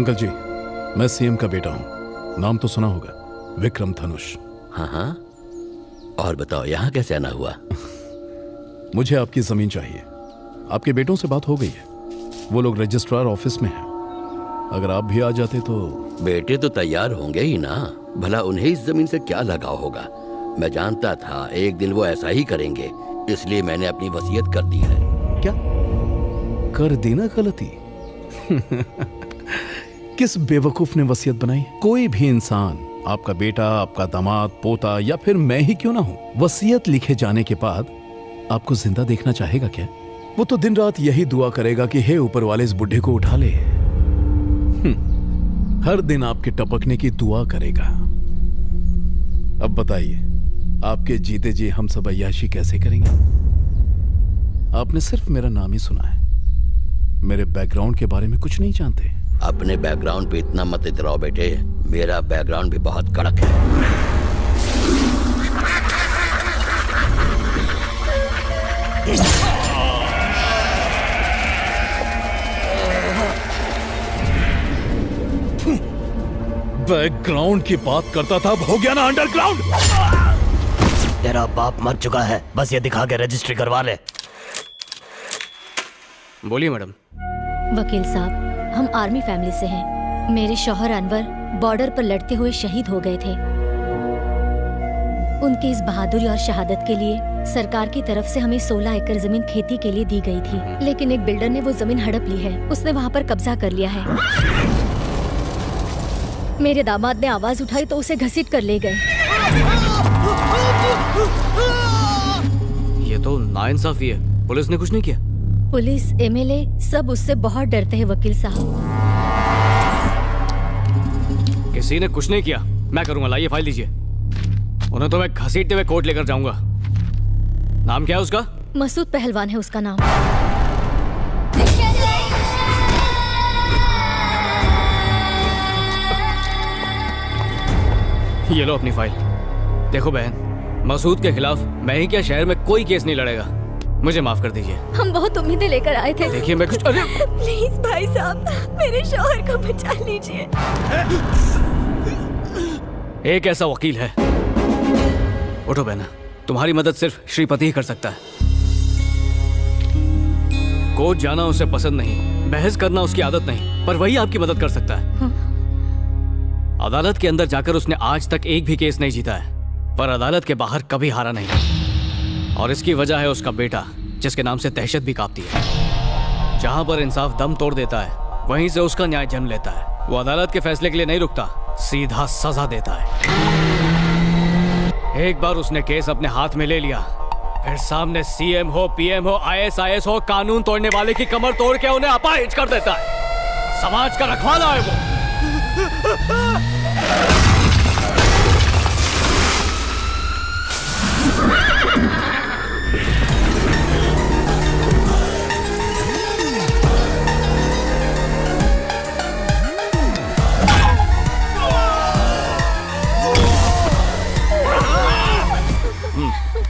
Uncle जी, मैं CM का बेटा हूँ। नाम तो सुना होगा, विक्रम धनुष। हाँ हाँ, और बताओ यहाँ कैसे आना हुआ? मुझे आपकी जमीन चाहिए। आपके बेटों से बात हो गई है, वो लोग रजिस्ट्रार ऑफिस में हैं। अगर आप भी आ जाते तो। बेटे तो तैयार होंगे ही ना, भला उन्हें इस जमीन से क्या लगाव होगा? मैं जानता था एक दिन वो ऐसा ही करेंगे, इसलिए मैंने अपनी वसीयत कर दी है। क्या कर देना गलती? किस बेवकूफ ने वसीयत बनाई? कोई भी इंसान, आपका बेटा, आपका दामाद, पोता या फिर मैं ही क्यों ना हूं, वसीयत लिखे जाने के बाद आपको जिंदा देखना चाहेगा क्या? वो तो दिन रात यही दुआ करेगा कि हे ऊपर वाले इस बुढ़े को उठा ले। हर दिन आपके टपकने की दुआ करेगा। अब बताइए, आपके जीते जी हम सब अय्याशी कैसे करेंगे? आपने सिर्फ मेरा नाम ही सुना है, मेरे बैकग्राउंड के बारे में कुछ नहीं जानते। अपने बैकग्राउंड पे इतना मत इतराओ बेटे, मेरा बैकग्राउंड भी बहुत कड़क है। बैकग्राउंड की बात करता था, अब हो गया ना अंडरग्राउंड। तेरा बाप मर चुका है, बस ये दिखा के रजिस्ट्री करवा ले। बोलिए मैडम। वकील साहब, हम आर्मी फैमिली से हैं। मेरे शौहर अनवर बॉर्डर पर लड़ते हुए शहीद हो गए थे। उनकी इस बहादुरी और शहादत के लिए सरकार की तरफ से हमें 16 एकड़ जमीन खेती के लिए दी गई थी, लेकिन एक बिल्डर ने वो जमीन हड़प ली है। उसने वहाँ पर कब्जा कर लिया है। मेरे दामाद ने आवाज उठाई तो उसे घसीट कर ले गए। ये तो नाइंसाफी है, पुलिस ने कुछ नहीं किया? पुलिस, एमएलए सब उससे बहुत डरते हैं वकील साहब। किसी ने कुछ नहीं किया, मैं करूंगा। लाइए फाइल दीजिए, उन्हें तो मैं घसीटते हुए कोर्ट लेकर जाऊंगा। नाम क्या है उसका? मसूद पहलवान है उसका नाम। ये लो अपनी फाइल। देखो बहन, मसूद के खिलाफ मैं ही क्या शहर में कोई केस नहीं लड़ेगा। मुझे माफ कर दीजिए। हम बहुत उम्मीदें लेकर आए थे। देखिए मैं कुछ प्लीज भाई साहब, मेरे शौहर को बचा लीजिए। एक ऐसा वकील है। उठो बहना, तुम्हारी मदद सिर्फ श्रीपति ही कर सकता है। कोर्ट जाना उसे पसंद नहीं, बहस करना उसकी आदत नहीं, पर वही आपकी मदद कर सकता है। अदालत के अंदर जाकर उसने आज तक एक भी केस नहीं जीता है, पर अदालत के बाहर कभी हारा नहीं। और इसकी वजह है उसका बेटा, जिसके नाम से दहशत भी कांपती है। जहां पर इंसाफ दम तोड़ देता है, वहीं से उसका न्याय जन्म लेता है। वो अदालत के फैसले के लिए नहीं रुकता, सीधा सजा देता है। एक बार उसने केस अपने हाथ में ले लिया, फिर सामने सीएम हो, पीएम हो, आईएएस हो, कानून तोड़ने वाले की कमर तोड़ के उन्हें अपाहिज कर देता है। समाज का रखवाला है वो।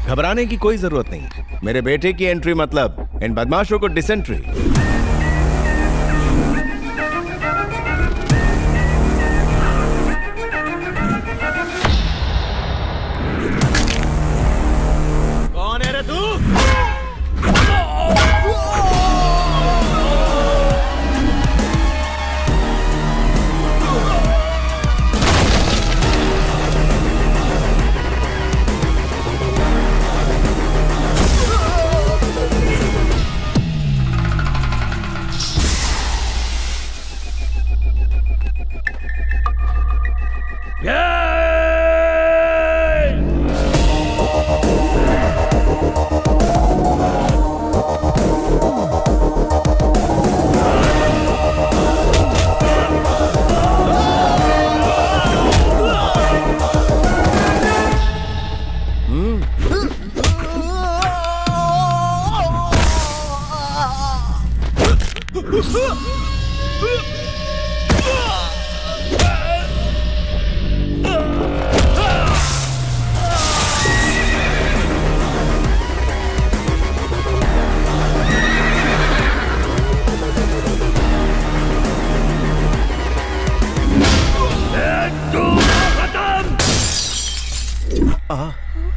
घबराने की कोई जरूरत नहीं। मेरे बेटे की एंट्री मतलब इन बदमाशों को डिसेंट्री। कौन है रे तू?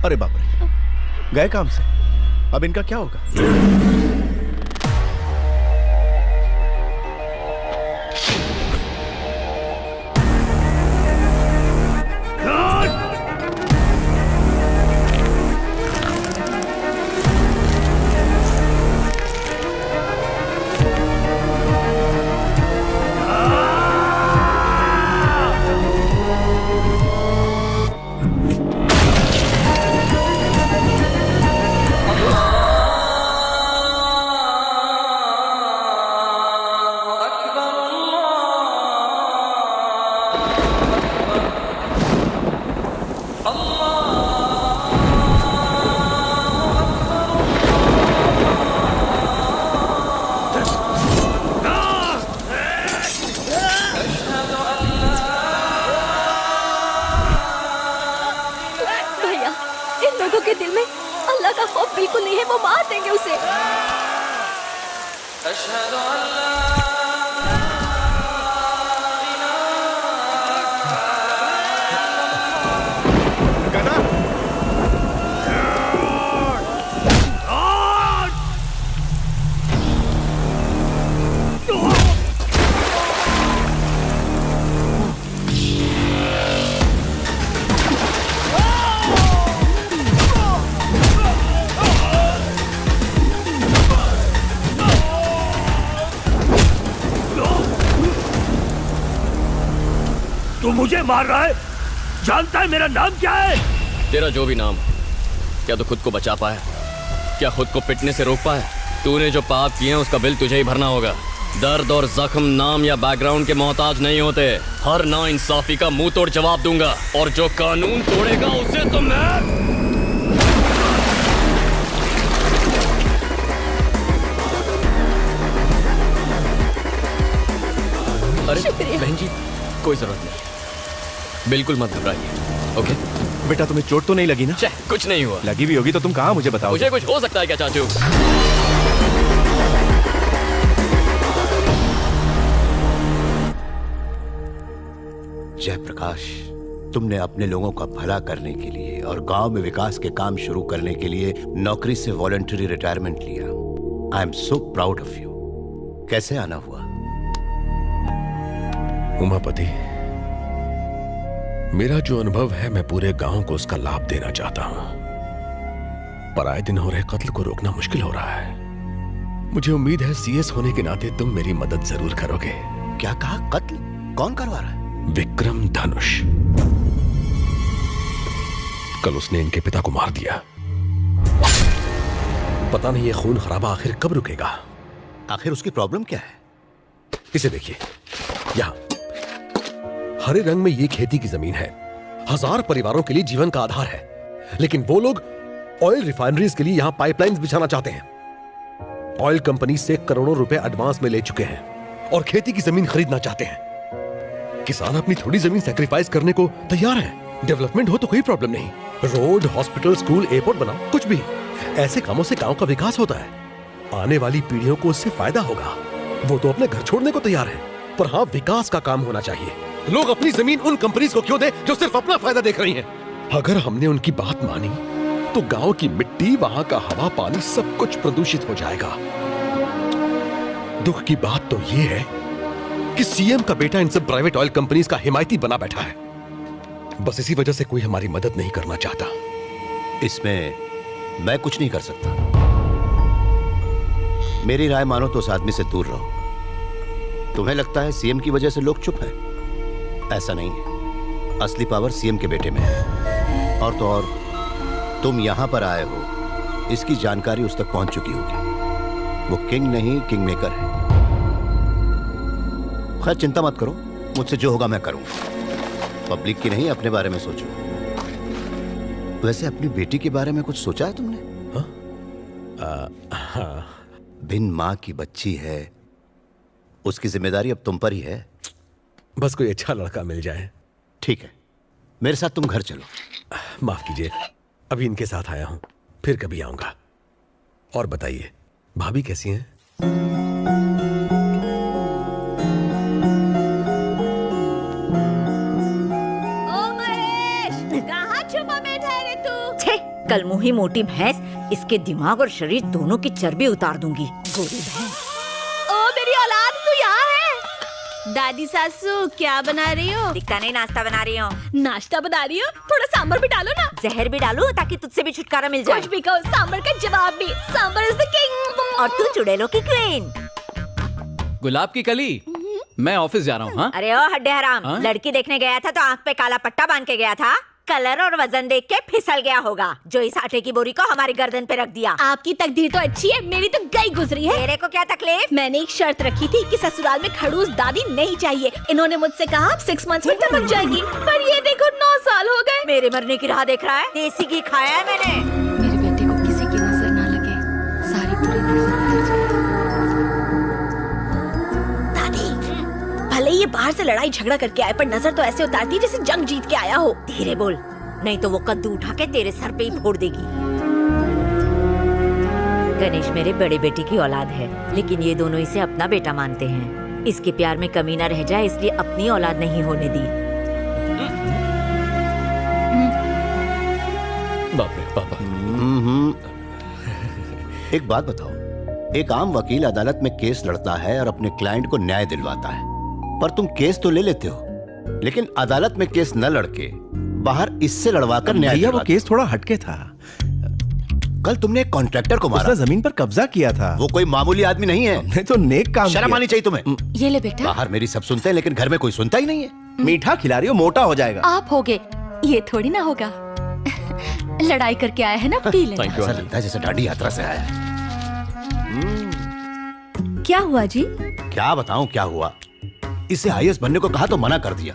अरे बाप रे, गए काम से। अब इनका क्या होगा? तू मुझे मार रहा है? जानता है मेरा नाम क्या है? तेरा जो भी नाम, क्या तू खुद को बचा पाया? क्या खुद को पिटने से रोक पाया? तूने जो पाप किए हैं उसका बिल तुझे ही भरना होगा। दर्द और जख्म नाम या बैकग्राउंड के मोहताज नहीं होते। हर नाइंसाफी का मुंह तोड़ जवाब दूंगा, और जो कानून तोड़ेगा उसे तो मैं। अरे बहन जी, कोई जरूरत नहीं, बिल्कुल मत घबराइए। ओके बेटा, तुम्हें चोट तो नहीं लगी ना? कुछ नहीं हुआ। लगी भी होगी तो तुम कहाँ मुझे बताओ? मुझे कुछ हो सकता है क्या चाचू? जयप्रकाश, तुमने अपने लोगों का भला करने के लिए और गांव में विकास के काम शुरू करने के लिए नौकरी से वॉलंटरी रिटायरमेंट लिया। I am so proud of you. कैसे आना हुआ? उमापति, मेरा जो अनुभव है मैं पूरे गांव को उसका लाभ देना चाहता हूं, पर आए दिन हो रहे कत्ल को रोकना मुश्किल हो रहा है। मुझे उम्मीद है सीएस होने के नाते तुम मेरी मदद जरूर करोगे। क्या कहा? कत्ल? कौन करवा रहा है? विक्रम धनुष। कल उसने इनके पिता को मार दिया। पता नहीं ये खून खराबा आखिर कब रुकेगा। आखिर उसकी प्रॉब्लम क्या है? इसे देखिए, यहां हरे रंग में ये खेती की जमीन है, 1000 परिवारों के लिए जीवन का आधार है, लेकिन वो लोग ऑयल रिफाइनरीज के लिए यहां पाइपलाइंस बिछाना चाहते हैं। ऑयल कंपनी से करोड़ों रुपए एडवांस में ले चुके हैं और खेती की जमीन खरीदना चाहते हैं। किसान अपनी थोड़ी जमीन सैक्रिफाइस करने को तैयार है। डेवलपमेंट हो तो कोई प्रॉब्लम नहीं, रोड, हॉस्पिटल, स्कूल, एयरपोर्ट बनाओ, कुछ भी। ऐसे कामों से गांव का विकास होता है, आने वाली पीढ़ियों को उससे फायदा होगा। वो तो अपने घर छोड़ने को तैयार है, पर हाँ, विकास का काम होना चाहिए। लोग अपनी जमीन उन कंपनीज को क्यों दे जो सिर्फ अपना फायदा देख रही हैं? अगर हमने उनकी बात मानी तो गांव की मिट्टी, वहां का हवा, पानी सब कुछ प्रदूषित हो जाएगा। दुख की बात तो यह है कि सीएम का बेटा इन सब प्राइवेट ऑयल कंपनीज का हिमायती बना बैठा है। बस इसी वजह से कोई हमारी मदद नहीं करना चाहता। इसमें मैं कुछ नहीं कर सकता। मेरी राय मानो तो उस आदमी से दूर रहो। तुम्हें लगता है सीएम की वजह से लोग चुप हैं? ऐसा नहीं है। असली पावर सीएम के बेटे में है। और तो और तुम यहां पर आए हो, इसकी जानकारी उस तक पहुंच चुकी होगी। वो किंग नहीं, किंग मेकर है। खैर चिंता मत करो, मुझसे जो होगा मैं करूंगा। पब्लिक की नहीं, अपने बारे में सोचो। वैसे अपनी बेटी के बारे में कुछ सोचा है तुमने? हाँ। बिन मां की बच्ची है, उसकी जिम्मेदारी अब तुम पर ही है। बस कोई अच्छा लड़का मिल जाए। ठीक है, मेरे साथ तुम घर चलो। माफ कीजिए, अभी इनके साथ आया हूं, फिर कभी आऊंगा। और बताइए, भाभी कैसी हैं? छुपा में ठहरे तू। छे, कल मुही मोटी भैंस, इसके दिमाग और शरीर दोनों की चर्बी उतार दूंगी। गोरी भैंस। ओ मेरी औलाद, तू यहाँ है? दादी सासू क्या बना रही हो? दिखता नहीं, नाश्ता बना रही हूँ। नाश्ता बना रही हो? थोड़ा सांभर भी डालो ना। जहर भी डालूं ताकि तुझसे भी छुटकारा मिल जाए। कुछ भी कहो, सांभर का जवाब भी। Sambar is the king. और तू चुड़ैलों की क्वीन। गुलाब की कली, मैं ऑफिस जा रहा हूँ। हाँ? अरे ओ हड्डे हराम, हाँ? लड़की देखने गया था तो आंख पे काला पट्टा बांध के गया था। कलर और वजन देख के फिसल गया होगा, जो इस आटे की बोरी को हमारी गर्दन पे रख दिया। आपकी तकदीर तो अच्छी है, मेरी तो गई गुजरी है। तेरे को क्या तकलीफ? मैंने एक शर्त रखी थी कि ससुराल में खड़ूस दादी नहीं चाहिए। इन्होंने मुझसे कहा आप 6 मंथ्स में टपक जाएगी, पर ये देखो 9 साल हो गए। मेरे मरने की राह देख रहा है? देसी घी खाया है मैंने। मेरे बेटे को किसी की नजर ना लगे, सारी पूरी नजर लग जाए। दादी, भले ये बाहर से लड़ाई झगड़ा करके आए, पर नजर तो ऐसे उतारती है जैसे जंग जीत के आया हो। धीरे बोल, नहीं तो वो कद्दू उठा के तेरे सर पे ही फोड़ देगी। गणेश मेरे बड़े बेटे की औलाद है, लेकिन ये दोनों इसे अपना बेटा मानते हैं। इसके प्यार में कमी ना रह जाए, इसलिए अपनी औलाद नहीं होने दी। बाप रे पापा। एक बात बताओ, एक आम वकील अदालत में केस लड़ता है और अपने क्लाइंट को न्याय दिलवाता है, पर तुम केस तो ले लेते हो, लेकिन अदालत में केस न लड़के बाहर इससे लड़वाकर न्याय भैया वो दिलवाते। केस थोड़ा हटके था। कल तुमने एक कॉन्ट्रैक्टर को मारा, उसने जमीन पर कब्जा किया था। वो कोई मामूली आदमी नहीं है। हमने तो नेक काम शर्म किया। आनी चाहिए तुम्हें। ये ले बेटा। बाहर मेरी सब सुनते हैं, लेकिन घर में कोई सुनता ही नहीं है। मीठा खिला रही हो, मोटा हो जाएगा। आप होगे, ये थोड़ी ना होगा। लड़ाई करके आया है ना, पी लेना। थैंक यू ऐसा लगता है जैसे डांडी यात्रा से आया है। क्या हुआ जी? क्या बताऊं क्या हुआ। इसे आईएएस बनने को कहा तो मना कर दिया,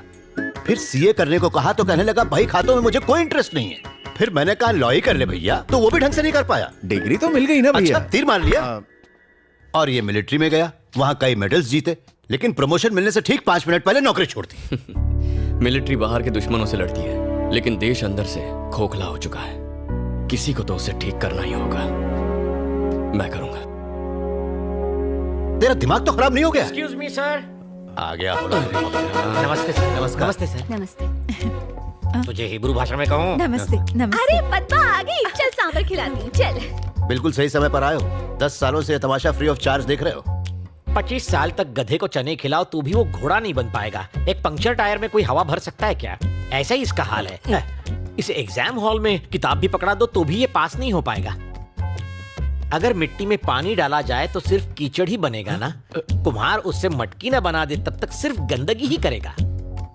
फिर सीए करने को कहा तो कहने लगा भाई खातों में मुझे कोई इंटरेस्ट नहीं है। फिर मैंने कहा लॉ ही कर ले भैया, तो वो भी ढंग से नहीं कर पाया। डिग्री तो मिल गई ना भैया। अच्छा, तीर मार लिया। और ये मिलिट्री में गया, वहां कई मेडल्स जीते, लेकिन प्रमोशन मिलने से ठीक 5 मिनट पहले नौकरी छोड़ दी। मिलिट्री बाहर के दुश्मनों से लड़ती है, लेकिन देश अंदर से खोखला हो चुका है। किसी को तो उसे ठीक करना ही होगा। मैं करूंगा। तेरा दिमाग तो खराब नहीं हो गया? Excuse me sir. आ गया। नमस्ते सर। नमस्कार। नमस्ते सर। नमस्ते। तुझे हिब्रू भाषा में कहूँ? नमस्ते। अरे पद्मा आ गई, चल सांभर खिलाती हूँ, चल। बिल्कुल सही समय पर आए हो। 10 सालों से तमाशा फ्री ऑफ चार्ज देख रहे हो। 25 साल तक गधे को चने खिलाओ तो भी वो घोड़ा नहीं बन पाएगा। एक पंक्चर टायर में कोई हवा भर सकता है क्या? ऐसा ही इसका हाल है। इसे एग्जाम हॉल में किताब भी पकड़ा दो तो भी ये पास नहीं हो पाएगा। अगर मिट्टी में पानी डाला जाए तो सिर्फ कीचड़ ही बनेगा ना। कुम्हार उससे मटकी ना बना दे तब तक सिर्फ गंदगी ही करेगा।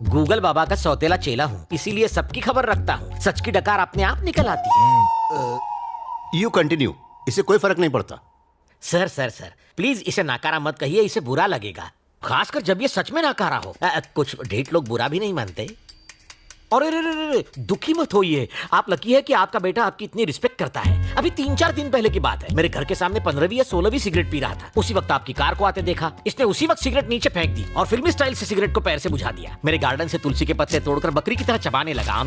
गूगल बाबा का सौतेला चेला हूँ, इसीलिए सबकी खबर रखता हूँ। सच की डकार अपने आप निकल आती है। यू कंटिन्यू, इससे कोई फर्क नहीं पड़ता। सर सर सर प्लीज इसे नाकारा मत कहिए, इसे बुरा लगेगा, खासकर जब ये सच में नाकारा हो। कुछ ढेठ लोग बुरा भी नहीं मानते। और दुखी मत होइए, आप लकी है कि आपका बेटा आपकी इतनी रिस्पेक्ट करता है। अभी 3-4 दिन पहले की बात है, मेरे घर के सामने 15वीं या 16वीं सिगरेट पी रहा था। उसी वक्त आपकी कार को आते देखा, इसने उसी वक्त सिगरेट नीचे फेंक दी और फिल्मी स्टाइल से सिगरेट को पैर से बुझा दिया। मेरे गार्डन से तुलसी के पत्ते तोड़कर बकरी की तरह चबाने लगा।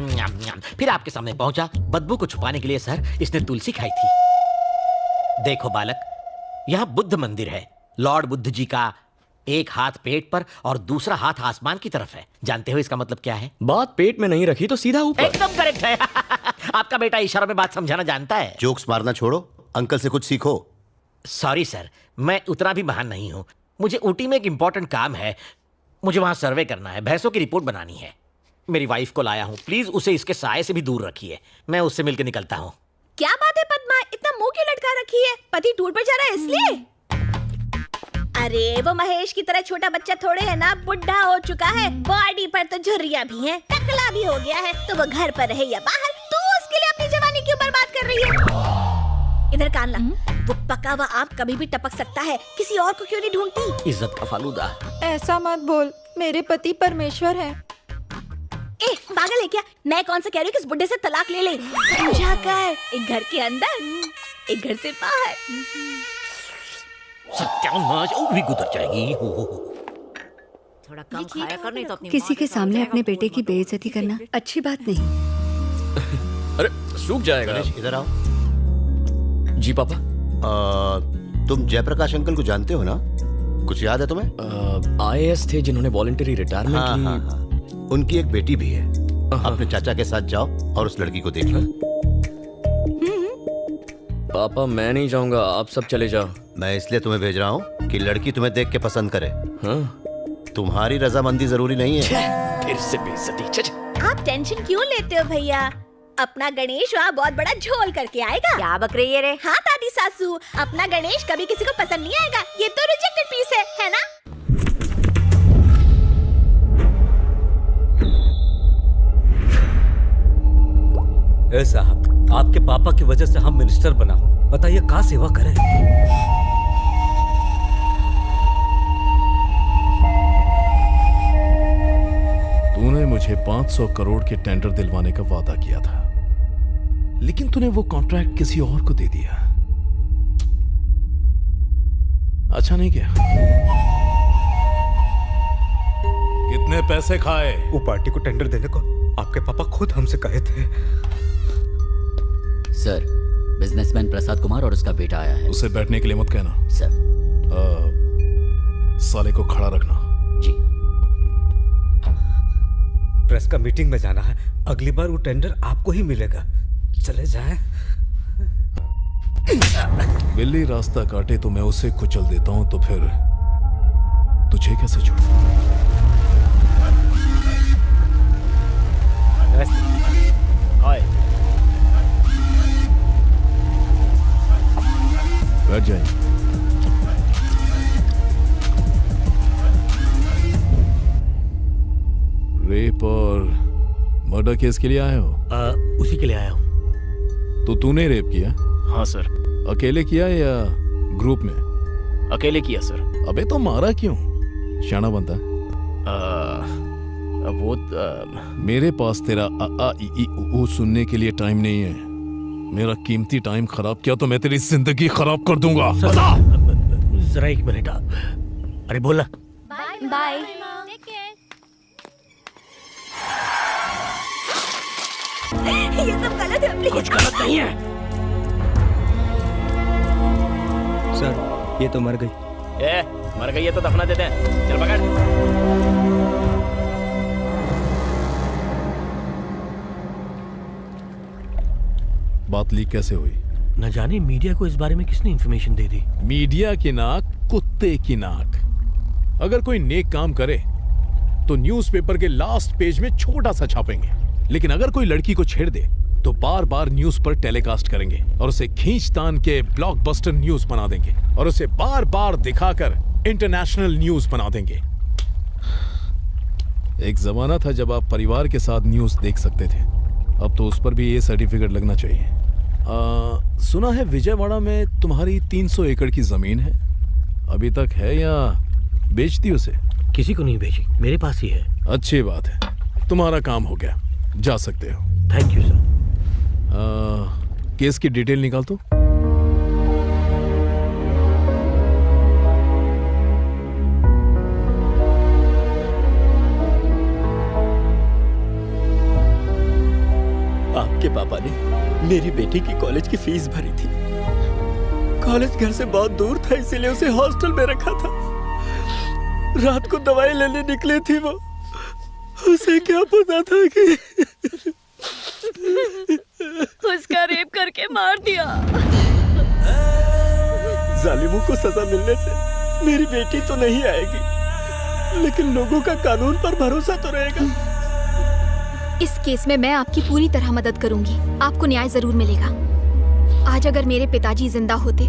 फिर आपके सामने पहुंचा। बदबू को छुपाने के लिए सर इसने तुलसी खाई थी। देखो बालक, यहाँ बुद्ध मंदिर है। लॉर्ड बुद्ध जी का एक हाथ पेट पर और दूसरा हाथ आसमान की तरफ है। जानते हो इसका मतलब क्या है? बात पेट में नहीं रखी तो सीधा ऊपर। एकदम करेक्ट है। आपका बेटा इशारों में बात समझाना जानता है। जोक्स मारना छोड़ो, अंकल से कुछ सीखो। सॉरी सर, मैं उतना भी महान नहीं हूँ। मुझे ऊटी में एक इंपॉर्टेंट काम है, मुझे वहां सर्वे करना है, भैंसों की रिपोर्ट बनानी है। मेरी वाइफ को लाया हूँ, प्लीज उसे इसके साये से भी दूर रखिए। मैं उससे मिलकर निकलता हूँ। क्या बात है पद्मा, इतना मुंह क्यों लटका रखी है? पति टूर पर जा रहा है इसलिए? अरे वो महेश की तरह छोटा बच्चा थोड़े है ना, बुढ़ा हो चुका है, बॉडी पर तो झुर्रियां भी हैं, टकला भी हो गया है। तो वो घर पर रहे या बाहर, तू उसके लिए अपनी जवानी क्यों बर्बाद कर रही है? इधर कान ला, वो पका हुआ आम कभी भी टपक सकता है, किसी और को क्यों नहीं ढूंढती? इज्जत का फालूदा। ऐसा मत बोल, मेरे पति परमेश्वर है। ए पागल है क्या? मैं कौन सा कह रही हूँ कि इस बुड्ढे से तलाक ले ले। समझा कर, एक घर के अंदर एक घर से बाहर। सत्यानाश, और भी गुजर जाएगी। थोड़ा कम खाया कर, नहीं तो अपनी किसी के सामने अपने बेटे की बेइज्जती करना अच्छी बात नहीं। अरे सूख जाएगा। इधर आओ। जी पापा। तुम जयप्रकाश अंकल को जानते हो ना? कुछ याद है तुम्हें? आईएएस थे जिन्होंने वॉलंटरी रिटायरमेंट ली। हाँ। उनकी एक बेटी भी है, अपने चाचा के साथ जाओ और उस लड़की को देख लो। पापा मैं नहीं जाऊंगा, आप सब चले जाओ। मैं इसलिए तुम्हें भेज रहा हूँ कि लड़की तुम्हें देख के पसंद करे। हाँ? तुम्हारी रजामंदी जरूरी नहीं है। फिर से बेइज्जती। आप टेंशन क्यों लेते हो भैया? अपना गणेश वहाँ बहुत बड़ा झोल करके आएगा। क्या बक रही है रे? हाँ दादी सासू, अपना गणेश कभी किसी को पसंद नहीं आएगा। ये तो रिजेक्टेड पीस है ना? ए साहब, आपके पापा की वजह से हम मिनिस्टर बना हूँ, बताइए कहाँ सेवा करें? तूने मुझे 500 करोड़ के टेंडर दिलवाने का वादा किया था, लेकिन तूने वो कॉन्ट्रैक्ट किसी और को दे दिया। अच्छा नहीं किया। कितने पैसे खाए? वो पार्टी को टेंडर देने को आपके पापा खुद हमसे कहे थे। सर, बिजनेसमैन प्रसाद कुमार और उसका बेटा आया है। उसे बैठने के लिए मत कहना। सर। साले को खड़ा रखना। जी। प्रेस का मीटिंग में जाना है, अगली बार वो टेंडर आपको ही मिलेगा। चले जाएं। बिल्ली रास्ता काटे तो मैं उसे कुचल देता हूं, तो फिर तुझे कैसे छोड़ूं? बैठ जाए। रेप और मर्डर केस के लिए आए हो? उसी के लिए आया हूँ। तो तूने रेप किया? हाँ सर। अकेले किया या ग्रुप में? अकेले किया सर। अबे तो मारा क्यों? शाना बनता है। मेरे पास तेरा आ ई ई उ सुनने के लिए टाइम नहीं है। मेरा कीमती टाइम खराब किया तो मैं तेरी जिंदगी खराब कर दूंगा। जरा एक मिनट। अरे बोला। बाय। ये सब गलत है, प्लीज। कुछ गलत नहीं है सर, ये तो मर गई। मर गई है तो दफना देते हैं। चल पकड़। बात लीक कैसे हुई? न जाने मीडिया को इस बारे में किसने इंफॉर्मेशन दे दी। मीडिया की नाक, कुत्ते की नाक। अगर कोई नेक काम करे तो न्यूज़पेपर के लास्ट पेज में छोटा सा छापेंगे, लेकिन अगर कोई लड़की को छेड़ दे तो बार बार न्यूज पर टेलीकास्ट करेंगे और उसे खींचतान के ब्लॉकबस्टर न्यूज बना देंगे और उसे बार बार दिखाकर इंटरनेशनल न्यूज बना देंगे। एक जमाना था जब आप परिवार के साथ न्यूज देख सकते थे, अब तो उस पर भी ये सर्टिफिकेट लगना चाहिए। सुना है विजयवाड़ा में तुम्हारी 300 एकड़ की जमीन है, अभी तक है या बेच दी उसे? किसी को नहीं बेची, मेरे पास ही है। अच्छी बात है, तुम्हारा काम हो गया, जा सकते हो। Thank you sir. केस की डिटेल निकाल दो। आपके पापा ने मेरी बेटी की कॉलेज की फीस भरी थी। कॉलेज घर से बहुत दूर था, इसीलिए उसे हॉस्टल में रखा था। रात को दवाई लेने निकली थी वो, उसे क्या पता था कि उसका रेप करके मार दिया। जालिमों को सजा मिलने से मेरी बेटी तो नहीं आएगी, लेकिन लोगों का कानून पर भरोसा तो रहेगा। इस केस में मैं आपकी पूरी तरह मदद करूंगी, आपको न्याय जरूर मिलेगा। आज अगर मेरे पिताजी जिंदा होते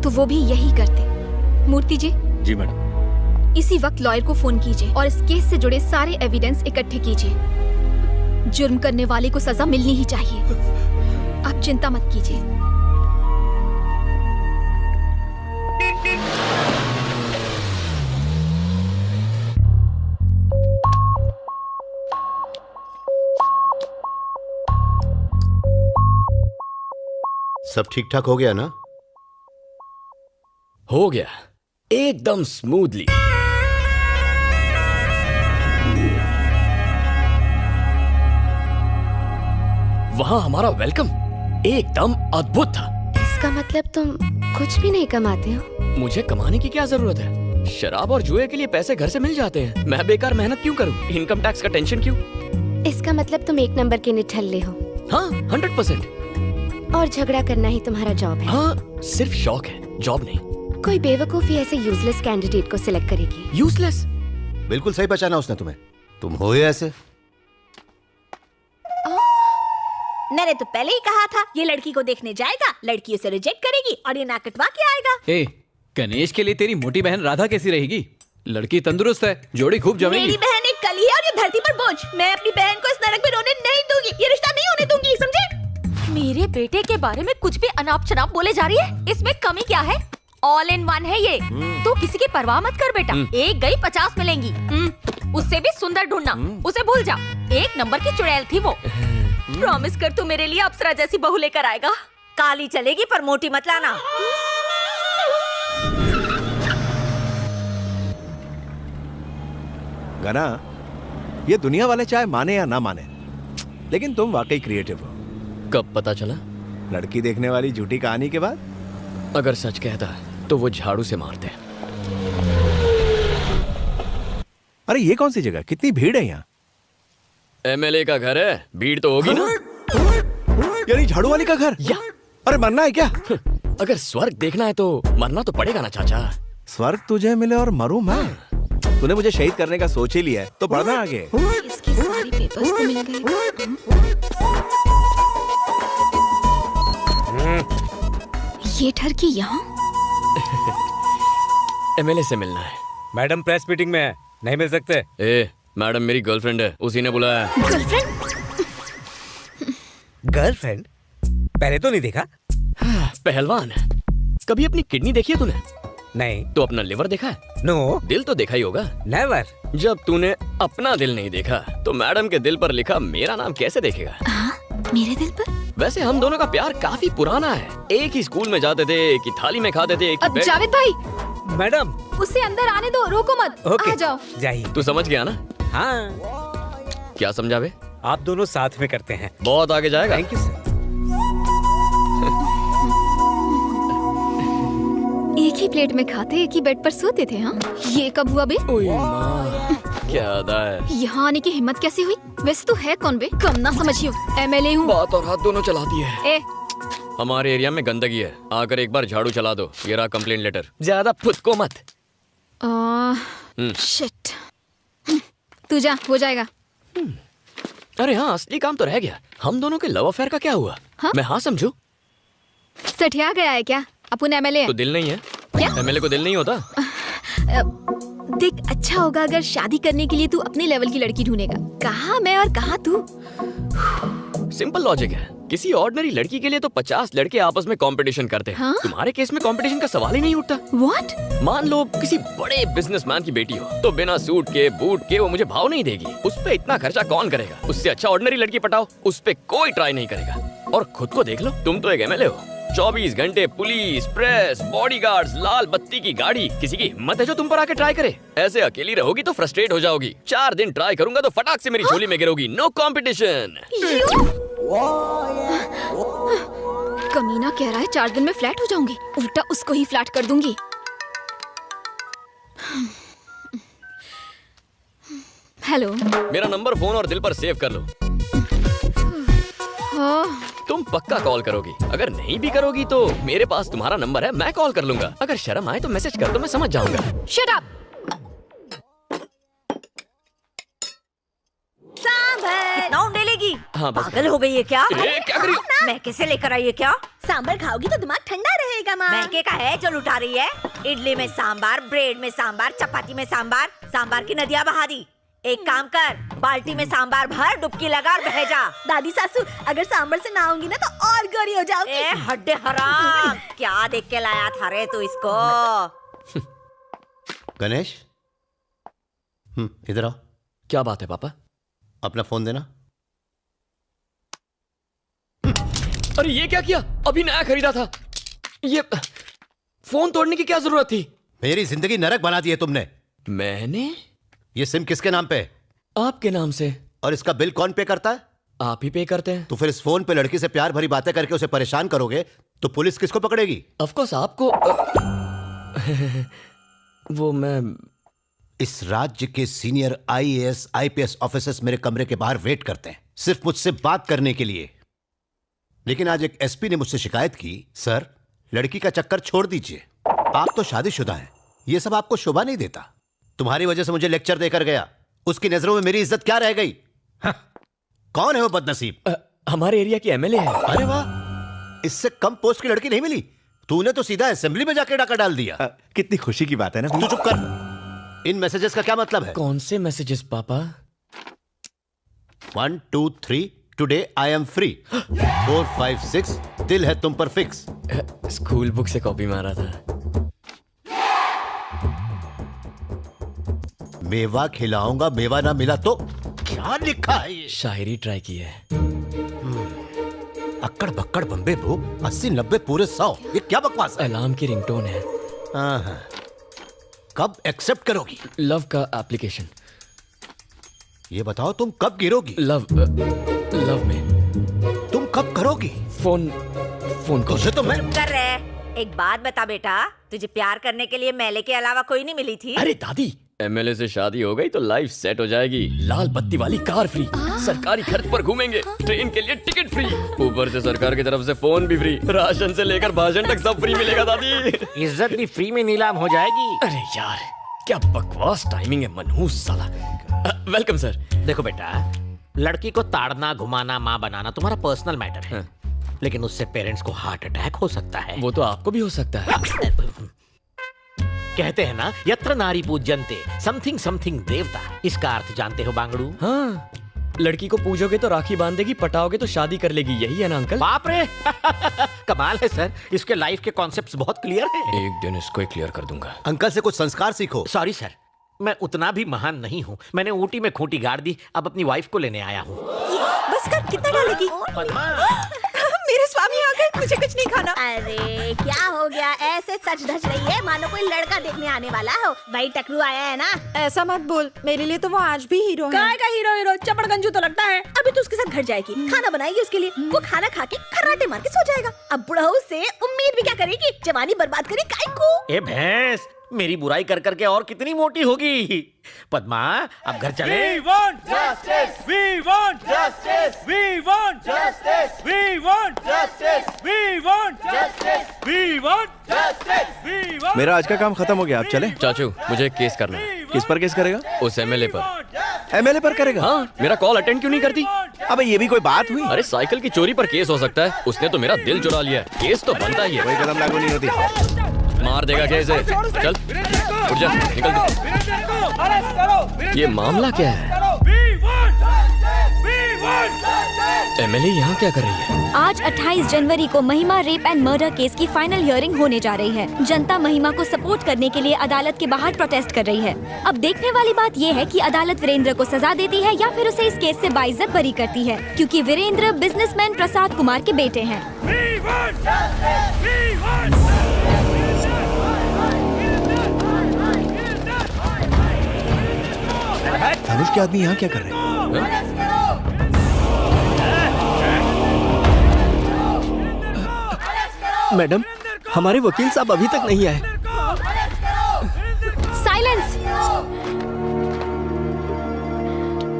तो वो भी यही करते। मूर्ति जी। जी मैडम। इसी वक्त लॉयर को फोन कीजिए और इस केस से जुड़े सारे एविडेंस इकट्ठे कीजिए। जुर्म करने वाले को सजा मिलनी ही चाहिए। आप चिंता मत कीजिए। सब ठीक ठाक हो गया ना? हो गया, एकदम स्मूथली। वहां हमारा वेलकम एकदम अद्भुत था। इसका मतलब तुम कुछ भी नहीं कमाते हो? मुझे कमाने की क्या जरूरत है? शराब और जुए के लिए पैसे घर से मिल जाते हैं। मैं बेकार मेहनत क्यों करूं? इनकम टैक्स का टेंशन क्यों? इसका मतलब तुम एक नंबर के निठल्ले हो। हाँ 100%। और झगड़ा करना ही तुम्हारा जॉब है। हाँ सिर्फ शौक है, जॉब नहीं। कोई बेवकूफी ऐसे यूजलेस कैंडिडेट को सिलेक्ट करेगी। यूजलेस? बिल्कुल सही पहचाना उसने तुम्हें। तुम हो ही ऐसे। मैंने तो पहले ही कहा था ये लड़की को देखने जाएगा, लड़की उसे रिजेक्ट करेगी और ये नाक कटवा के आएगा। ए, गणेश के लिए तेरी मोटी बहन राधा कैसी रहेगी? लड़की तंदुरुस्त है, जोड़ी खूब जमेगी। मेरी बहन एक कली है और ये धरती पर बोझ। मैं अपनी बहन को इस नरक में रोने नहीं दूंगी, ये रिश्ता नहीं होने दूंगी, समझे? मेरे बेटे के बारे में कुछ भी अनाप शनाप बोले जा रही है। इसमें कमी क्या है? ऑल इन वन है ये। तू किसी की परवाह मत कर बेटा, एक गई 50 मिलेंगी। उससे भी सुंदर ढूंढना, उसे भूल जा। एक नंबर की चुड़ैल थी वो। प्रॉमिस कर तू मेरे लिए अप्सरा जैसी बहू लेकर आएगा। काली चलेगी पर मोटी मत लाना। गना, ये दुनिया वाले चाहे माने या ना माने, लेकिन तुम वाकई क्रिएटिव हो। कब पता चला? लड़की देखने वाली झूठी कहानी के बाद। अगर सच कहता तो वो झाड़ू से मारते। अरे ये कौन सी जगह, कितनी भीड़ है यहाँ? एमएलए का घर है, भीड़ तो होगी ना। यानी झाड़ू वाली का घर? या अरे मरना है क्या? अगर स्वर्ग देखना है तो मरना तो पड़ेगा ना चाचा। स्वर्ग तुझे मिले और मरूं मैं? तूने मुझे शहीद करने का सोच ही लिया है, तो पढ़ना आगे। इसके सारे पेपर्स तो मिल गए। ये ठरकी यहाँ? एमएलए से मिलना है। मैडम प्रेस मीटिंग में है, नहीं मिल सकते। ए, मैडम मेरी गर्लफ्रेंड है, उसी ने बुलाया। गर्लफ्रेंड? पहले तो नहीं देखा। पहलवान, कभी अपनी किडनी देखी है तूने? नहीं। तो अपना लिवर देखा है? नो। दिल तो देखा ही होगा। नेवर। जब तूने अपना दिल नहीं देखा तो मैडम के दिल पर लिखा मेरा नाम कैसे देखेगा? मेरे दिल पर? वैसे हम दोनों का प्यार काफी पुराना है। एक ही स्कूल में जाते थे, एक ही थाली में खाते थे, एक ही बेड। जावेद भाई, मैडम उसे अंदर आने दो, रोको मत। आ जाओ। जाइए। तू समझ गया ना? हाँ। क्या समझा बे? आप दोनों साथ में करते हैं। बहुत आगे जाएगा। Thank you sir. एक ही प्लेट में खाते, एक ही बेड पर सोते थे। हाँ, ये कब हुआ बे? क्या अदा है? यहाँ आने की हिम्मत कैसे हुई? वैसे तो है कौन बे? कम ना समझियो, एमएलए हूँ। बात और हाथ दोनों चलाती है। ए, हमारे एरिया में गंदगी है, आकर एक बार झाड़ू चला दो। ये रहा कंप्लेंट लेटर। ज्यादा फुदको मत। शिट। तू जा, हो जाएगा। अरे हाँ, असली काम तो रह गया। हम दोनों के लव अफेयर का क्या हुआ? हाँ? मैं हाँ समझू? सठिया गया है क्या? अपन एमएलए तो दिल नहीं है क्या? एमएलए को दिल नहीं होता? देख, अच्छा होगा अगर शादी करने के लिए तू अपने लेवल की लड़की ढूंढेगा। कहाँ मैं और कहाँ तू? सिंपल लॉजिक है। किसी ऑर्डिनरी लड़की के लिए तो 50 लड़के आपस में कंपटीशन करते हैं। हाँ? तुम्हारे केस में कंपटीशन का सवाल ही नहीं उठता। What? मान लो किसी बड़े बिजनेसमैन की बेटी हो, तो बिना सूट के बूट के वो मुझे भाव नहीं देगी। उस पे इतना खर्चा कौन करेगा? उससे अच्छा ऑर्डिनरी लड़की पटाओ, उस पे कोई ट्राई नहीं करेगा। और खुद को देख लो, तुम तो एक एमएलए हो। 24 घंटे पुलिस, प्रेस, बॉडीगार्ड्स, लाल बत्ती की गाड़ी। किसी की हिम्मत है जो तुम पर आके ट्राई करे? ऐसे अकेली रहोगी तो फ्रस्ट्रेट हो जाओगी। 4 दिन ट्राई करूंगा तो फटाक से मेरी झोली में गिरोगी। No competition. कमीना कह रहा है 4 दिन में फ्लैट हो जाऊंगी, उल्टा उसको ही फ्लैट कर दूंगी। हेलो। मेरा नंबर फोन और दिल पर सेव कर लो। तुम पक्का कॉल करोगी। अगर नहीं भी करोगी तो मेरे पास तुम्हारा नंबर है, मैं कॉल कर लूंगा। अगर शर्म आए तो मैसेज कर दो, मैं समझ जाऊंगा। Shut up. कितना उंडेलेगी? हाँ, बस। पागल हो गई है क्या? क्या कर रही हो? मैं कैसे लेकर आई है क्या? सांबर खाओगी तो दिमाग ठंडा रहेगा माँ। महके का है जो लुटा रही है। इडली में सांबार, ब्रेड में सांबार, चपाती में सांबार, सांबार की नदियाँ बहा दी। एक काम कर, बाल्टी में सांबार भर, डुबकी लगा और बह जा। दादी सासू, अगर सांबर से ना आऊंगी ना तो और गोरी हो जाऊंगी। ए हड्डे हराम, क्या देख के लाया था रे तू इसको? गणेश, इधर आओ। क्या बात है पापा? अपना फोन देना। अरे ये क्या किया? अभी नया खरीदा था। ये फोन तोड़ने की क्या जरूरत थी? मेरी जिंदगी नरक बना दी है तुमने। मैंने? ये सिम किसके नाम पे है? आपके नाम से। और इसका बिल कौन पे करता है? आप ही पे करते हैं। तो फिर इस फोन पे लड़की से प्यार भरी बातें करके उसे परेशान करोगे तो पुलिस किसको पकड़ेगी? ऑफ कोर्स आपको। वो मैं इस राज्य के सीनियर आईएएस आईपीएस ऑफिसर्स मेरे कमरे के बाहर वेट करते हैं सिर्फ मुझसे बात करने के लिए। लेकिन आज एक एसपी ने मुझसे शिकायत की, सर लड़की का चक्कर छोड़ दीजिए, आप तो शादीशुदा हैं, ये सब आपको शोभा नहीं देता। तुम्हारी वजह से मुझे लेक्चर देकर गया, उसकी नजरों में मेरी इज्जत क्या रह गई? कौन है वो बदनसीब? हमारे एरिया की एमएलए है। अरे वाह, इससे कम पोस्ट की लड़की नहीं मिली। तूने तो सीधा असेंबली में जाके डाका डाल दिया। कितनी खुशी की बात है ना। तू चुप कर। इन मैसेजेस का क्या मतलब है? कौन से मैसेजेस पापा? 1 2 3 टुडे आई एम फ्री। 4 5 6 दिल है तुम पर फिक्स। स्कूल बुक से कॉपी मारा था। मेवा खिलाऊंगा, मेवा ना मिला तो क्या लिखा है ये? शायरी ट्राई की है। अक्कड़ बक्कड़ बम्बे भू 80 90 पूरे 100, ये क्या बकवास है? अलार्म की रिंगटोन है। कब एक्सेप्ट करोगी? लव का एप्लीकेशन। ये बताओ तुम कब गिरोगी? लव में। तुम कब करोगी? फोन तुझे तो मैं कर रहे। एक बात बता बेटा, तुझे प्यार करने के लिए मेले के अलावा कोई नहीं मिली थी? अरे दादी, एमएलए से शादी हो गई तो लाइफ सेट हो जाएगी। लाल बत्ती वाली कार फ्री, सरकारी खर्च पर घूमेंगे, ट्रेन के लिए टिकट फ्री, ऊपर से सरकार की तरफ से फोन भी फ्री, राशन से लेकर भाषण तक सब फ्री मिलेगा दादी। इज्जत भी फ्री में नीलाम हो जाएगी। अरे यार क्या बकवास टाइमिंग है, मनहूस साला। Welcome sir. देखो बेटा, लड़की को ताड़ना घुमाना माँ बनाना तुम्हारा पर्सनल मैटर है, लेकिन उससे पेरेंट्स को हार्ट अटैक हो सकता है। वो तो आपको भी हो सकता है। कहते हैं ना, यत्र नारी पूज्यन्ते समथिंग समथिंग देवता। इसका अर्थ जानते हो बांगड़ू? हाँ, लड़की को पूजोगे तो राखी बांधेगी, पटाओगे तो शादी कर लेगी, यही है ना अंकल? बाप रे कमाल है सर, इसके लाइफ के कॉन्सेप्ट्स बहुत क्लियर हैं। एक दिन इसको क्लियर कर दूंगा। अंकल से कुछ संस्कार सीखो। सॉरी सर, मैं उतना भी महान नहीं हूँ। मैंने ऊटी में खूंटी गाड़ दी, अब अपनी वाइफ को लेने आया हूँ। बस कर, कितना डालेगी? मेरे स्वामी आ गए, मुझे कुछ नहीं खाना। अरे क्या हो गया, ऐसे सच धज रही है मानो कोई लड़का देखने आने वाला हो। भाई टकलू आया है ना? ऐसा मत बोल, मेरे लिए तो वो आज भी हीरो है। काय का हीरो चपड़गंजू तो लगता है। अभी तो उसके साथ घर जाएगी, खाना बनाएगी उसके लिए, वो खाना खा के खर्राटे मार के सो जाएगा। अब बुढ़ऊ से उम्मीद भी क्या करेगी, जवानी बर्बाद करे काय को। ए भैंस, मेरी बुराई कर करके और कितनी मोटी होगी। पद्मा अब घर चले। We want justice. We want justice. We want justice. We want justice. We want justice. We want justice. We want। मेरा आज का काम खत्म हो गया, आप चले? चाचू मुझे एक केस करना है। किस पर केस करेगा? उस एमएलए पर। एमएलए पर करेगा? हाँ, मेरा कॉल अटेंड क्यों नहीं करती? अबे ये भी कोई बात हुई? अरे साइकिल की चोरी पर केस हो सकता है, उसने तो मेरा दिल चुरा लिया है, केस तो बनता ही है। कोई कदम लागू नहीं होती। मार देगा केस है। चल उठ जा, निकल। ये मामला क्या है? एमएलए यहाँ क्या कर रही है? आज 28 जनवरी को महिमा रेप एंड मर्डर केस की फाइनल हियरिंग होने जा रही है। जनता महिमा को सपोर्ट करने के लिए अदालत के बाहर प्रोटेस्ट कर रही है। अब देखने वाली बात ये है कि अदालत वीरेंद्र को सजा देती है या फिर उसे इस केस से बाइज्जत बरी करती है, क्योंकि वीरेंद्र बिजनेसमैन प्रसाद कुमार के बेटे हैं। धनुष के आदमी यहाँ क्या कर रहे हैं? मैडम, हमारे वकील साहब अभी तक नहीं आए। साइलेंस।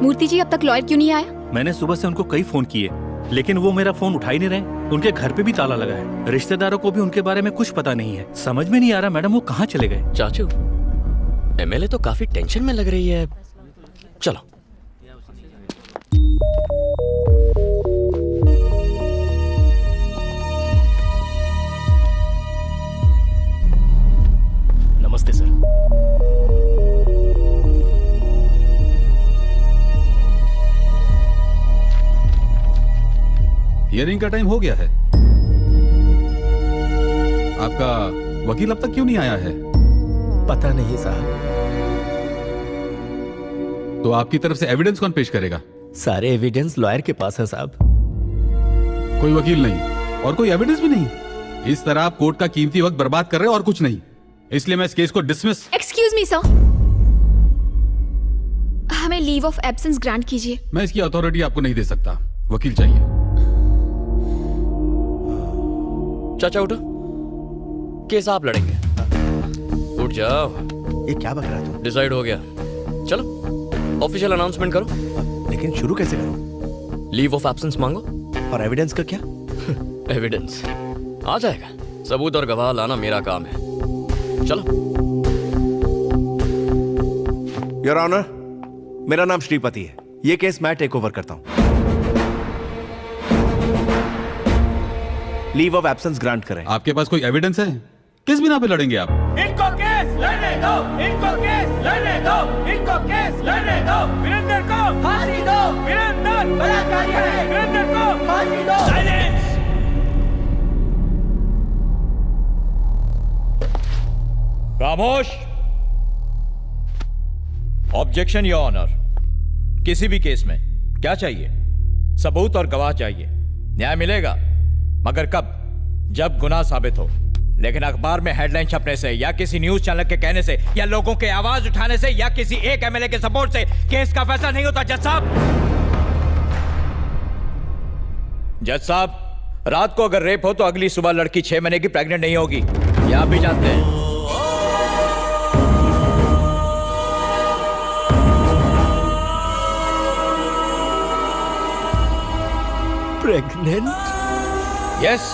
मूर्ति जी, अब तक लॉयर क्यों नहीं आया? मैंने सुबह से उनको कई फोन किए, लेकिन वो मेरा फोन उठा ही नहीं रहे। उनके घर पे भी ताला लगा है, रिश्तेदारों को भी उनके बारे में कुछ पता नहीं है। समझ में नहीं आ रहा मैडम वो कहाँ चले गए। चाचू, एमएलए तो काफी टेंशन में लग रही है। चलो। नमस्ते सर। हियरिंग का टाइम हो गया है, आपका वकील अब तक क्यों नहीं आया है? पता नहीं साहब। तो आपकी तरफ से एविडेंस कौन पेश करेगा? सारे एविडेंस लॉयर के पास है साहब। कोई वकील नहीं और कोई एविडेंस भी नहीं। इस तरह आप कोर्ट का कीमती वक्त बर्बाद कर रहे हैं और कुछ नहीं। इसलिए मैं इस केस को डिसमिस। एक्सक्यूज मी सर, हमें लीव ऑफ एब्सेंस ग्रांट कीजिए। मैं इसकी अथॉरिटी आपको नहीं दे सकता, वकील चाहिए। चाचा उठो, केस आप लड़ेंगे। उठ जाओ। ये क्या बक रहा तू? डिसाइड हो गया। चलो ऑफिशियल अनाउंसमेंट करो। लेकिन शुरू कैसे करूं? लीव ऑफ एब्सेंस मांगो। और एविडेंस का क्या? एविडेंस आ जाएगा, सबूत और गवाह लाना मेरा काम है। चलो। योर ऑनर, मेरा नाम श्रीपति है। ये केस मैं टेक ओवर करता हूं। लीव ऑफ एब्सेंस ग्रांट करें। आपके पास कोई एविडेंस है? किस बिना पे लड़ेंगे आप? इनको केस लड़ने दो, इनको केस लड़ने दो, इनको केस लड़ने दो। वीरेंद्र को फांसी दो, वीरेंद्र बलात्कारी है, वीरेंद्र को फांसी दो। साइलेंस। खामोश। Objection your honour. किसी भी केस में क्या चाहिए? सबूत और गवाह चाहिए। न्याय मिलेगा, मगर कब? जब गुनाह साबित हो। लेकिन अखबार में हेडलाइन छपने से या किसी न्यूज चैनल के कहने से या लोगों के आवाज उठाने से या किसी एक एमएलए के सपोर्ट से केस का फैसला नहीं होता। जज साहब, जज साहब, रात को अगर रेप हो तो अगली सुबह लड़की 6 महीने की प्रेग्नेंट नहीं होगी, ये आप भी जानते हैं। प्रेग्नेंट? यस,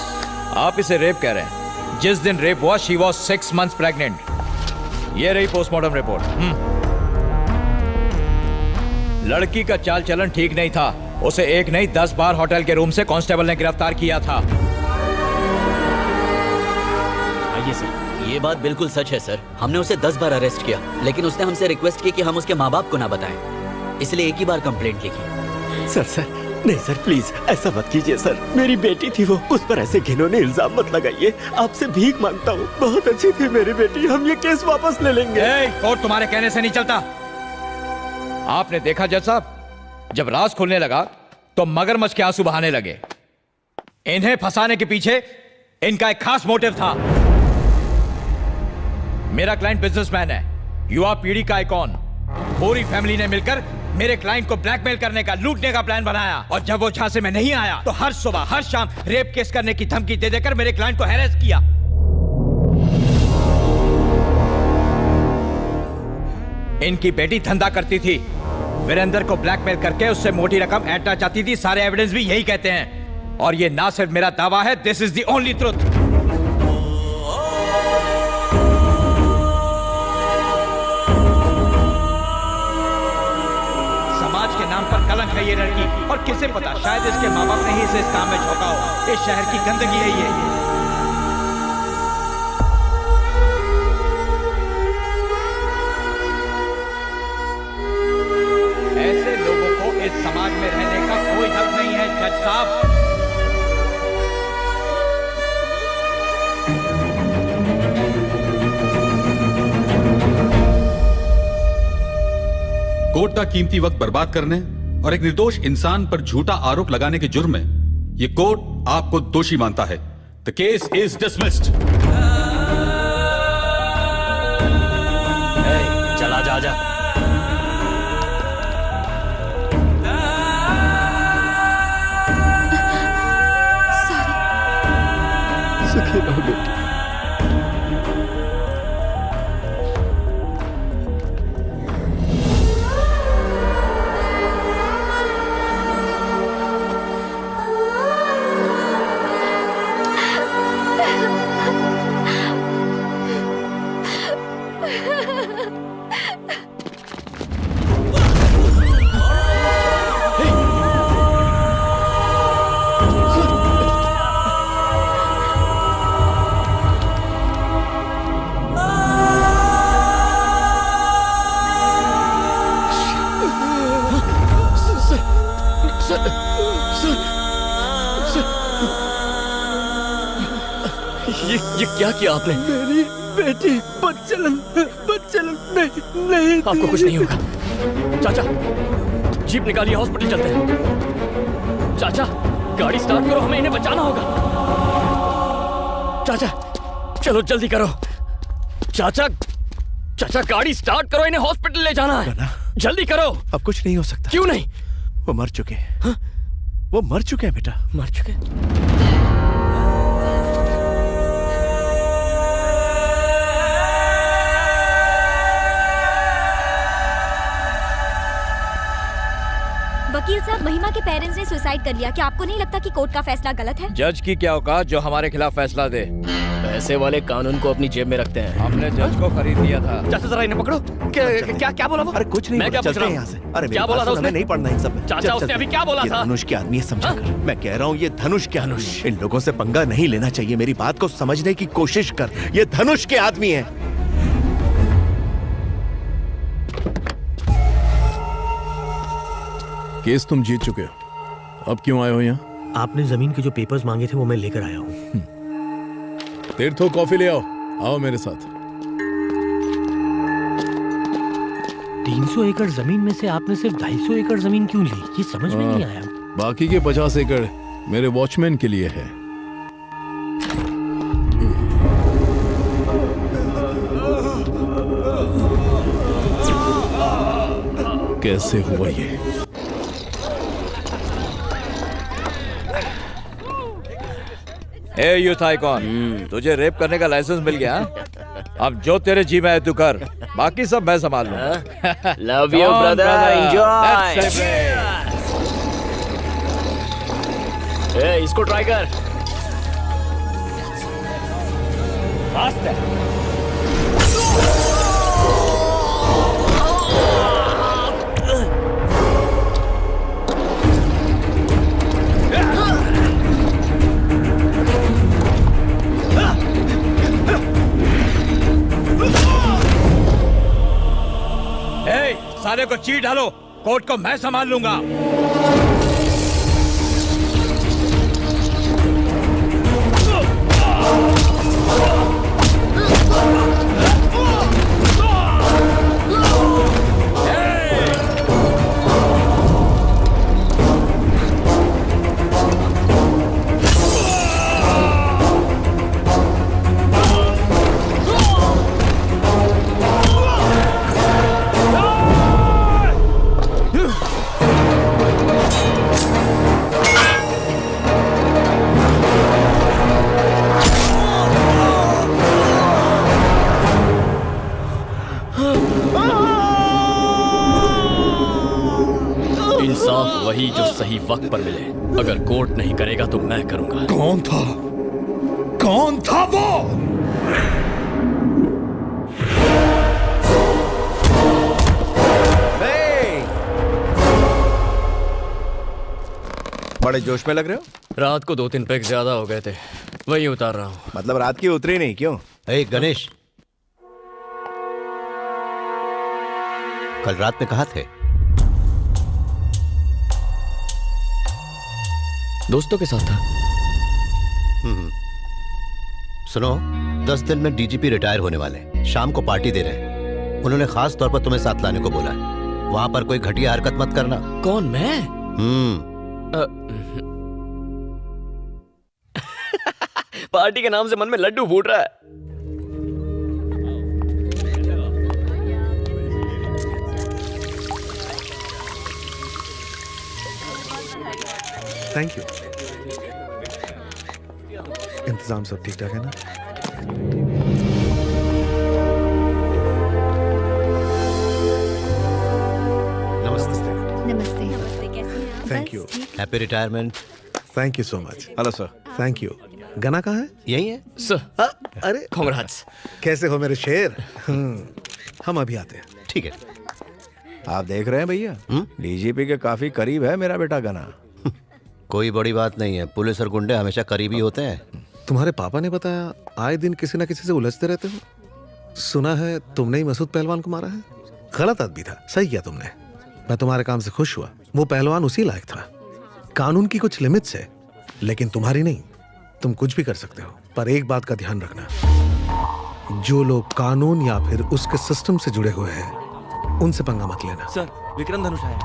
आप इसे रेप कह रहे हैं। जिस दिन रेप हुआ शी वॉज 6 months प्रेग्नेंट। ये रही पोस्टमार्टम रिपोर्ट। लड़की का चाल चलन ठीक नहीं था। उसे एक नहीं 10 बार होटल के रूम से कांस्टेबल ने गिरफ्तार किया था। आइए सर। ये बात बिल्कुल सच है सर। हमने उसे 10 बार अरेस्ट किया, लेकिन उसने हमसे रिक्वेस्ट की कि हम उसके माँ बाप को ना बताएं, इसलिए एक ही बार कंप्लेंट लिखी। सर नहीं सर, प्लीज ऐसा मत कीजिए सर। मेरी बेटी थी वो, उस पर ऐसे घिनौने इल्जाम मत लगाइए। आपसे भीख मांगता हूँ, बहुत अच्छी थी मेरी बेटी। हम ये केस वापस ले लेंगे। कोर्ट तुम्हारे कहने से नहीं चलता। आपने देखा जज साहब, जब राज खुलने लगा तो मगरमच्छ के आंसू बहाने लगे। इन्हें फंसाने के पीछे इनका एक खास मोटिव था। मेरा क्लाइंट बिजनेसमैन है, युवा पीढ़ी का आइकॉन। पूरी फैमिली ने मिलकर मेरे क्लाइंट को ब्लैकमेल करने का, लूटने का प्लान बनाया। और जब वो झांसे में नहीं आया तो हर सुबह हर शाम रेप केस करने की धमकी दे देकर मेरे क्लाइंट को हैरेस किया। इनकी बेटी धंधा करती थी, वीरेंद्र को ब्लैकमेल करके उससे मोटी रकम ऐंठना चाहती थी। सारे एविडेंस भी यही कहते हैं। और ये ना सिर्फ मेरा दावा है, this is the only truth. समाज के नाम पर कलंक है ये लड़की। और किसे पता, शायद इसके माँ बाप ने ही इसे इस काम में झोंका हो। इस शहर की गंदगी है ये। ऐसे लोगों को इस समाज में रहने का कोई हक नहीं है जज साहब। कोर्ट का कीमती वक्त बर्बाद करने और एक निर्दोष इंसान पर झूठा आरोप लगाने के जुर्म में ये कोर्ट आपको दोषी मानता है। The case is dismissed. चला जा जा। सुखी रहो बेटी। ये क्या किया आपने? मेरी बेटी बदचलन नहीं आपको कुछ नहीं होगा। चाचा, जीप निकालिए, हॉस्पिटल चलते हैं। चाचा, गाड़ी स्टार्ट करो, हमें इन्हें बचाना होगा। चाचा, चलो जल्दी करो। चाचा गाड़ी स्टार्ट करो, इन्हें हॉस्पिटल ले जाना है। जल्दी करो। अब कुछ नहीं हो सकता। क्यों नहीं? वो मर चुके हैं। वो मर चुके हैं बेटा। मर चुके? वकील साहब, महिमा के पेरेंट्स ने सुसाइड कर लिया। क्या आपको नहीं लगता कि कोर्ट का फैसला गलत है? जज की क्या औकात जो हमारे खिलाफ फैसला दे। पैसे वाले कानून को अपनी जेब में रखते हैं। हमने जज को खरीद लिया था। चाचा जरा इन्हें पकड़ो। क्या बोला वो? अरे कुछ नहीं, मैं क्या चलते पूछ हैं रहा यहाँ से। हूँ? अरे क्या बोला था उसने? नहीं पढ़ना इन सब में। चाचा उसने अभी क्या बोला ये था? धनुष के आदमी है, समझा कर। मैं कह रहा हूँ ये धनुष के धनुष। इन लोगों से पंगा नहीं लेना चाहिए। मेरी बात को समझने की कोशिश कर। ये धनुष के आदमी है। केस तुम जीत चुके हो, अब क्यों आए हो यहाँ? आपने जमीन के जो पेपर्स मांगे थे वो मैं लेकर आया हूँ। तीर्थो कॉफी ले आओ। आओ मेरे साथ। 300 एकड़ जमीन में से आपने सिर्फ 250 एकड़ जमीन क्यों ली? ये समझ में नहीं आया। बाकी के 50 एकड़ मेरे वॉचमैन के लिए है। कैसे हुआ ये? ए यूथ आइकॉन, तुझे रेप करने का लाइसेंस मिल गया। अब जो तेरे जी में है तू कर, बाकी सब मैं संभाल लूंगा। Love you brother, enjoy. इसको ट्राई कर। फास्ट है। सारे को चीट डालो, कोर्ट को मैं संभाल लूंगा। वही जो सही वक्त पर मिले। अगर कोर्ट नहीं करेगा तो मैं करूंगा। कौन था? कौन था वो? बड़े जोश में लग रहे हो? रात को 2-3 पैक ज्यादा हो गए थे, वही उतार रहा हूँ। मतलब रात की उतरी नहीं? क्यों? गणेश, कल रात में कहाँ थे? दोस्तों के साथ था। सुनो, 10 दिन में डीजीपी रिटायर होने वाले, शाम को पार्टी दे रहे हैं। उन्होंने खास तौर पर तुम्हें साथ लाने को बोला है। वहां पर कोई घटिया हरकत मत करना। कौन, मैं? पार्टी के नाम से मन में लड्डू फूट रहा है। Thank you. इंतजाम सब ठीक ठाक है ना? नमस्ते। नमस्ते। नमस्ते, कैसे हैं आप? Thank you. Happy retirement. Thank you so much. Hello sir. Thank you. गना कहाँ है? यही है सर। अरे कांग्रेट्स। कैसे हो मेरे शेर? हम अभी आते हैं। ठीक है। आप देख रहे हैं भैया, डीजीपी के काफी करीब है मेरा बेटा गना। कोई बड़ी बात नहीं है, पुलिस और गुंडे हमेशा करीबी होते हैं। तुम्हारे पापा ने बताया आए दिन किसी ना किसी से उलझते रहते हो। सुना है तुमने ही मसूद पहलवान को मारा है। गलत आदमी था, सही किया तुमने। मैं तुम्हारे काम से खुश हुआ। वो पहलवान उसी लायक था। कानून की कुछ लिमिट्स है, लेकिन तुम्हारी नहीं। तुम कुछ भी कर सकते हो, पर एक बात का ध्यान रखना, जो लोग कानून या फिर उसके सिस्टम से जुड़े हुए हैं उनसे पंगा मत लेना। सर, विक्रम धनुष आया।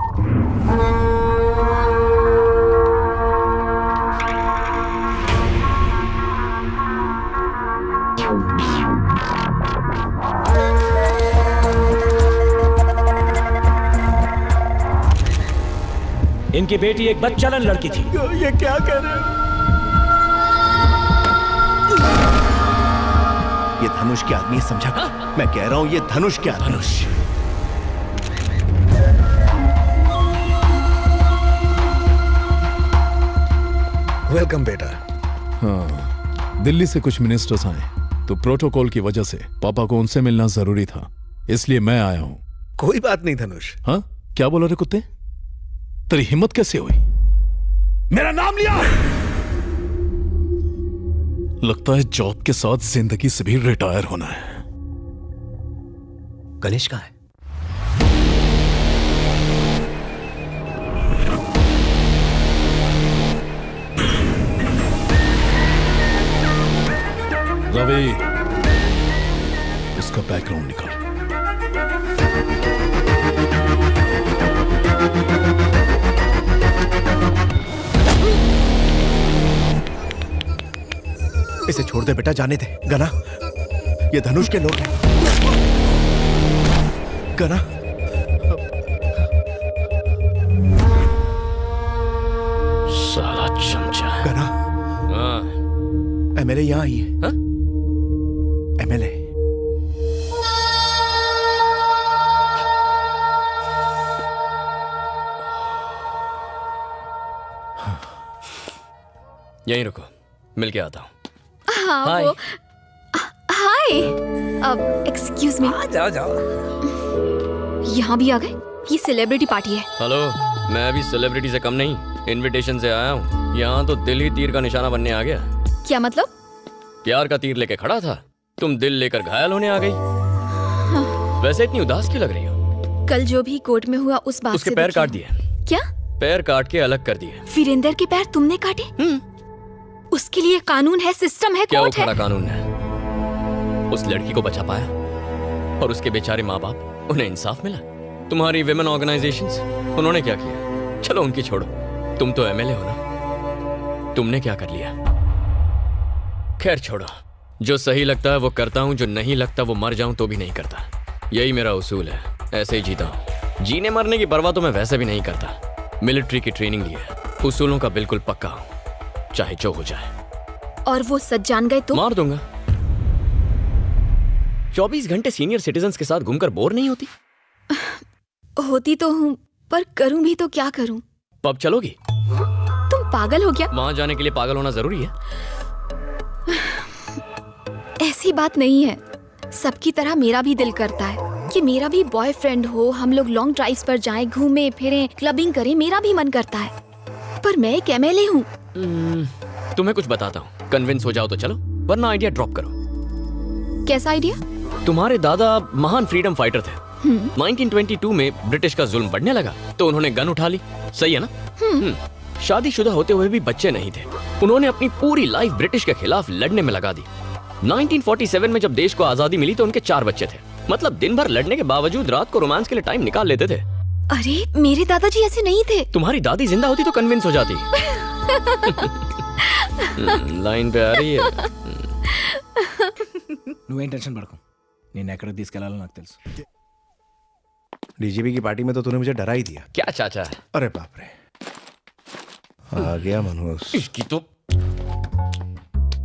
इनकी बेटी एक बदचलन लड़की थी। ये क्या कर रहे हो? ये धनुष के आदमी है, समझा? मैं कह रहा हूं ये धनुष के आदमी। वेलकम बेटा। हाँ, दिल्ली से कुछ मिनिस्टर्स आए तो प्रोटोकॉल की वजह से पापा को उनसे मिलना जरूरी था, इसलिए मैं आया हूं। कोई बात नहीं धनुष। हाँ, क्या बोला रे कुत्ते? तेरी हिम्मत कैसे हुई? मेरा नाम लिया? लगता है जॉब के साथ जिंदगी से भी रिटायर होना है। गणेश कहाँ है? रवि, उसका बैकग्राउंड निकाल। इसे छोड़ दे बेटा, जाने दे। गना, ये धनुष के लोग हैं। गना, साला चमचा। गना, एमएलए यहाँ आई है। एमएलए। यहीं रुको, मिल के आता हूँ। हाँ, हाय। वो हाय। अब एक्सक्यूज मी। जाओ जाओ। यहाँ भी आ गए? ये सेलिब्रिटी पार्टी है। हेलो, मैं भी सेलिब्रिटी से कम नहीं, इनविटेशन से आया हूँ। यहाँ तो दिल ही तीर का निशाना बनने आ गया। क्या मतलब? प्यार का तीर लेके खड़ा था, तुम दिल लेकर घायल होने आ गई। हाँ। वैसे इतनी उदास क्यों लग रही हो? कल जो भी कोर्ट में हुआ उस बात उसके से पैर दुखी काट हूँ। दिए। क्या? पैर काट के अलग कर दिए। वीरेंद्र के पैर तुमने काटे? उसके लिए कानून है, सिस्टम है, क्या वो कोर्ट है। खड़ा कानून है? उस लड़की को बचा पाया और उसके बेचारे माँ बाप, उन्हें इंसाफ मिला। तुम्हारी विमेन ऑर्गेनाइजेशंस, उन्होंने क्या किया? चलो उनकी छोड़ो, तुम तो एमएलए हो ना, तुमने क्या कर लिया? खैर छोड़ो, जो सही लगता है वो करता हूँ, जो नहीं लगता वो मर जाऊं तो भी नहीं करता। यही मेरा उसूल है, ऐसे ही जीता हूँ। जीने मरने की परवाह तो मैं वैसे भी नहीं करता। मिलिट्री की ट्रेनिंग ली है, उसूलों का बिल्कुल पक्का हूँ, चाहे जो हो जाए। और वो सच जान गए तो? मार दूंगा। 24 घंटे सीनियर सिटीजन्स के साथ घूमकर बोर नहीं होती? होती तो हूँ, पर करूँ भी तो क्या करूँ? पब चलोगी? तुम पागल हो क्या? वहां जाने के लिए पागल होना जरूरी है? ऐसी बात नहीं है। सबकी तरह मेरा भी दिल करता है कि मेरा भी बॉयफ्रेंड हो, हम लोग लॉन्ग ड्राइव्स पर जाएं, घूमें फिरें, क्लबिंग करें, मेरा भी मन करता है। पर मैं एक एमएलए हूँ। तुम्हें कुछ बताता हूँ, कन्विंस हो जाओ तो चलो, वरना आइडिया ड्रॉप करो। कैसा आइडिया? तुम्हारे दादा महान फ्रीडम फाइटर थे। 1922 में ब्रिटिश का जुल्म बढ़ने लगा तो उन्होंने गन उठा ली, सही है ना? शादीशुदा होते हुए भी बच्चे नहीं थे। उन्होंने अपनी पूरी लाइफ ब्रिटिश के खिलाफ लड़ने में लगा दी। 1947 में जब देश को आजादी मिली तो उनके 4 बच्चे थे। मतलब दिन भर लड़ने के बावजूद रात को रोमांस के लिए टाइम निकाल लेते थे। अरे मेरे दादाजी ऐसे नहीं थे। तुम्हारी दादी जिंदा होती तो कन्विंस हो जाती। लाइन पे आ रही है। నువ్వేం టెన్షన్ పడకు, నేను ఎక్కడికి తీసుకెళ్లాలో నాకు తెలుసు। डीजीपी की पार्टी में तो तूने मुझे डरा ही दिया। क्या चाचा? अरे बाप रे, आ गया मनोज। इसकी तो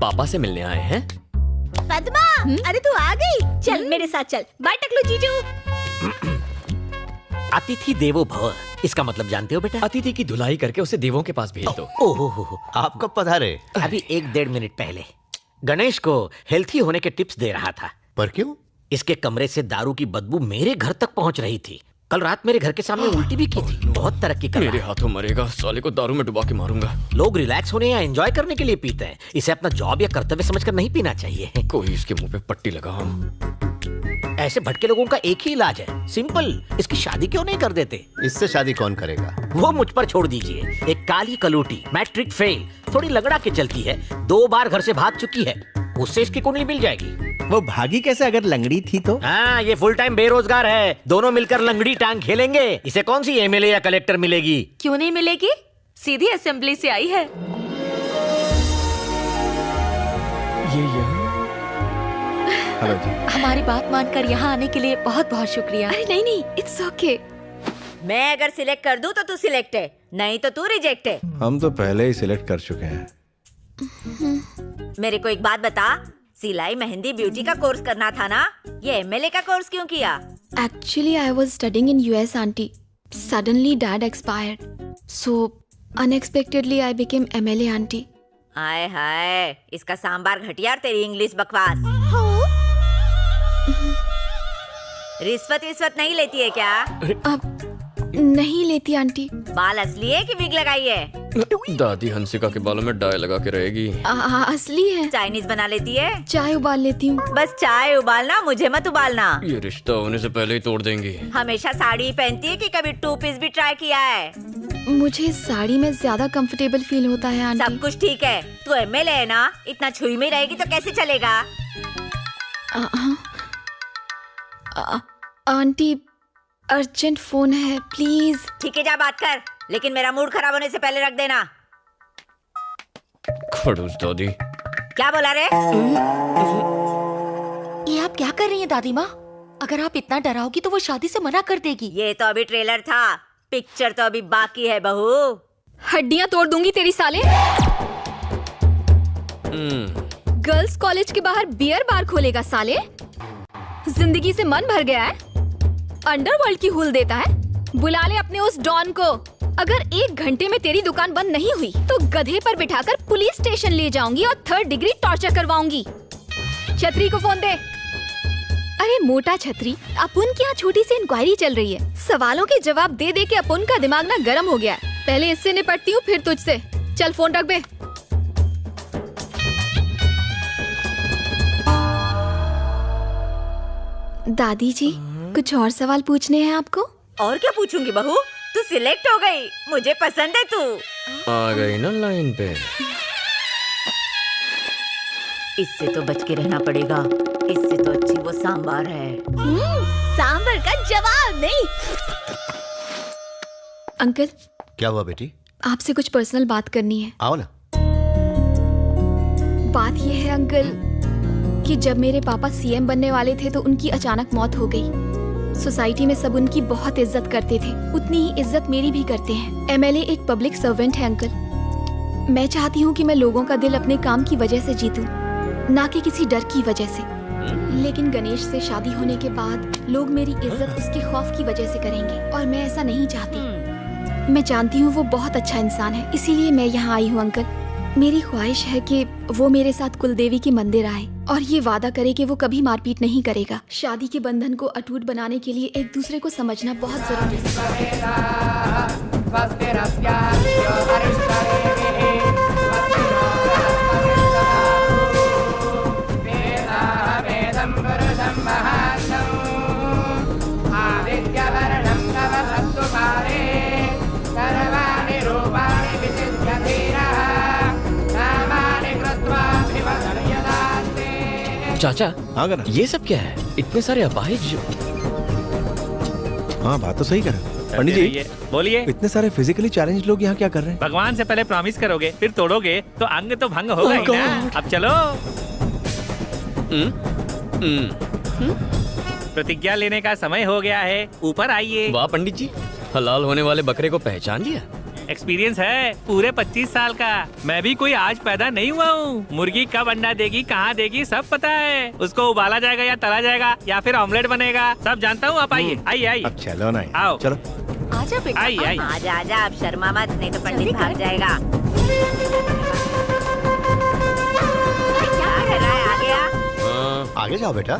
पापा से मिलने आए हैं। पद्मा, अरे तू आ गई? चल मेरे साथ चल। बाय टकलू जीजू। अतिथि देवो भव, इसका मतलब जानते हो बेटा? अतिथि की धुलाई करके उसे देवों के पास भेज दो। ओहो, आप कब पधारे? अभी 1-1.5 मिनट पहले। गणेश को हेल्थी होने के टिप्स दे रहा था। पर क्यों? इसके कमरे से दारू की बदबू मेरे घर तक पहुंच रही थी। कल रात मेरे घर के सामने उल्टी भी की थी। बहुत तरक्की कर रहा है। मेरे हाथों मरेगा, साले को दारू में डुबा के मारूंगा। लोग रिलैक्स होने या एंजॉय करने के लिए पीते हैं, इसे अपना जॉब या कर्तव्य समझकर नहीं पीना चाहिए। कोई इसके मुंह पे पट्टी लगा। ऐसे भटके लोगों का एक ही इलाज है, सिंपल। इसकी शादी क्यों नहीं कर देते? इससे शादी कौन करेगा? वो मुझ पर छोड़ दीजिए। एक काली कलूटी, मैट्रिक फेल, थोड़ी लगड़ा के चलती है, 2 बार घर से भाग चुकी है, उससे इसकी कुंडली मिल जाएगी। वो भागी कैसे अगर लंगड़ी थी तो? हाँ, ये फुल टाइम बेरोजगार है, दोनों मिलकर लंगड़ी टांग खेलेंगे। इसे कौन सी एमएलए या कलेक्टर मिलेगी? क्यों नहीं मिलेगी? सीधी असेंबली से आई है। हेलो जी। हमारी बात मानकर यहाँ आने के लिए बहुत बहुत शुक्रिया। अरे नहीं नहीं, इट्स ओके। मैं अगर सिलेक्ट कर दूं तो तू सिलेक्ट है, नहीं तो तू रिजेक्ट है। हम तो पहले ही सिलेक्ट कर चुके हैं। मेरे को एक बात बता, सिलाई मेहंदी ब्यूटी का कोर्स करना था ना, ये एमएलए का कोर्स क्यों किया? Actually, I was studying in US, auntie. Suddenly, dad expired. So, unexpectedly, I became MLA, auntie. आय हाय, इसका सांबार घटिया और तेरी इंग्लिश बकवास। रिश्वत नहीं लेती है क्या? नहीं लेती आंटी। बाल असली है कि विग लगाई है? दादी हंसिका के बालों में डाई लगा के रहेगी। असली है। चाइनीज बना लेती है? चाय उबाल लेती हूँ। बस चाय उबालना, मुझे मत उबालना। ये रिश्ता होने से पहले ही तोड़ देंगी। हमेशा साड़ी पहनती है कि कभी 2 पीस भी ट्राई किया है? मुझे साड़ी में ज्यादा कंफर्टेबल फील होता है आंटी। सब कुछ ठीक है, तू एमएलए है ना, इतना छुई में रहेगी तो कैसे चलेगा? आंटी अर्जेंट फोन है, प्लीज। ठीक है, जा बात कर, लेकिन मेरा मूड खराब होने से पहले रख देना। खड़ूस दादी। क्या बोला रे? ये आप क्या कर रही हैं दादी माँ? अगर आप इतना डराओगी तो वो शादी से मना कर देगी। ये तो अभी ट्रेलर था, पिक्चर तो अभी बाकी है बहू। हड्डियाँ तोड़ दूंगी तेरी साले। गर्ल्स कॉलेज के बाहर बियर बार खोलेगा साले। जिंदगी से मन भर गया है, अंडरवर्ल्ड की हुल देता है। बुला ले अपने उस डॉन को। अगर 1 घंटे में तेरी दुकान बंद नहीं हुई तो गधे पर बिठाकर पुलिस स्टेशन ले जाऊंगी और 3rd डिग्री टॉर्चर करवाऊंगी। छतरी को फोन दे। अरे मोटा छतरी, अपुन की यहाँ छोटी सी इंक्वायरी चल रही है। सवालों के जवाब दे दे के अपुन का दिमाग ना गर्म हो गया है। पहले इससे निपटती हूँ फिर तुझसे। चल फोन रख बे। दादी जी, कुछ और सवाल पूछने हैं आपको? और क्या पूछूंगी बहू, तू सिलेक्ट हो गई, मुझे पसंद है तू। आ गई ना लाइन पे। इससे तो बच के रहना पड़ेगा, इससे तो अच्छी वो सांबार है। सांबर का जवाब नहीं। अंकल। क्या हुआ बेटी? आपसे कुछ पर्सनल बात करनी है। आओ ना। बात ये है अंकल कि जब मेरे पापा सीएम बनने वाले थे तो उनकी अचानक मौत हो गई। सोसाइटी में सब उनकी बहुत इज्जत करते थे, उतनी ही इज्जत मेरी भी करते हैं। एमएलए एक पब्लिक सर्वेंट है अंकल। मैं चाहती हूँ कि मैं लोगों का दिल अपने काम की वजह से जीतूं, ना कि किसी डर की वजह से। लेकिन गणेश से शादी होने के बाद लोग मेरी इज्जत उसके खौफ की वजह से करेंगे और मैं ऐसा नहीं चाहती। मैं जानती हूँ वो बहुत अच्छा इंसान है, इसीलिए मैं यहाँ आई हूँ अंकल। मेरी ख्वाहिश है कि वो मेरे साथ कुलदेवी के मंदिर आए और ये वादा करे कि वो कभी मारपीट नहीं करेगा। शादी के बंधन को अटूट बनाने के लिए एक दूसरे को समझना बहुत जरूरी चाचा, ये सब क्या है? इतने सारे अपाहिज। हाँ, बात तो सही कर रहे हैं पंडित जी। बोलिए। इतने सारे फिजिकली चैलेंज लोग यहाँ क्या कर रहे हैं? भगवान से पहले प्रॉमिस करोगे, फिर तोड़ोगे तो अंग तो भंग होगा ही ना। अब चलो। प्रतिज्ञा लेने का समय हो गया है, ऊपर आइए। वाह पंडित जी, हलाल होने वाले बकरे को पहचान लिया। एक्सपीरियंस है पूरे 25 साल का। मैं भी कोई आज पैदा नहीं हुआ हूँ। मुर्गी कब अंडा देगी, कहाँ देगी, सब पता है। उसको उबाला जाएगा या तला जाएगा या फिर ऑमलेट बनेगा, सब जानता हूँ। आप आइए आइए आइए। अब चलो ना, आओ चलो। आजा बेटा, आइए आइए। आजा आजा, अब शर्मा मत, नहीं तो पंडित भाग जाएगा। क्या कर रहा है? आ गया? आगे जाओ बेटा।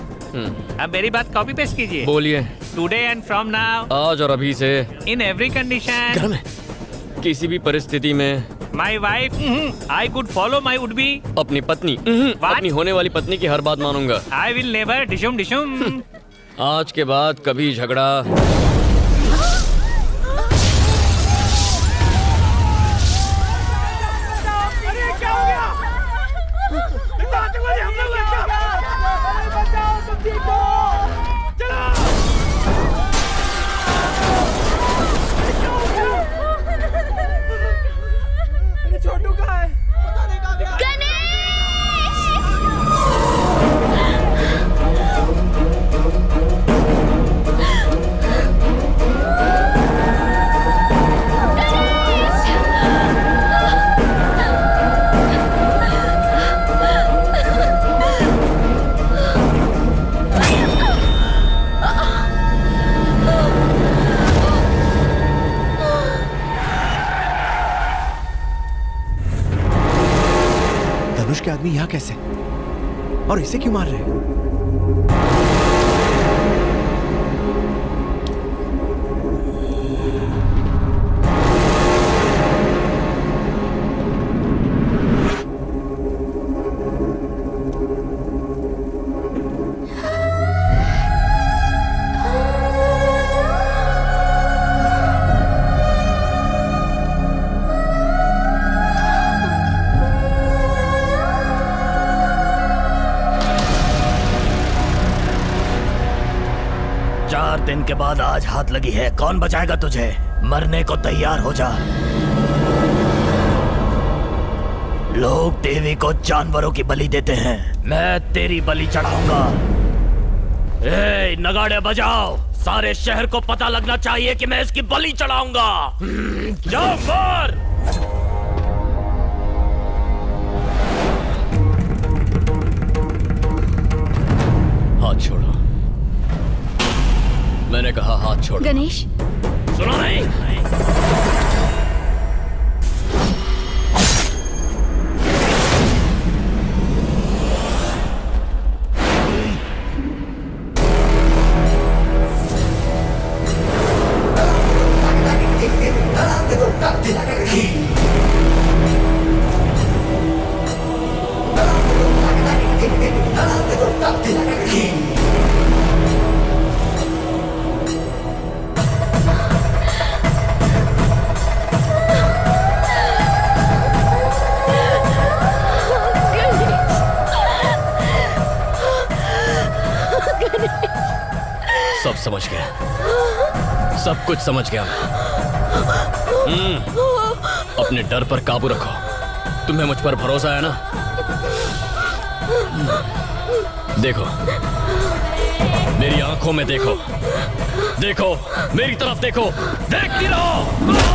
अब मेरी बात कॉपी पेस्ट कीजिए। बोलिए। टुडे एंड फ्रॉम नाउ, आज और अभी से, इन एवरी कंडीशन, किसी भी परिस्थिति में, my wife I could follow my would be, अपनी पत्नी अपनी होने वाली पत्नी की हर बात मानूंगा। आई विल नेवर डिशुम डिशुम। आज के बाद कभी झगड़ा। छोटू का है, धनुष के आदमी यहाँ कैसे? और इसे क्यों मार रहे हैं? दिन के बाद आज हाथ लगी है, कौन बचाएगा तुझे? मरने को तैयार हो जा। लोग देवी को जानवरों की बलि देते हैं, मैं तेरी बलि चढ़ाऊंगा। ए, नगाड़े बजाओ, सारे शहर को पता लगना चाहिए कि मैं इसकी बलि चढ़ाऊंगा। जाओ मार। हाथ छोड़ो, मैंने कहा हाथ छोड़ो। गणेश, सुनो नहीं? सब समझ गया, सब कुछ समझ गया मैं। अपने डर पर काबू रखो, तुम्हें मुझ पर भरोसा है ना? देखो, मेरी आंखों में देखो, देखो मेरी तरफ देखो, देखती रहो।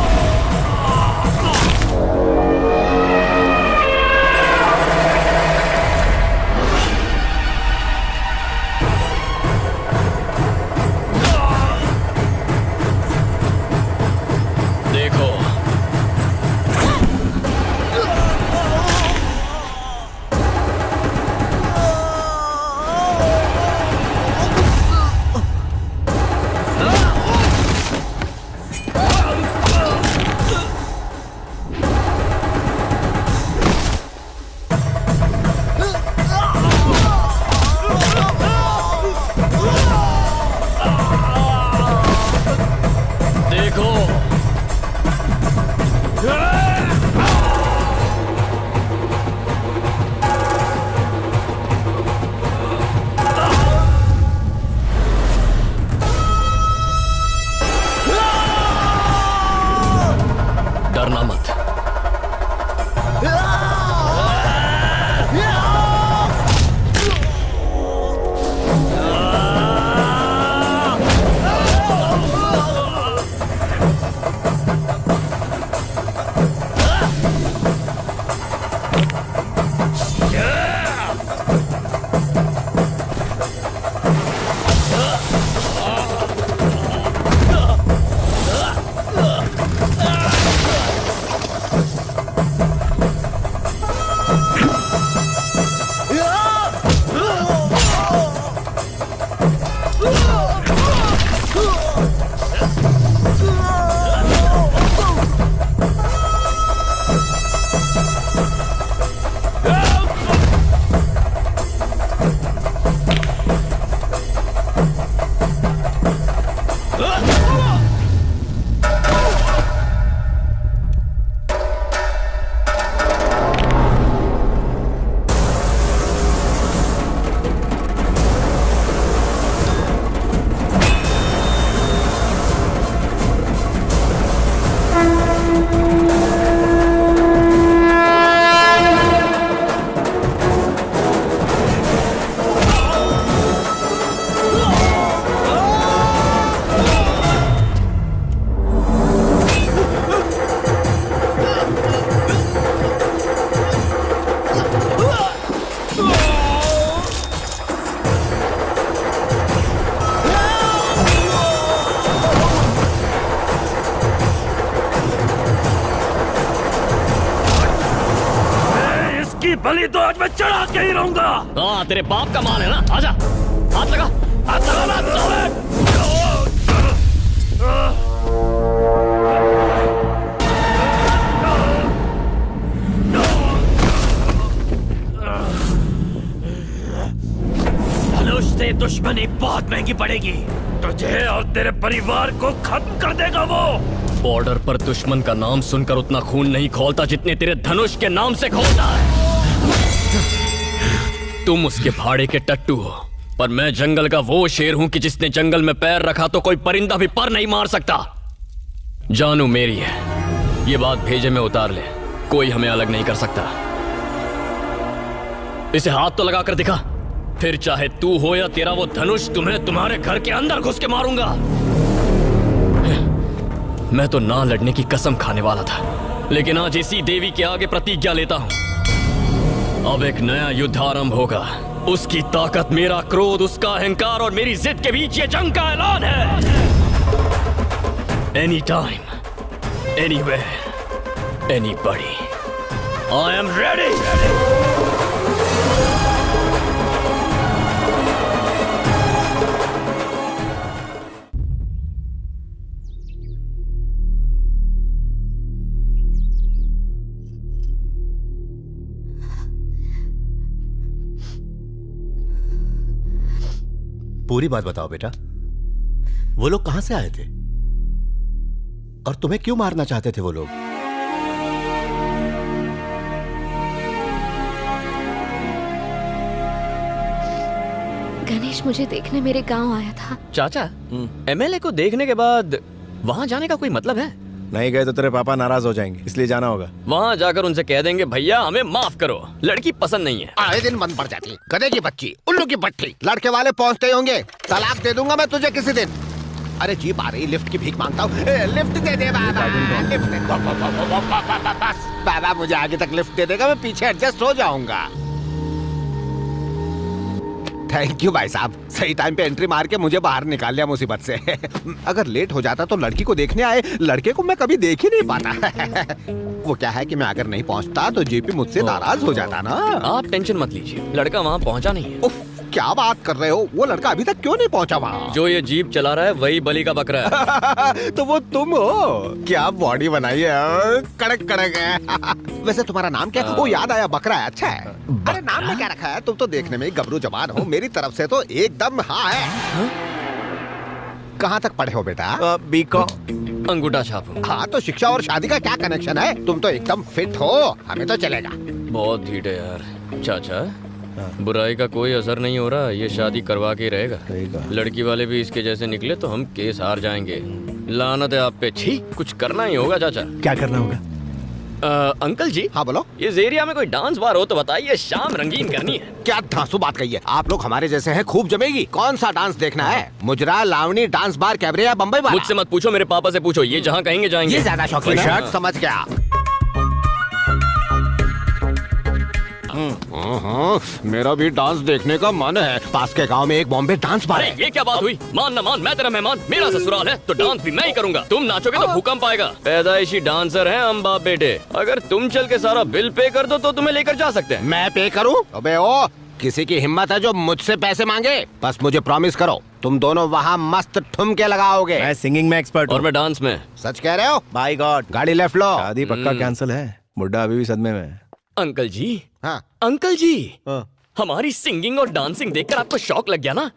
इसकी बलि तो आज मैं चढ़ा के ही रहूंगा। हाँ तेरे बाप का माल है ना, आजा हाथ लगा ना साले। धनुष से दुश्मनी बहुत महंगी पड़ेगी, तुझे और तेरे परिवार को खत्म कर देगा वो। बॉर्डर पर दुश्मन का नाम सुनकर उतना खून नहीं खोलता जितने तेरे धनुष के नाम से खोलता है। तुम उसके भाड़े के टट्टू हो, पर मैं जंगल का वो शेर हूं कि जिसने जंगल में पैर रखा तो कोई परिंदा भी पर नहीं मार सकता। जानू मेरी है, ये बात भेजे में उतार ले, कोई हमें अलग नहीं कर सकता। इसे हाथ तो लगा कर दिखा, फिर चाहे तू हो या तेरा वो धनुष, तुम्हें तुम्हारे घर के अंदर घुस के मारूंगा। मैं तो ना लड़ने की कसम खाने वाला था, लेकिन आज इसी देवी के आगे प्रतिज्ञा लेता हूं। अब एक नया युद्ध आरंभ होगा। उसकी ताकत, मेरा क्रोध, उसका अहंकार और मेरी जिद के बीच ये जंग का ऐलान है। Any time, anywhere, anybody, I am ready. पूरी बात बताओ बेटा, वो लोग कहां से आए थे और तुम्हें क्यों मारना चाहते थे वो लोग? गणेश मुझे देखने मेरे गांव आया था। चाचा, एमएलए को देखने के बाद वहां जाने का कोई मतलब है? नहीं गए तो तेरे पापा नाराज हो जाएंगे, इसलिए जाना होगा। वहाँ जाकर उनसे कह देंगे भैया हमें माफ करो, लड़की पसंद नहीं है। आए दिन बंद पड़ जाती, गधे की बच्ची, उल्लू की पट्टी, लड़के वाले पहुंचते होंगे, तलाक दे दूंगा मैं तुझे किसी दिन। अरे जीप आ रही, लिफ्ट की भीख मांगता हूँ, लिफ्ट दे दे बाबा, लिफ्ट दे। बस बाबा मुझे आगे तक लिफ्ट दे देगा, मैं पीछे एडजस्ट हो जाऊंगा। थैंक यू भाई साहब, सही टाइम पे एंट्री मार के मुझे बाहर निकाल लिया मुसीबत से। अगर लेट हो जाता तो लड़की को देखने आए लड़के को मैं कभी देख ही नहीं पाता। वो क्या है कि मैं अगर नहीं पहुंचता तो जेपी मुझसे नाराज हो जाता ना। आप टेंशन मत लीजिए, लड़का वहाँ पहुँचा नहीं है। उफ, क्या बात कर रहे हो, वो लड़का अभी तक क्यों नहीं पहुंचा वहाँ? जो ये जीप चला रहा है वही बलि का बकरा है। तो वो तुम हो? क्या बॉडी बनाई है, कड़क कड़क है। वैसे तुम्हारा नाम क्या है? वो याद आया, बकरा है। अच्छा है। अरे नाम में क्या रखा है? तुम तो देखने में गबरू जवान हो, मेरी तरफ से तो एकदम हाँ है। कहाँ तक पढ़े हो बेटा? बीकॉम, अंगूठा छाप। हाँ तो शिक्षा और शादी का क्या कनेक्शन है? तुम तो एकदम फिट हो, हमें तो चलेगा। बहुत ढीठ है यार। चाचा, बुराई का कोई असर नहीं हो रहा, ये शादी करवा के रहेगा। लड़की वाले भी इसके जैसे निकले तो हम केस हार जाएंगे। लानत है आप पे। छी, कुछ करना ही होगा चाचा। क्या करना होगा? अंकल जी। हाँ बोलो। इस एरिया में कोई डांस बार हो तो बताइए, शाम रंगीन करनी है। क्या धांसू बात कही है? आप लोग हमारे जैसे हैं, खूब जमेगी। कौन सा डांस देखना है? मुजरा, लावनी, डांस बार, कैबरे या बम्बई वाला? मुझसे मत पूछो, मेरे पापा से पूछो, ये जहाँ कहेंगे जाएंगे। ये ज्यादा शौकीन है। समझ गया। मेरा भी डांस देखने का मन है। पास के गांव में एक बॉम्बे डांस बार है। ये क्या बात हुई? मान ना मान, मैं तेरा मेहमान, मेरा ससुराल है तो डांस भी मैं ही करूंगा। तुम नाचोगे तो भूकंप आएगा। पैदाइशी डांसर हैं हम बाप बेटे। अगर तुम चल के सारा बिल पे कर दो तो तुम्हें लेकर जा सकते हैं। मैं पे करूं? अबे ओ, किसी की हिम्मत है जो मुझसे पैसे मांगे? बस मुझे प्रॉमिस करो, तुम दोनों वहाँ मस्त ठुमके लगाओगे। मैं सिंगिंग में एक्सपर्ट और मैं डांस में। सच कह रहे हो? By God. गाड़ी लेफ्ट लो। शादी पक्का कैंसिल है, बुड्ढा अभी भी सदमे में। अंकल जी। हाँ अंकल जी। हाँ। हमारी सिंगिंग और डांसिंग देखकर आपको शौक लग गया ना?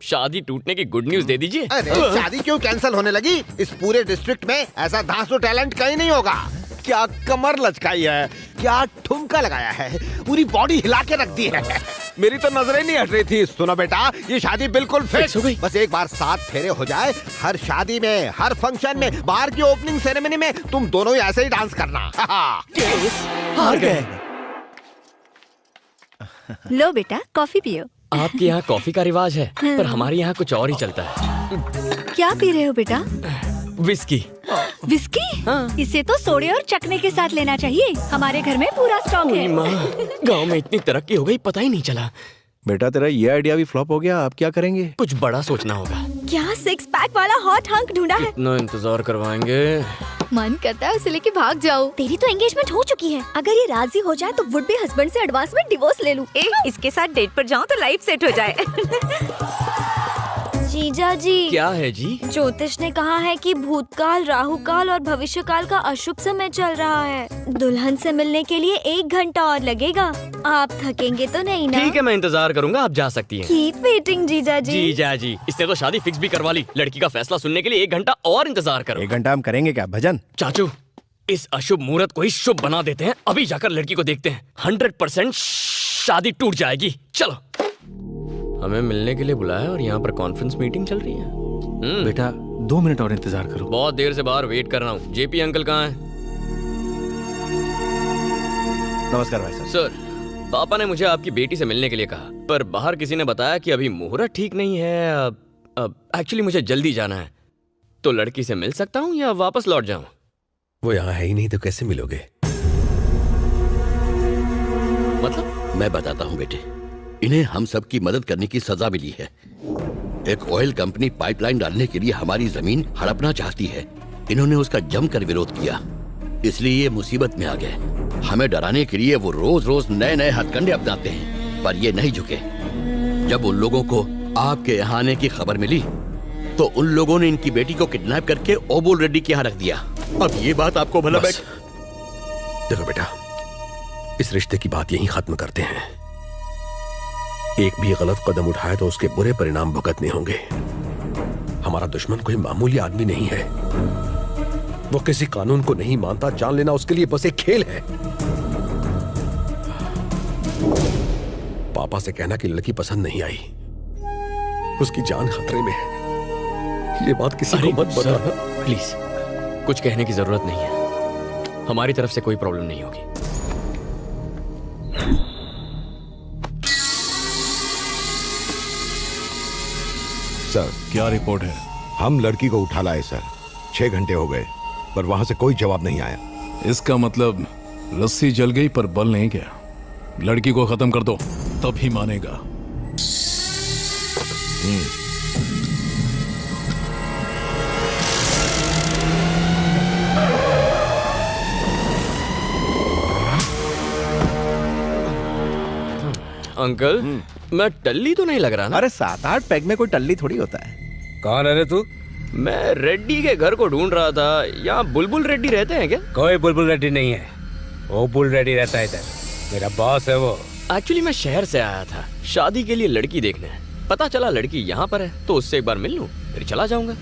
शादी टूटने की गुड न्यूज दे दीजिए। अरे शादी क्यों कैंसिल होने लगी? इस पूरे डिस्ट्रिक्ट में ऐसा धांसू टैलेंट कहीं नहीं होगा। क्या कमर लचकाई है, क्या ठुमका लगाया है, पूरी बॉडी हिला के रख दी है। मेरी तो नजरें नहीं हट रही थी। सुनो बेटा, ये शादी बिल्कुल फिक्स हो गई। बस एक बार 7 फेरे हो जाए, हर शादी में, हर फंक्शन में, बाहर की ओपनिंग सेरेमनी में तुम दोनों ही ऐसे ही डांस करना। हार गए। लो बेटा, कॉफी पियो। आपके यहाँ कॉफी का रिवाज है, पर हमारे यहाँ कुछ और ही चलता है। क्या पी रहे हो बेटा? विस्की। विस्की? हाँ। इसे तो सोडे और चखने के साथ लेना चाहिए। हमारे घर में पूरा स्टॉक है। गांव में इतनी तरक्की हो गई, पता ही नहीं चला। बेटा तेरा ये आइडिया भी फ्लॉप हो गया, आप क्या करेंगे? कुछ बड़ा सोचना होगा। क्या 6 पैक वाला हॉट हंक ढूंढा है? इतना इंतजार करवाएंगे। मन करता है उसे लेके भाग जाओ। तेरी तो एंगेजमेंट हो चुकी है। अगर ये राजी हो जाए तो वुड बी हस्बैंड से एडवांस में डिवोर्स ले लूं। इसके साथ डेट पर जाऊं तो लाइफ सेट हो जाए। जीजा जी। क्या है जी? ज्योतिष ने कहा है कि भूतकाल, राहुकाल और भविष्यकाल का अशुभ समय चल रहा है। दुल्हन से मिलने के लिए 1 घंटा और लगेगा। आप थकेंगे तो नहीं ना? ठीक है, मैं इंतजार करूंगा, आप जा सकती हैं। कीप वेटिंग जीजा जी। जीजा जी, इसने तो शादी फिक्स भी करवा ली। लड़की का फैसला सुनने के लिए 1 घंटा और इंतजार करो। 1 घंटा हम करेंगे क्या भजन? चाचू, इस अशुभ मुहूर्त को ही शुभ बना देते हैं। अभी जाकर लड़की को देखते हैं। 100% शादी टूट जाएगी। चलो। हमें मिलने के लिए बुलाया और यहाँ पर कॉन्फ्रेंस मीटिंग चल रही है। बेटा 2 मिनट और इंतजार करो। बहुत देर से बाहर वेट कर रहा हूँ। जेपी अंकल कहाँ हैं? नमस्कार भाई साहब। सर, पापा ने मुझे आपकी बेटी से मिलने के लिए कहा, पर बाहर किसी ने बताया कि अभी मुहूर्त ठीक नहीं है। अब एक्चुअली मुझे जल्दी जाना है, तो लड़की से मिल सकता हूँ या वापस लौट जाऊँ? वो यहाँ है ही नहीं तो कैसे मिलोगे? मतलब? मैं बताता हूँ बेटे, इन्हें हम सब की मदद करने की सजा मिली है। एक ऑयल कंपनी पाइपलाइन डालने के लिए हमारी जमीन हड़पना चाहती है। इन्होंने उसका जमकर विरोध किया, इसलिए ये मुसीबत में आ गए। हमें डराने के लिए वो रोज रोज नए नए हथकंडे अपनाते हैं, पर ये नहीं झुके। जब उन लोगों को आपके यहाँ आने की खबर मिली तो उन लोगों ने इनकी बेटी को किडनैप करके ओबुल रेड्डी के यहाँ रख दिया। अब ये बात आपको भला देखो बेटा, इस रिश्ते की बात यहीं खत्म करते हैं। एक भी गलत कदम उठाए तो उसके बुरे परिणाम भुगतने होंगे। हमारा दुश्मन कोई मामूली आदमी नहीं है। वो किसी कानून को नहीं मानता। जान लेना उसके लिए बस एक खेल है। पापा से कहना कि लड़की पसंद नहीं आई, उसकी जान खतरे में है। ये बात किसी को मत बताना प्लीज। कुछ कहने की जरूरत नहीं है। हमारी तरफ से कोई प्रॉब्लम नहीं होगी। सर, क्या रिपोर्ट है? हम लड़की को उठा लाए सर। 6 घंटे हो गए पर वहां से कोई जवाब नहीं आया। इसका मतलब रस्सी जल गई पर बल नहीं गया। लड़की को खत्म कर दो, तब ही मानेगा। अंकल, मैं टल्ली तो नहीं लग रहा ना? अरे 7-8 पैग में कोई टल्ली थोड़ी होता है। कौन है रे तू? मैं रेड्डी के घर को ढूंढ रहा था। यहाँ बुलबुल रेड्डी रहते हैं क्या? कोई बुलबुल रेड्डी नहीं है, वो बुल रेड्डी रहता है इधर। मेरा बॉस है वो। एक्चुअली मैं शहर से आया था शादी के लिए लड़की देखने। पता चला लड़की यहाँ पर है, तो उससे एक बार मिल लूं, फिर चला जाऊंगा।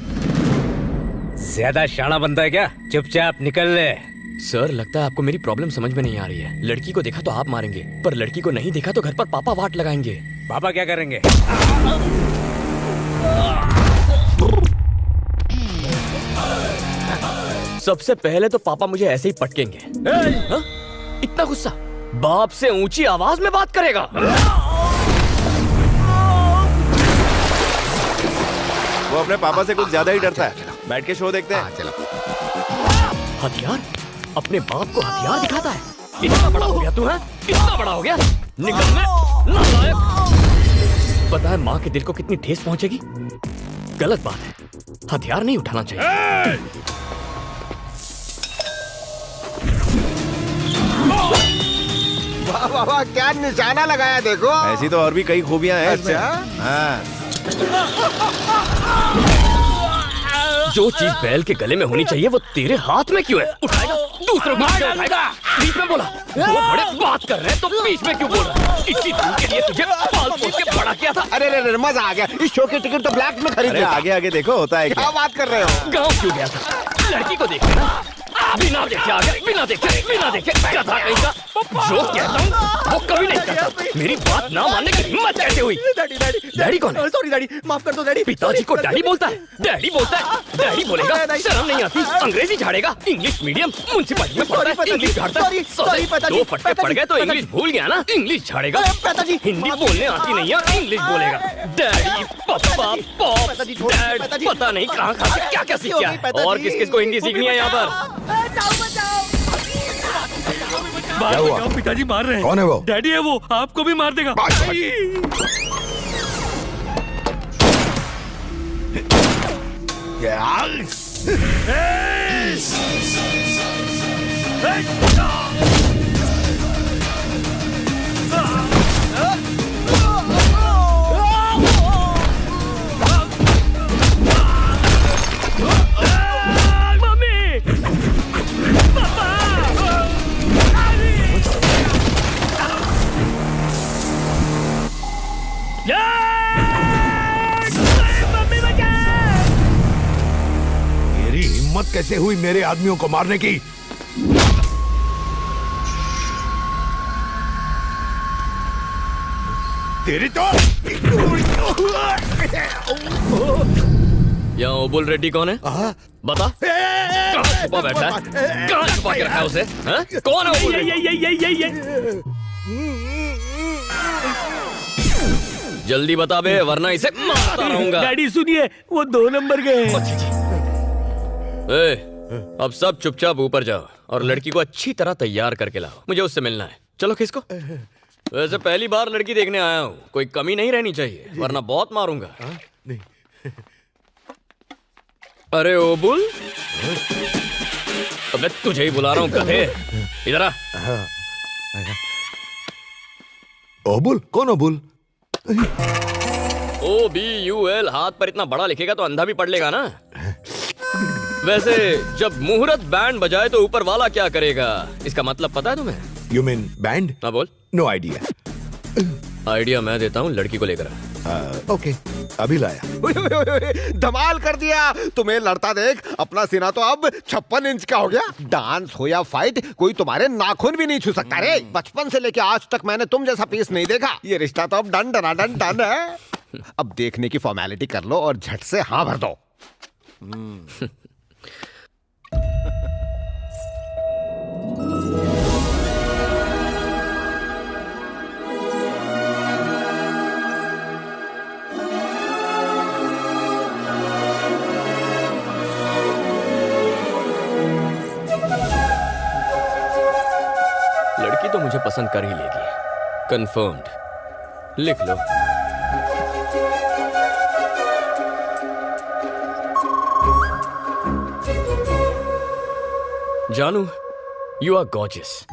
ज्यादा शाना बनता है क्या? चुपचाप निकल ले। सर, लगता है आपको मेरी प्रॉब्लम समझ में नहीं आ रही है। लड़की को देखा तो आप मारेंगे, पर लड़की को नहीं देखा तो घर पर पापा वाट लगाएंगे। पापा क्या करेंगे? सबसे पहले तो पापा मुझे ऐसे ही पटकेंगे। हाँ? इतना गुस्सा? बाप से ऊंची आवाज में बात करेगा? वो अपने पापा से कुछ ज्यादा ही डरता है। बैठ के शो देखते हैं। हथियार? अपने बाप को हथियार दिखाता है? इतना बड़ा हो गया तू है? इतना बड़ा हो गया? निकल में नालायक। पता है माँ के दिल को कितनी ठेस पहुंचेगी? गलत बात है, हथियार नहीं उठाना चाहिए। वाह वाह वाह, क्या निशाना लगाया देखो। ऐसी तो और भी कई खूबियां हैं। अच्छा? हाँ। जो चीज बैल के गले में होनी चाहिए वो तेरे हाथ में क्यों है? उठाएगा, दूसरों को उठाएगा। बीच में बोला। वो बड़े बात कर रहे हैं तो बीच में क्यों बोल रहा है? इसी दिन के लिए तुझे पाल पोस के बड़ा किया था। अरे मजा आ गया। इस शो की टिकट तो ब्लैक में खरीद। आगे आगे देखो होता है क्या बात कर रहे हो? गाँव क्यों गया था? लड़की को देखना ना। बिना देखे आ गया, बिना देखे गधा कहीं का। जो कहता हूँ वो कभी नहीं करता। मेरी बात ना मानने की हिम्मत कैसे हुई? डैडी कौन है? सॉरी डैडी, माफ कर दो डैडी। पिताजी को डैडी बोलता है? डैडी बोलता है? डैडी बोलेगा? शर्म नहीं आती? अंग्रेजी झाड़ेगा? इंग्लिश मीडियम म्युनिसिपैलिटी में पढ़ता है, इंग्लिश झाड़ता है। दो फटके पड़ गए तो इंग्लिश भूल गया ना? इंग्लिश झाड़ेगा। हिंदी बोलने आती नहीं है, इंग्लिश बोलेगा। डैडी, पापा, पॉप, डैड, पता नहीं कहाँ से क्या क्या सीख गया है। और किस किस को हिंदी सीखनी है यहाँ पर? बचाओ, पिताजी मार रहे हैं। कौन है वो? डैडी है वो, आपको भी मार देगा। मेरी हिम्मत कैसे हुई मेरे आदमियों को मारने की? तेरी तो यहाँ ओबुल रेड्डी कौन है? बता। कहाँ छुपा बैठा है? कहाँ छुपा के रखा है उसे? हाँ? कौन है ओबुल रेड्डी? जल्दी बता बे, वरना इसे मारता रहूंगा। डैडी सुनिए, वो 2 नंबर गए हैं। अब सब चुपचाप ऊपर जाओ और लड़की को अच्छी तरह तैयार करके लाओ, मुझे उससे मिलना है। चलो किसको? वैसे पहली बार लड़की देखने आया हूँ, कोई कमी नहीं रहनी चाहिए, वरना बहुत मारूंगा। अरे ओबुल, अब मैं तुझे ही बुला रहा हूँ गधे, इधर आ। ओबुल? कौन ओबुल? OBUL हाथ पर इतना बड़ा लिखेगा तो अंधा भी पढ़ लेगा ना। वैसे जब मुहूर्त बैंड बजाए तो ऊपर वाला क्या करेगा, इसका मतलब पता है तुम्हें? You mean band? हाँ बोल। No idea. आइडिया मैं देता हूँ, लड़की को लेकर आ। ओके, अभी लाया। धमाल कर दिया। तुम्हें लड़ता देख अपना सीना तो अब 56 इंच का हो गया। डांस हो या फाइट, कोई तुम्हारे नाखून भी नहीं छू सकता रे। बचपन से लेके आज तक मैंने तुम जैसा पीस नहीं देखा। ये रिश्ता तो अब डन डन डन है। अब देखने की फॉर्मेलिटी कर लो और झट से हाँ भर दो। लड़की तो मुझे पसंद कर ही लेगी, कंफर्म्ड। लिख लो। जानू, यू आर गॉर्जियस।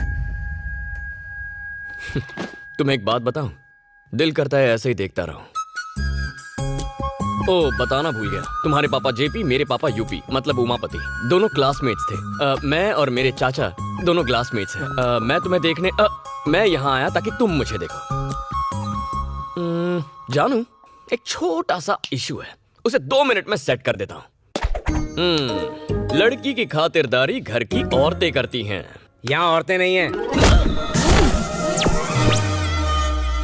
तुम्हें एक बात बताऊं, दिल करता है ऐसे ही देखता रहूं। ओ, बताना भूल गया, तुम्हारे पापा जेपी, मेरे पापा यूपी, मतलब उमापति, दोनों क्लासमेट्स थे। मैं और मेरे चाचा दोनों क्लासमेट्स हैं। मैं तुम्हें देखने मैं यहाँ आया ताकि तुम मुझे देखो। जानू, एक छोटा सा इशू है, उसे 2 मिनट में सेट कर देता हूँ। लड़की की खातिरदारी घर की औरतें करती हैं। यहाँ औरतें नहीं हैं।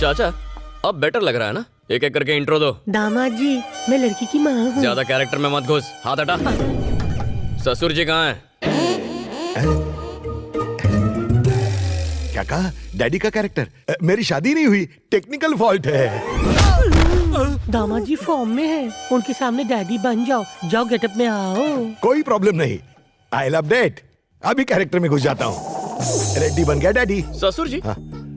चाचा, अब बेटर लग रहा है ना? एक एक करके इंट्रो दो। दामाद जी, मैं लड़की की माँ हूँ। ज्यादा कैरेक्टर में मत घुस, हाथ हटा। ससुर जी कहाँ हैं? क्या कहा? डैडी का कैरेक्टर? मेरी शादी नहीं हुई, टेक्निकल फॉल्ट है। दामाद जी फॉर्म में है, उनके सामने डैडी बन जाओ। जाओ गेटअप में आओ। कोई प्रॉब्लम नहीं, आई लव डेट। अभी कैरेक्टर में घुस जाता हूँ। रेडी बन गया डैडी। ससुर जी,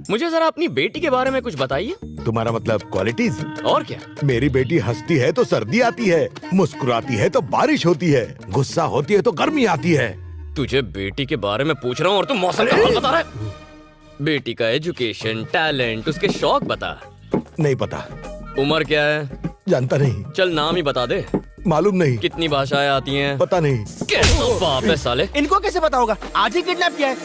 मुझे जरा अपनी बेटी के बारे में कुछ बताइए। तुम्हारा मतलब क्वालिटीज? और क्या? मेरी बेटी हंसती है तो सर्दी आती है, मुस्कुराती है तो बारिश होती है, गुस्सा होती है तो गर्मी आती है। तुझे बेटी के बारे में पूछ रहा हूँ और तुम मौसम का हाल बता रहा है। बेटी का एजुकेशन, टैलेंट, उसके शौक बता। नहीं पता। उम्र क्या है? जानता नहीं। चल नाम ही बता दे। मालूम नहीं। कितनी भाषाएं आती हैं? पता नहीं। कैसा बाप है साले। इनको कैसे पता होगा? आज ही किडनैप किया है।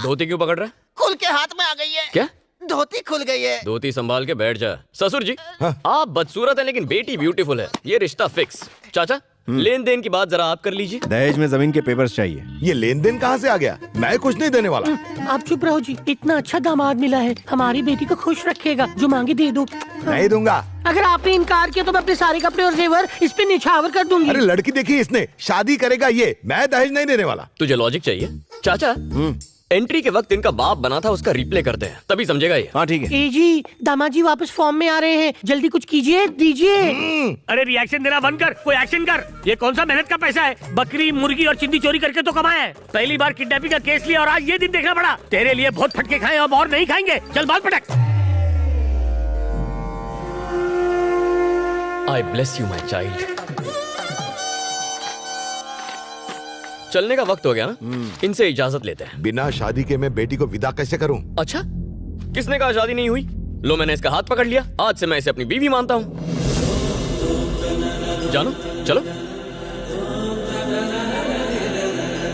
धोती क्यों पकड़ रहा है? खुल के हाथ में आ गई है। क्या? धोती खुल गई है। धोती संभाल के बैठ जा। ससुर जी, आप बदसूरत हैं लेकिन बेटी ब्यूटीफुल है, ये रिश्ता फिक्स। चाचा, लेन देन की बात जरा आप कर लीजिए। दहेज में जमीन के पेपर्स चाहिए। ये लेन देन कहाँ से आ गया? मैं कुछ नहीं देने वाला। आप चुप रहो जी, इतना अच्छा दामाद मिला है, हमारी बेटी को खुश रखेगा, जो मांगे दे दो। नहीं दूंगा। अगर आपने इनकार किया तो मैं अपने सारे कपड़े और जेवर इस पे निछावर कर दूंगी। अरे लड़की देखी इसने, शादी करेगा ये, मैं दहेज नहीं देने वाला। तुझे लॉजिक चाहिए? चाचा, एंट्री के वक्त इनका बाप बना था, उसका रिप्ले करते हैं, तभी समझेगा ये। हाँ ठीक है। ए जी, दामाद जी वापस फॉर्म में आ रहे हैं, जल्दी कुछ कीजिए, दीजिए। अरे रिएक्शन देना बंद कर, कोई एक्शन कर। ये कौन सा मेहनत का पैसा है? बकरी, मुर्गी और चिंदी चोरी करके तो कमाया है। पहली बार किडनैपिंग का केस लिया और आज ये दिन देखना पड़ा। तेरे लिए बहुत फटके खाए, अब और नहीं खाएंगे। चल बाल पटक। I bless you, my child. चलने का वक्त हो गया ना, इनसे इजाजत लेते हैं। बिना शादी के मैं बेटी को विदा कैसे करूं? अच्छा, किसने कहा शादी नहीं हुई? लो, मैंने इसका हाथ पकड़ लिया, आज से मैं इसे अपनी बीवी मानता हूं। जानो, चलो।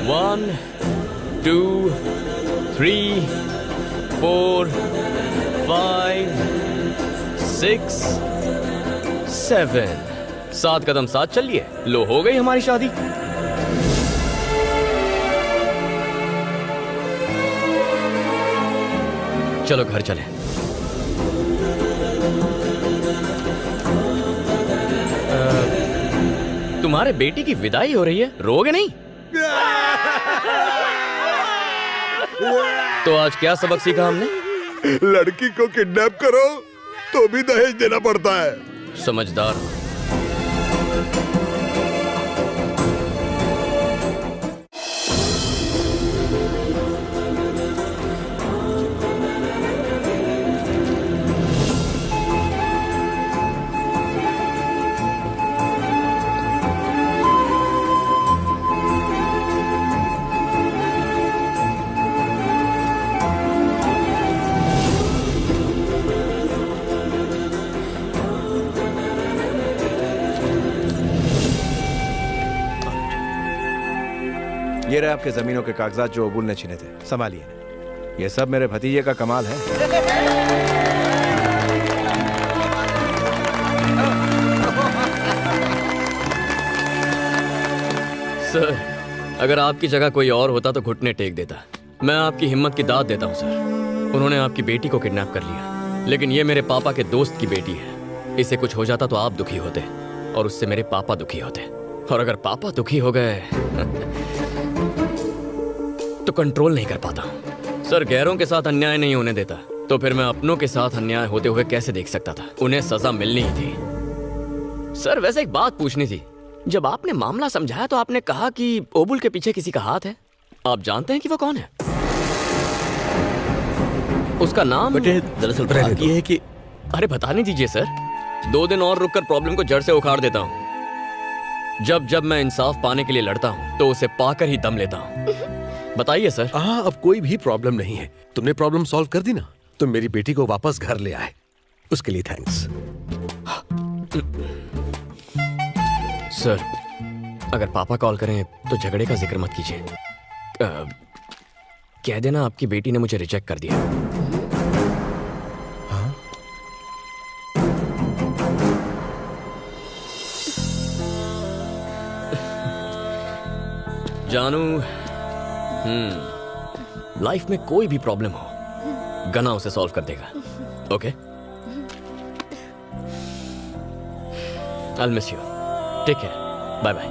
1 2 3 4 5 6 7 7 कदम साथ चलिए। लो, हो गई हमारी शादी। चलो घर चले। तुम्हारे बेटी की विदाई हो रही है, रोगे नहीं? तो आज क्या सबक सीखा हमने? लड़की को किडनैप करो तो भी दहेज देना पड़ता है। समझदार। ये रहे आपके जमीनों के कागजात जो अबुल ने छीने थे, संभालिए। ये सब मेरे भतीजे का कमाल है। सर, अगर आपकी जगह कोई और होता तो घुटने टेक देता। मैं आपकी हिम्मत की दाद देता हूं सर। उन्होंने आपकी बेटी को किडनैप कर लिया, लेकिन ये मेरे पापा के दोस्त की बेटी है। इसे कुछ हो जाता तो आप दुखी होते और उससे मेरे पापा दुखी होते। और अगर पापा दुखी हो गए तो कंट्रोल नहीं कर पाता। सर, गैरों के साथ अन्याय नहीं होने देता, तो फिर मैं अपनों के साथ अन्याय होते हुए कैसे देख सकता था? उन्हें सजा मिलनी ही थी। सर, वैसे एक बात पूछनी थी। जब आपने मामला समझाया तो आपने कहा कि ओबुल के पीछे किसी का हाथ है। आप जानते हैं कि वो कौन है? उसका नाम? बेटे, दरअसल बात ये है कि... अरे बताने दीजिए सर, 2 दिन और रुककर प्रॉब्लम को जड़ से उखाड़ देता हूँ। जब जब मैं इंसाफ पाने के लिए लड़ता हूँ तो उसे पाकर ही दम लेता हूँ। बताइए सर। हाँ, अब कोई भी प्रॉब्लम नहीं है। तुमने प्रॉब्लम सॉल्व कर दी ना, तुम मेरी बेटी को वापस घर ले आए, उसके लिए थैंक्स। सर, अगर पापा कॉल करें तो झगड़े का जिक्र मत कीजिए। कह देना आपकी बेटी ने मुझे रिजेक्ट कर दिया। जानू, लाइफ में कोई भी प्रॉब्लम हो, गना उसे सॉल्व कर देगा। Okay? I'll miss you. Take care. Bye bye.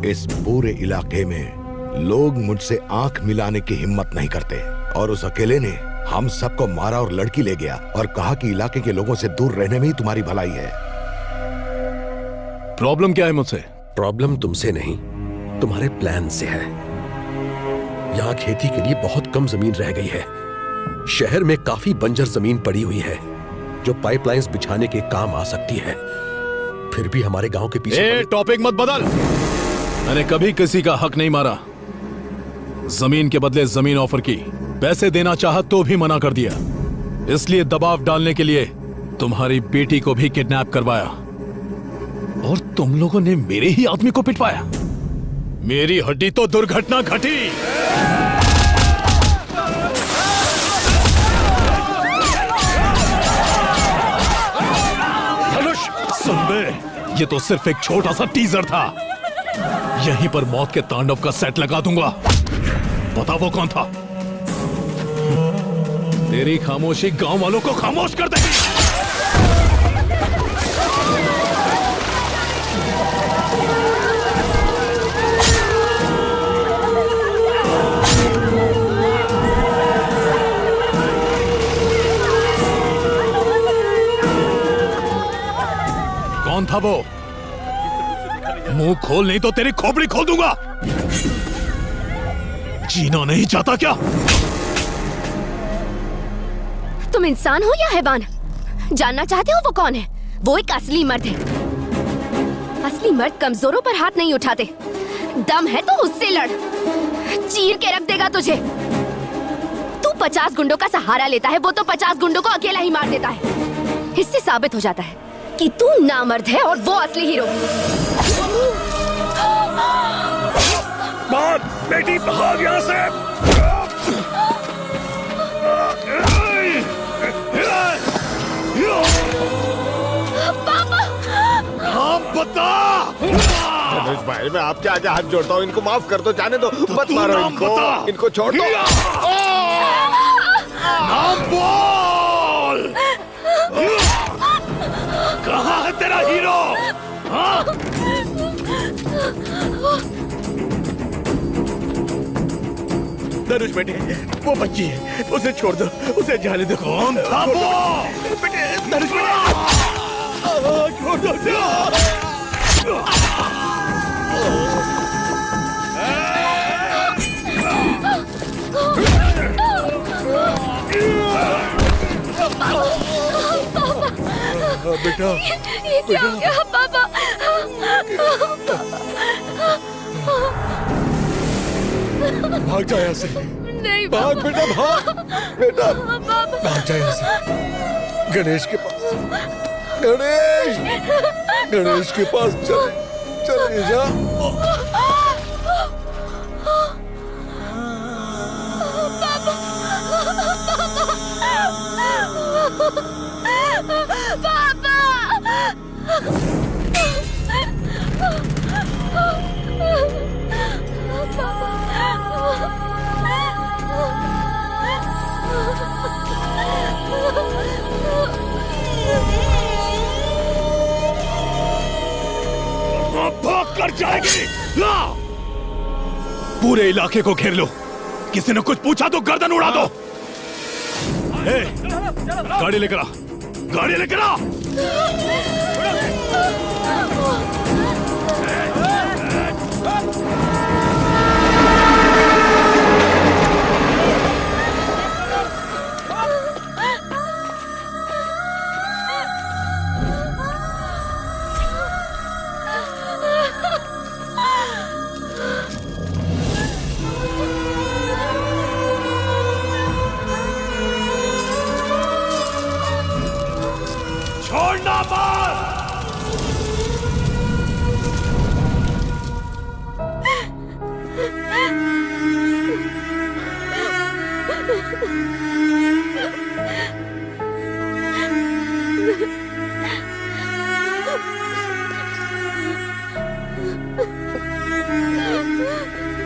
इस पूरे इलाके में लोग मुझसे आंख मिलाने की हिम्मत नहीं करते, और उस अकेले ने हम सबको मारा और लड़की ले गया और कहा कि इलाके के लोगों से दूर रहने में ही तुम्हारी भलाई है। प्रॉब्लम क्या है मुझसे? प्रॉब्लम तुमसे नहीं, तुम्हारे प्लान से है। यहाँ खेती के लिए बहुत कम जमीन रह गई है। शहर में काफी बंजर जमीन पड़ी हुई है जो पाइपलाइंस बिछाने के काम आ सकती है। फिर भी हमारे गांव के पीछे टॉपिक मत बदल। मैंने कभी किसी का हक नहीं मारा। जमीन के बदले जमीन ऑफर की, पैसे देना चाहा तो भी मना कर दिया। इसलिए दबाव डालने के लिए तुम्हारी बेटी को भी किडनैप करवाया और तुम लोगों ने मेरे ही आदमी को पिटवाया। मेरी हड्डी तो दुर्घटना घटी। धनुष, सुन बे, ये तो सिर्फ एक छोटा सा टीजर था। यहीं पर मौत के तांडव का सेट लगा दूंगा। बता वो कौन था? तेरी खामोशी गांव वालों को खामोश कर देगी। कौन था वो? मुंह खोल, नहीं तो तेरी खोपड़ी खोल दूंगा। जीना नहीं चाहता क्या? तुम इंसान हो या हैवान? जानना चाहते हो वो कौन है? वो एक असली मर्द है। असली मर्द कमजोरों पर हाथ नहीं उठाते। दम है तो उससे लड़, चीर के रख देगा तुझे। तू 50 गुंडों का सहारा लेता है, वो तो 50 गुंडों को अकेला ही मार देता है। इससे साबित हो जाता है कि तू नामर्द है और वो असली हीरो। भाग बेटी, भाग यहाँ से। पापा! हाँ बता। धनुष भाई, मैं आपके आगे हाथ जोड़ता हूँ, इनको माफ कर दो, जाने दो, मत मारो इनको छोड़ दो। नाम बोल। कहाँ है तेरा हीरो? हाँ? धनुष बेटे, वो बच्ची है, उसे छोड़ दो, उसे जाने दो। कौन था वो? बेटे, धनुष बेटे, छोड़ दो। बेटा, ये क्या हो गया पापा? भाग जा यहाँ से। नहीं भाग बेटा, भाग बेटा, भाग जा यहाँ से। गणेश के पास, गणेश के पास चले जा। भाग कर जाएगी। ला, पूरे इलाके को घेर लो, किसी ने कुछ पूछा तो गर्दन उड़ा दो। गाड़ी लेकर आ, गाड़ी लेकर आ। छोड़ना मत।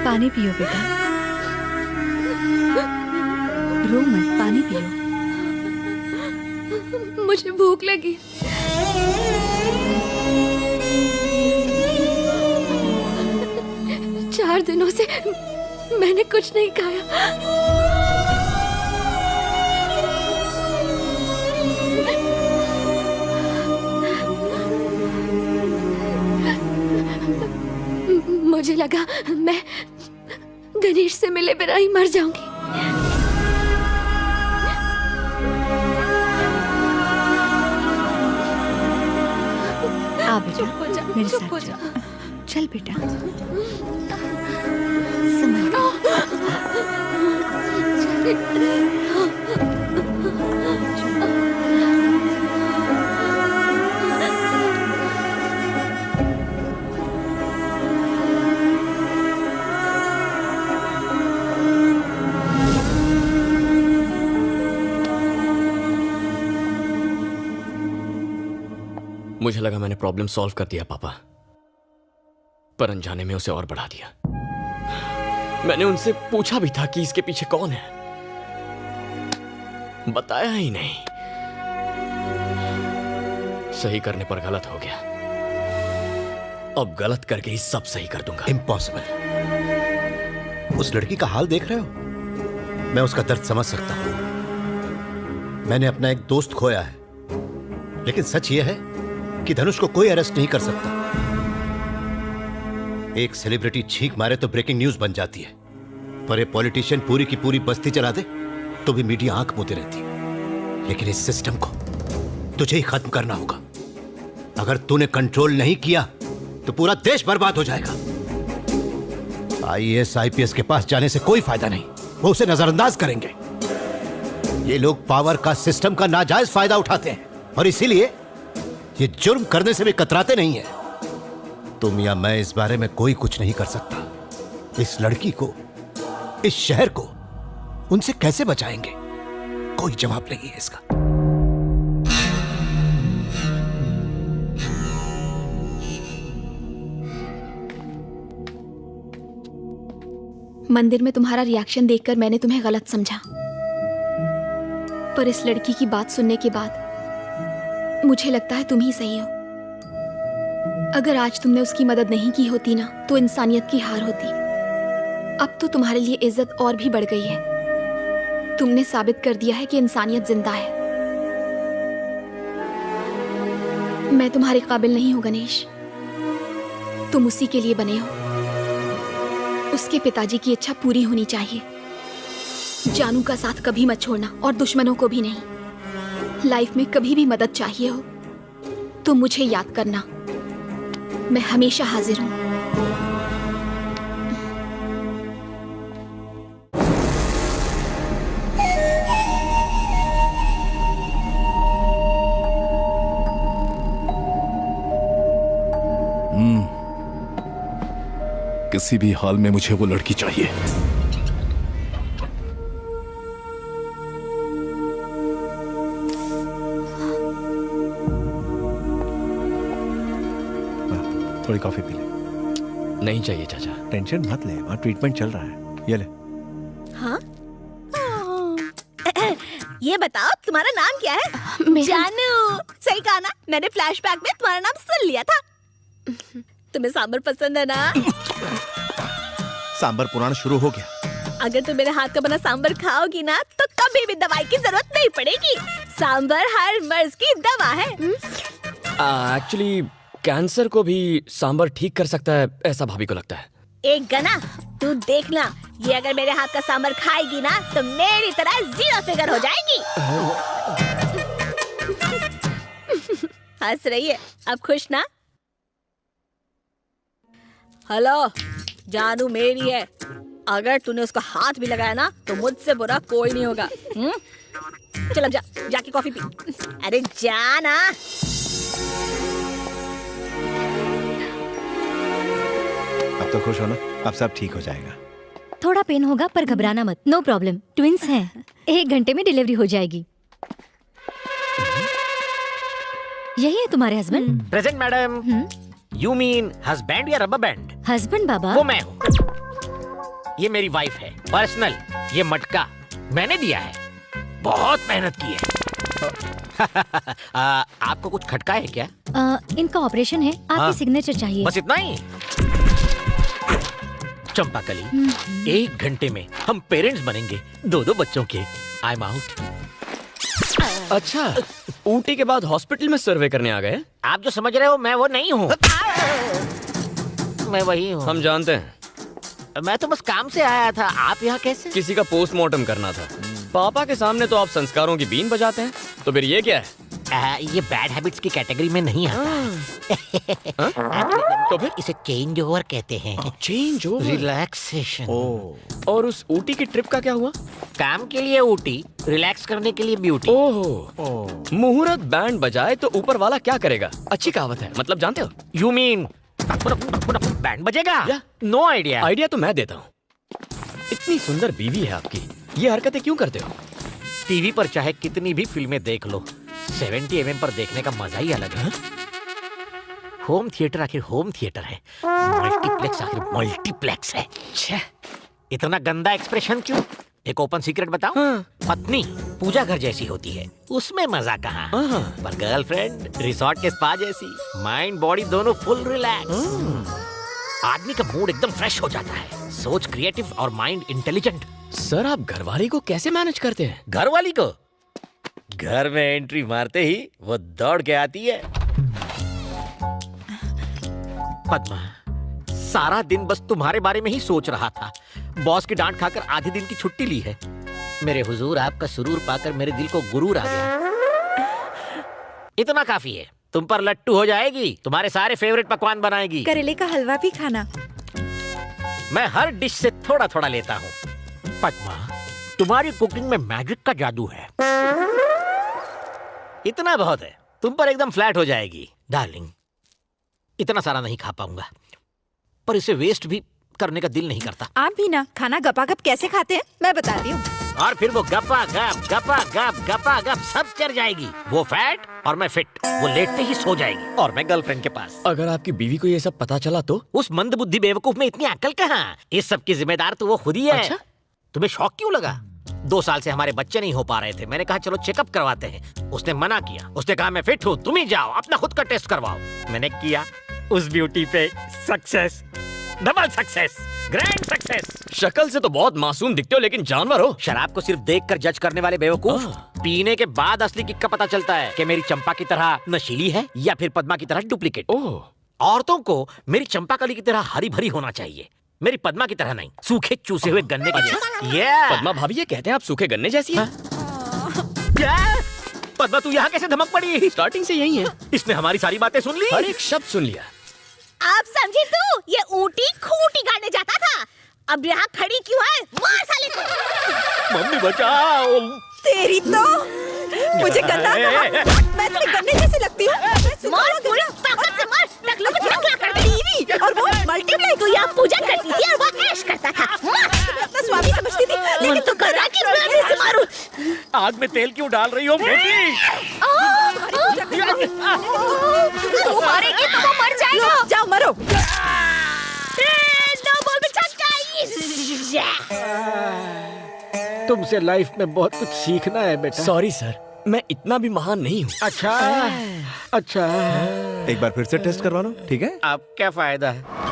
पानी पियो बेटा, रो मत, पानी पियो। मुझे भूख लगी। चार दिनों से मैंने कुछ नहीं खाया। मुझे लगा मैं गणेश से मिले बिना ही मर जाऊंगी। आ बेटा, मेरे साथ चल। चल बेटा, संभल मुझे लगा मैंने प्रॉब्लम सॉल्व कर दिया पापा, पर अनजाने में उसे और बढ़ा दिया। मैंने उनसे पूछा भी था कि इसके पीछे कौन है, बताया ही नहीं। सही करने पर गलत हो गया, अब गलत करके ही सब सही कर दूंगा। इम्पॉसिबल। उस लड़की का हाल देख रहे हो? मैं उसका दर्द समझ सकता हूं। मैंने अपना एक दोस्त खोया है, लेकिन सच यह है कि धनुष को कोई अरेस्ट नहीं कर सकता। एक सेलिब्रिटी छींक मारे तो ब्रेकिंग न्यूज बन जाती है, पर ये पॉलिटिशियन पूरी की पूरी बस्ती चला दे तो भी मीडिया आंख मूंदे रहती, लेकिन इस सिस्टम को तुझे ही खत्म करना होगा। अगर तूने कंट्रोल नहीं किया तो पूरा देश बर्बाद हो जाएगा। आईएएस आईपीएस के पास जाने से कोई फायदा नहीं, वो उसे नजरअंदाज करेंगे। ये लोग पावर का, सिस्टम का नाजायज फायदा उठाते हैं और इसीलिए ये जुर्म करने से भी कतराते नहीं है। तुम या मैं इस बारे में कोई कुछ नहीं कर सकता। इस लड़की को, इस शहर को उनसे कैसे बचाएंगे, कोई जवाब नहीं है इसका। मंदिर में तुम्हारा रिएक्शन देखकर मैंने तुम्हें गलत समझा, पर इस लड़की की बात सुनने के बाद मुझे लगता है तुम ही सही हो। अगर आज तुमने उसकी मदद नहीं की होती ना, तो इंसानियत की हार होती। अब तो तुम्हारे लिए इज्जत और भी बढ़ गई है। तुमने साबित कर दिया है कि इंसानियत जिंदा है। मैं तुम्हारे काबिल नहीं हूं गणेश, तुम उसी के लिए बने हो। उसके पिताजी की इच्छा पूरी होनी चाहिए। जानू का साथ कभी मत छोड़ना, और दुश्मनों को भी नहीं। लाइफ में कभी भी मदद चाहिए हो तो मुझे याद करना, मैं हमेशा हाजिर हूं। किसी भी हाल में मुझे वो लड़की चाहिए। थोड़ी कॉफी पी ले। नहीं चाहिए चाचा। टेंशन मत ले, वहाँ ट्रीटमेंट चल रहा है। ये ले। हाँ? ये बताओ तुम्हारा नाम क्या है? जानू। सही कहा ना, मैंने फ्लैशबैक में तुम्हारा नाम सुन लिया था। तुम्हें सांबर पसंद है ना? सांबर पुराण शुरू हो गया। अगर तुम मेरे हाथ का बना सांबर खाओगी ना, तो कभी भी दवाई की जरूरत नहीं पड़ेगी। सांबर हर मर्ज की दवा है। एक्चुअली कैंसर को भी सांबर ठीक कर सकता है, ऐसा भाभी को लगता है। एक गना, तू देखना, ये अगर मेरे हाथ का सांबर खाएगी ना, तो मेरी तरह 0 फिगर हो जाएगी। हंस रही है, अब खुश ना? हेलो, जानू मेरी है। अगर तूने उसका हाथ भी लगाया ना, तो मुझसे बुरा कोई नहीं होगा। चल अब जाके कॉफी पी। अरे जा ना। अब तो खुश हो ना? अब सब ठीक हो जाएगा। थोड़ा पेन होगा पर घबराना मत, नो प्रॉब्लम। ट्विंस हैं, 1 घंटे में डिलीवरी हो जाएगी। यही है तुम्हारे husband? Present madam. You mean husband या रबर बैंड? हस्बैंड बाबा। वो मैं हूँ। ये मेरी वाइफ है, पर्सनल। ये मटका मैंने दिया है, बहुत मेहनत की है। आपको कुछ खटका है क्या? इनका ऑपरेशन है, आपकी सिग्नेचर चाहिए। बस इतना ही? चंपाकली, 1 घंटे में हम पेरेंट्स बनेंगे 2-2 बच्चों के। I am out. अच्छा, ऊटी के बाद हॉस्पिटल में सर्वे करने आ गए? आप जो समझ रहे हो मैं वो नहीं हूँ। मैं वही हूँ। हम जानते हैं। मैं तो बस काम से आया था। आप यहाँ कैसे? किसी का पोस्टमार्टम करना था। पापा के सामने तो आप संस्कारों की बीन बजाते हैं, तो फिर ये क्या है? ये बैड हैबिट्स की कैटेगरी में नहीं आता। तो फिर इसे चेंज ओवर कहते हैं। Change over? रिलैक्सेशन। और उस ऊटी की ट्रिप का क्या हुआ? काम के लिए ऊटी, रिलैक्स करने के लिए ब्यूटी। ओहो, मुहूर्त बैंड बजाए तो ऊपर वाला क्या करेगा? अच्छी कहावत है, मतलब जानते हो? यू मीन बैंड बजेगा? No idea. आइडिया तो मैं देता हूँ। इतनी सुंदर बीवी है आपकी, ये हरकतें क्यों करते हो? टीवी पर चाहे कितनी भी फिल्में देख लो, 70 mm पर देखने का मजा ही अलग है। होम थिएटर आखिर होम थिएटर है, मल्टीप्लेक्स आखिर मल्टीप्लेक्स है। छे, इतना गंदा एक्सप्रेशन क्यों? एक ओपन सीक्रेट बताओ। पत्नी पूजा घर जैसी होती है, उसमें मजा कहाँ? पर गर्लफ्रेंड रिसोर्ट के स्पा जैसी, माइंड बॉडी दोनों फुल रिलैक्स। आदमी का मूड एकदम फ्रेश हो जाता है, सोच क्रिएटिव और माइंड इंटेलिजेंट। सर, आप घरवाली को कैसे मैनेज करते हैं? घरवाली को घर में एंट्री मारते ही वो दौड़ के आती है। पद्मा, सारा दिन बस तुम्हारे बारे में ही सोच रहा था। बॉस की डांट खाकर आधे दिन की छुट्टी ली है। मेरे हुजूर, आपका सुरूर पाकर मेरे दिल को गुरूर आ गया। इतना काफी है, तुम पर लट्टू हो जाएगी, तुम्हारे सारे फेवरेट पकवान बनाएगी। करेले का हलवा भी खाना। मैं हर डिश से थोड़ा थोड़ा लेता हूँ। पद्मा, तुम्हारी कुकिंग में मैजिक का जादू है। इतना बहुत है, तुम पर एकदम फ्लैट हो जाएगी। डार्लिंग, इतना सारा नहीं खा पाऊंगा, पर इसे वेस्ट भी करने का दिल नहीं करता। आप भी ना खाना गपागप कैसे खाते हैं मैं बताती हूँ। और फिर वो गपा गप सब चढ़ जाएगी। वो फैट और मैं फिट। वो लेटते ही सो जाएगी और मैं गर्लफ्रेंड के पास। अगर आपकी बीवी को ये सब पता चला तो? उस मंदबुद्धि बेवकूफ में इतनी अकल कहाँ? इस सब की जिम्मेदार तो वो खुद ही है। अच्छा? तुम्हें शौक क्यों लगा? 2 साल से हमारे बच्चे नहीं हो पा रहे थे। मैंने कहा चलो चेकअप करवाते हैं। उसने मना किया। उसने कहा मैं फिट हूँ, तुम ही जाओ अपना खुद का टेस्ट करवाओ। मैंने किया, उस ब्यूटी पे success, double success, grand success. शक्ल से तो बहुत मासूम दिखते हो, लेकिन जानवर हो। शराब को सिर्फ देखकर जज करने वाले बेवकूफ, पीने के बाद असली किक का पता चलता है कि मेरी चंपा की तरह नशीली है या फिर पद्मा की तरह डुप्लीकेट। औरतों को मेरी चंपाकली की तरह हरी भरी होना चाहिए, मेरी पद्मा की तरह नहीं, सूखे चूसे हुए गन्ने की जैसी। पद्मा भाभी ये कहते हैं आप सूखे गन्ने जैसी हैं। क्या? पद्मा तू यहाँ कैसे धमक पड़ी? स्टार्टिंग से यही है। इसने हमारी सारी बातें सुन ली, हर एक शब्द सुन लिया। आप समझे तू? ये ऊँटी खूंटी गाड़ने जाता था, अब यहाँ खड़ी क्यों है? मार साले को। मम्मी बचाओ। तेरी तो मुझे गंदा कहा। मैं तुम्हें गन्ने जैसी लगती हूँ? मार पूरा ताकत से मार, टकलों को टकला कर दे। और वो मल्टीप्लाई को यहाँ पूजा करती थी और वो ऐश करता था। अपना स्वामी समझती थी, लेकिन तू कर रहा कि मैं ऐसे मारूं? आग में तेल क्यों डाल रही हो बेटी? तू मारेगी तो वो मर जाएगा। जाओ मरो। दो बॉल में छक्का। तुमसे लाइफ में बहुत कुछ सीखना है बेटा। सॉरी सर, मैं इतना भी महान नहीं हूँ। अच्छा अच्छा, एक बार फिर से टेस्ट करवा लो, ठीक है? अब क्या फायदा है?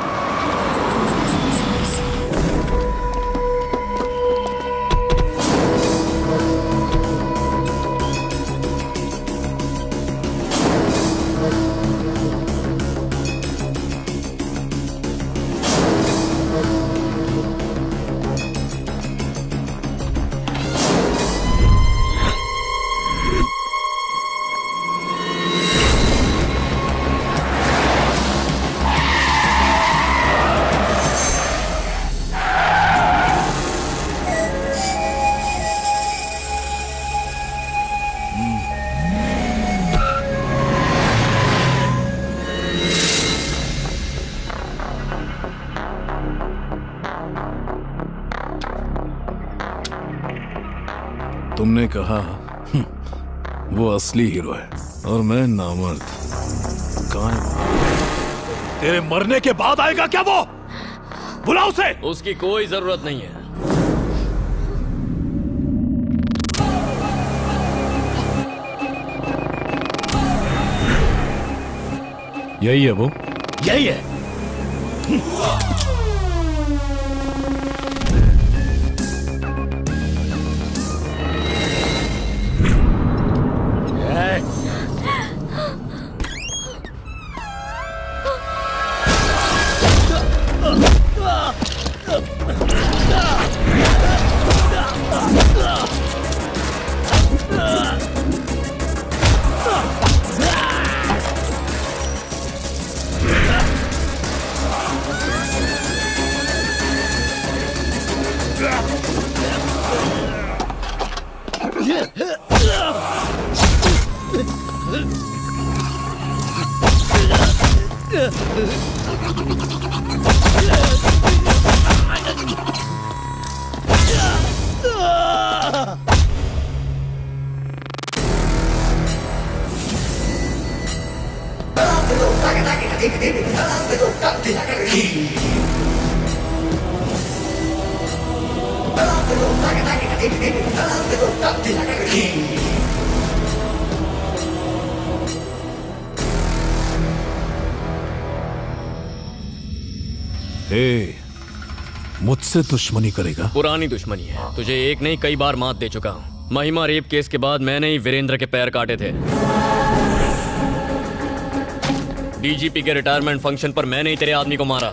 तुमने कहा वो असली हीरो है और मैं नामर्द। कहाँ है? तेरे मरने के बाद आएगा क्या वो? बुला उसे। उसकी कोई जरूरत नहीं है। यही है वो? यही है। मुझसे दुश्मनी करेगा? पुरानी दुश्मनी है, तुझे एक नहीं कई बार मात दे चुका हूँ। महिमा रेप केस के बाद मैंने ही वीरेंद्र के पैर काटे थे। डीजीपी के रिटायरमेंट फंक्शन पर मैंने ही तेरे आदमी को मारा।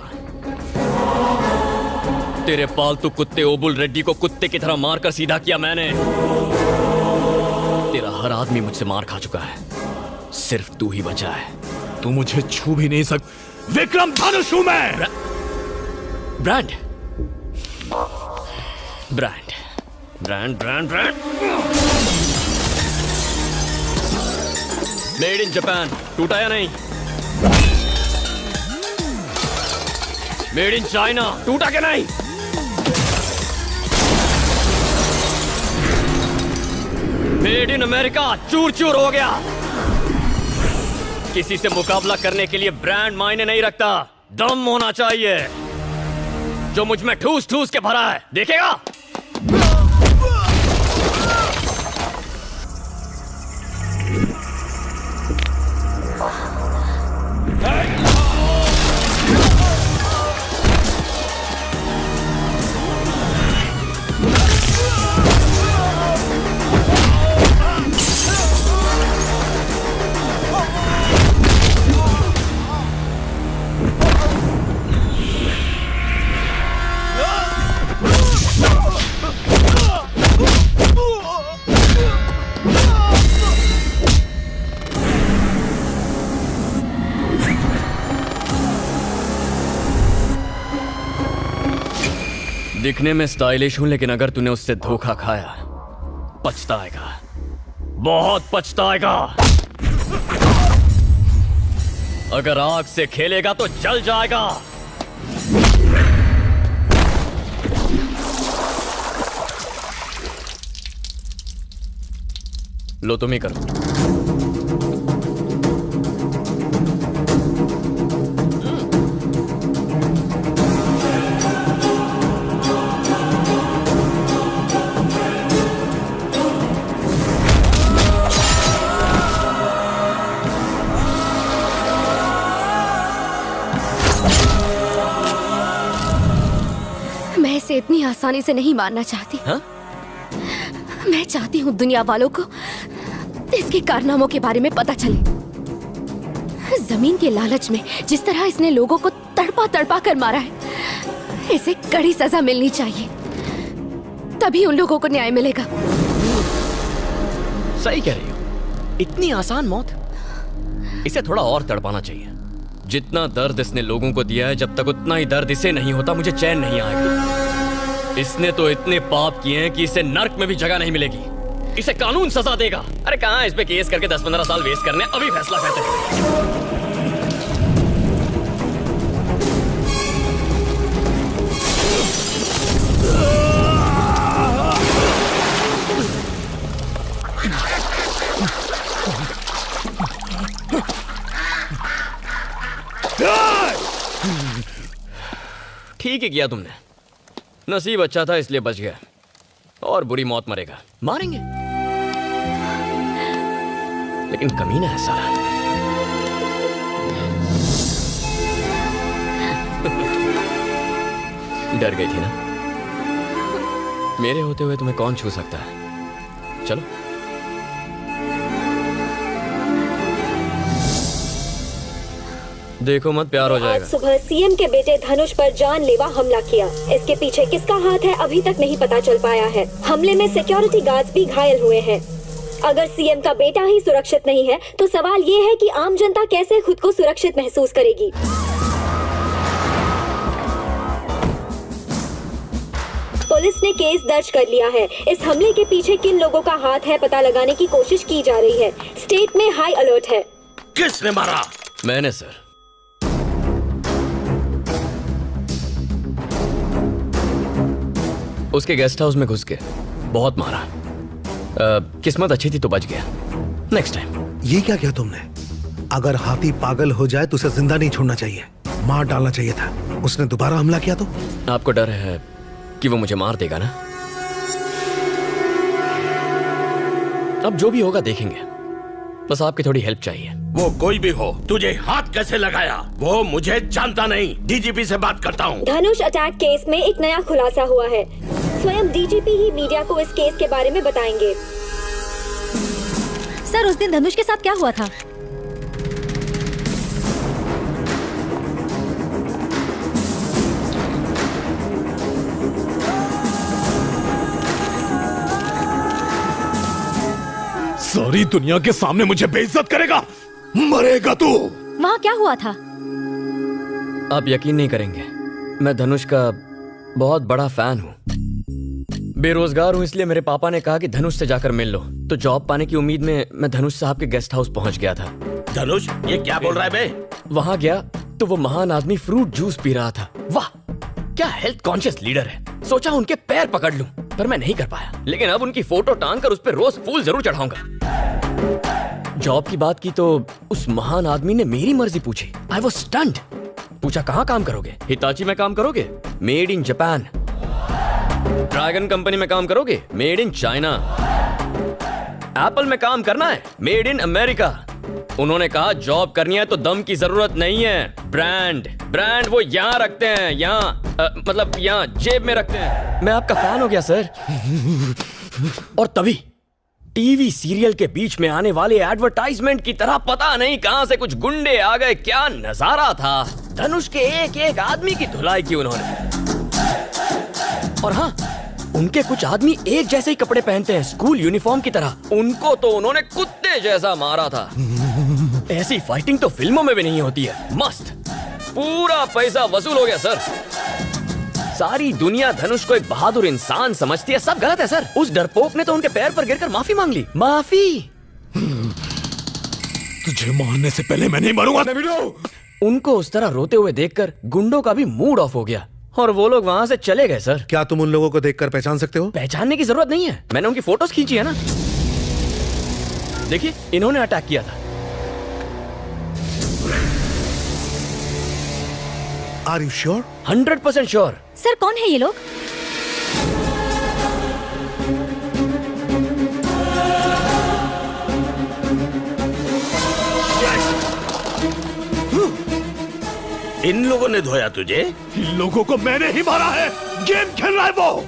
तेरे पालतू कुत्ते ओबुल रेड्डी को कुत्ते की तरह मारकर सीधा किया मैंने। तेरा हर आदमी मुझसे मार खा चुका है, सिर्फ तू ही बचा है। तू मुझे छू भी नहीं विक्रम धनुष हूं मैं। Brand brand brand brand brand made in Japan, टूटा या नहीं? मेड इन चाइना, टूटा क्या नहीं? मेड इन अमेरिका, चूर चूर हो गया। किसी से मुकाबला करने के लिए ब्रांड मायने नहीं रखता, दम होना चाहिए जो मुझ में ठूस ठूस के भरा है। देखेगा? दिखने में स्टाइलिश हूं, लेकिन अगर तूने उससे धोखा खाया पछताएगा, बहुत पछताएगा। अगर आग से खेलेगा तो जल जाएगा। लो तुम ही करो। इसे इतनी आसानी से नहीं मारना चाहती। हा? मैं चाहती हूँ दुनिया वालों को इसके कारनामों के बारे में पता चले। जमीन के लालच में जिस तरह इसने लोगों को तड़पा तड़पा कर मारा है, इसे कड़ी सजा मिलनी चाहिए, तभी उन लोगों को न्याय मिलेगा। सही कह रही हो, इतनी आसान मौत? इसे थोड़ा और तड़पाना चाहिए। जितना दर्द इसने लोगों को दिया है, जब तक उतना ही दर्द इसे नहीं होता मुझे चैन नहीं आएगा। इसने तो इतने पाप किए हैं कि इसे नर्क में भी जगह नहीं मिलेगी। इसे कानून सजा देगा। अरे कहां इस पे केस करके 10-15 साल वेस्ट करने, अभी फैसला करते हैं। ठीक ही किया तुमने, नसीब अच्छा था इसलिए बच गया, और बुरी मौत मरेगा। मारेंगे, लेकिन कमीना है साला। डर गई थी ना? मेरे होते हुए तुम्हें कौन छू सकता है? चलो देखो मत, प्यार हो जाएगा। आज सुबह सीएम के बेटे धनुष पर जानलेवा हमला किया। इसके पीछे किसका हाथ है अभी तक नहीं पता चल पाया है। हमले में सिक्योरिटी गार्ड्स भी घायल हुए हैं। अगर सीएम का बेटा ही सुरक्षित नहीं है तो सवाल ये है कि आम जनता कैसे खुद को सुरक्षित महसूस करेगी। पुलिस ने केस दर्ज कर लिया है। इस हमले के पीछे किन लोगों का हाथ है पता लगाने की कोशिश की जा रही है। स्टेट में हाई अलर्ट है। किसने मारा? मैंने सर। उसके गेस्ट हाउस में घुस के बहुत मारा। किस्मत अच्छी थी तो बच गया। Next time. ये क्या किया तुमने? अगर हाथी पागल हो जाए तो उसे जिंदा नहीं छोड़ना चाहिए, मार डालना चाहिए था। उसने दोबारा हमला किया तो? आपको डर है कि वो मुझे मार देगा ना? अब जो भी होगा देखेंगे, बस आपकी थोड़ी हेल्प चाहिए। वो कोई भी हो, तुझे हाथ कैसे लगाया वो मुझे जानता नहीं। डीजीपी से बात करता हूँ। धनुष अटैक केस में एक नया खुलासा हुआ है। स्वयं डीजीपी ही मीडिया को इस केस के बारे में बताएंगे। सर, उस दिन धनुष के साथ क्या हुआ था? सारी दुनिया के सामने मुझे बेइज्जत करेगा, मरेगा तू। वहाँ क्या हुआ था? आप यकीन नहीं करेंगे, मैं धनुष का बहुत बड़ा फैन हूँ। बेरोजगार हूँ, इसलिए मेरे पापा ने कहा कि धनुष से जाकर मिल लो। तो जॉब पाने की उम्मीद में मैं धनुष साहब के गेस्ट हाउस पहुंच गया था। धनुष, ये क्या बोल रहा है बे? वहां गया तो वो महान आदमी फ्रूट जूस पी रहा था। वाह, क्या हेल्थ कॉन्शियस लीडर है। सोचा उनके पैर पकड़ लूं, पर मैं नहीं कर पाया। लेकिन अब उनकी फोटो टांग कर उस पर रोज फूल जरूर चढ़ाऊंगा। जॉब की बात की तो उस महान आदमी ने मेरी मर्जी पूछी। I was stunned. पूछा कहाँ काम करोगे? हिताची में काम करोगे? Made in Japan. Dragon company में काम करोगे? Made in China. एप्पल में काम करना है? Made in America. उन्होंने कहा जॉब करनी है तो दम की जरूरत नहीं है, ब्रांड वो यहाँ रखते हैं, यहाँ मतलब यहाँ जेब में रखते हैं। मैं आपका फैन हो गया सर। और तभी टीवी सीरियल के बीच में आने वाले एडवर्टाइजमेंट की तरह पता नहीं कहां से कुछ गुंडे आ गए। क्या नजारा था। धनुष के एक एक आदमी की धुलाई की उन्होंने। और हाँ, उनके कुछ आदमी एक जैसे ही कपड़े पहनते हैं, स्कूल यूनिफॉर्म की तरह। उनको तो उन्होंने कुत्ते जैसा मारा था। ऐसी फाइटिंग तो फिल्मों में भी नहीं होती है। मस्त, पूरा पैसा वसूल हो गया सर। सारी दुनिया धनुष को एक बहादुर इंसान समझती है। सब गलत है सर। उस डरपोक ने तो उनके पैर पर गिरकर माफी मांग ली। माफी? तुझे मारने से पहले मैं नहीं मरूंगा। उनको उस तरह रोते हुए देखकर गुंडों का भी मूड ऑफ हो गया और वो लोग वहां से चले गए सर। क्या तुम उन लोगों को देखकर पहचान सकते हो? पहचानने की जरूरत नहीं है, मैंने उनकी फोटोज खींची है ना। देखिए, इन्होंने अटैक किया था। Are you sure? 100% sure. Sir कौन है ये लोग? इन लोगों ने धोया तुझे? इन लोगों को मैंने ही मारा है। गेम खेल रहा है वो।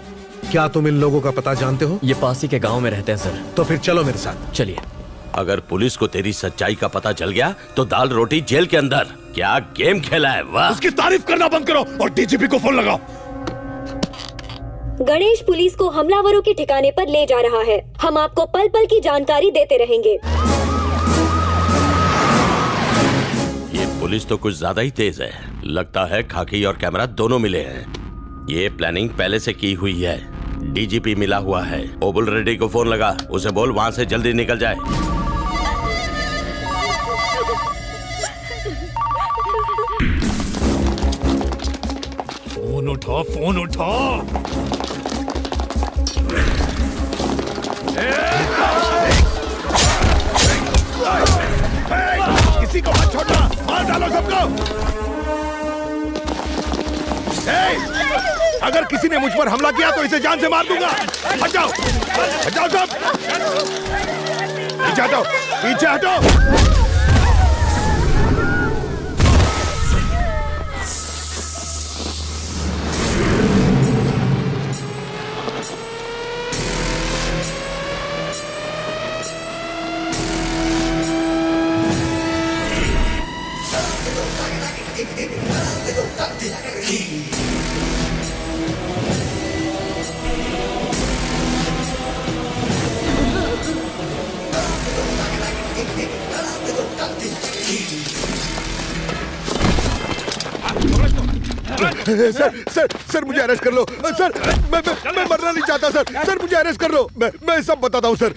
क्या तुम इन लोगों का पता जानते हो? ये पास ही के गांव में रहते हैं सर। तो फिर चलो मेरे साथ। चलिए। अगर पुलिस को तेरी सच्चाई का पता चल गया तो दाल रोटी जेल के अंदर। क्या गेम खेला है? वाह। उसकी तारीफ करना बंद करो और डीजीपी को फोन लगाओ। गणेश पुलिस को हमलावरों के ठिकाने पर ले जा रहा है। हम आपको पल पल की जानकारी देते रहेंगे। ये पुलिस तो कुछ ज्यादा ही तेज है। लगता है खाकी और कैमरा दोनों मिले हैं। ये प्लानिंग पहले से की हुई है। डीजीपी मिला हुआ है। ओबुल रेड्डी को फोन लगा, उसे बोल वहां से जल्दी निकल जाए। फोन उठा, फोन उठा। किसी को मत छोड़ना, मार डालो सबको। अगर किसी ने मुझ पर हमला किया तो इसे जान से मार दूंगा। हट जाओ, हट जाओ सब। पीछे हटो, पीछे हटो। सर मुझे अरेस्ट कर लो सर। मैं मरना नहीं चाहता सर मुझे अरेस्ट कर लो। मैं सब बताता हूँ सर।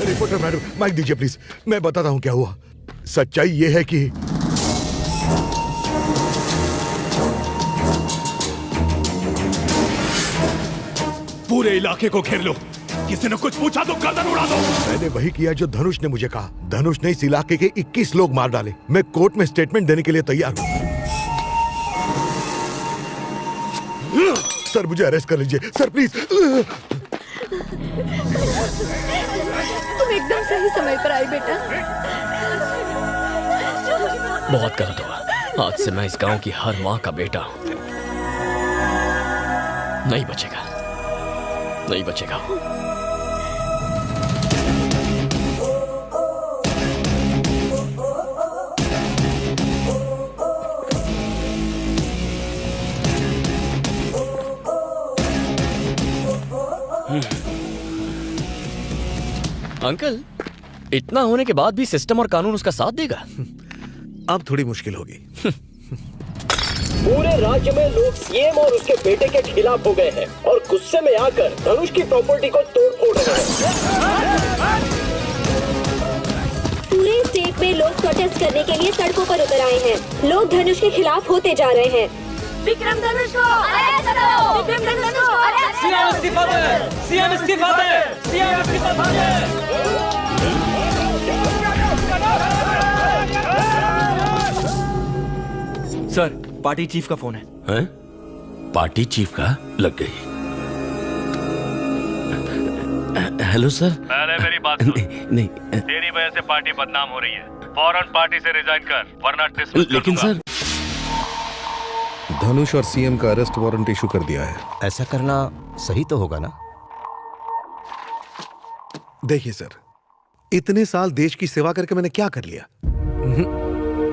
रिपोर्टर मैडम, माइक दीजिए प्लीज। मैं बताता हूँ क्या हुआ। सच्चाई ये है कि पूरे इलाके को घेर लो। किसी ने कुछ पूछा तो गर्दन उड़ा दो। मैंने वही किया जो धनुष ने मुझे कहा। धनुष ने इस इलाके के 21 लोग मार डाले। मैं कोर्ट में स्टेटमेंट देने के लिए तैयार हूँ। सर मुझे अरेस्ट कर लीजिए सर प्लीज। तुम एकदम सही समय पर आई बेटा। बहुत गलत हुआ। आज से मैं इस गांव की हर माँ का बेटा हूं। नहीं बचेगा, नहीं बचेगा। अंकल, इतना होने के बाद भी सिस्टम और कानून उसका साथ देगा? अब थोड़ी मुश्किल होगी। पूरे राज्य में लोग सीएम और उसके बेटे के खिलाफ हो गए हैं और गुस्से में आकर धनुष की प्रॉपर्टी को तोड़ फोड़ रहे हैं। पूरे स्टेट में लोग प्रोटेस्ट करने के लिए सड़कों पर उतर आए हैं। लोग धनुष के खिलाफ होते जा रहे हैं। विक्रम धनुष को अरेस्ट करो! विक्रम धनुष को अरेस्ट करो! सीएम इस्तीफा दे! सीएम इस्तीफा दे! सीएम इस्तीफा दे! सर, पार्टी चीफ का फोन है। हैं? पार्टी चीफ का लग गई। Hello sir. पहले मेरी बात सुन। नहीं तेरी वजह से पार्टी बदनाम हो रही है। फौरन पार्टी से रिजाइन कर, वरना डिसमिस कर लेकिन दूंगा। सर, धनुष और सीएम का अरेस्ट वारंट इशू कर दिया है। ऐसा करना सही तो होगा ना? देखिए सर, इतने साल देश की सेवा करके मैंने क्या कर लिया?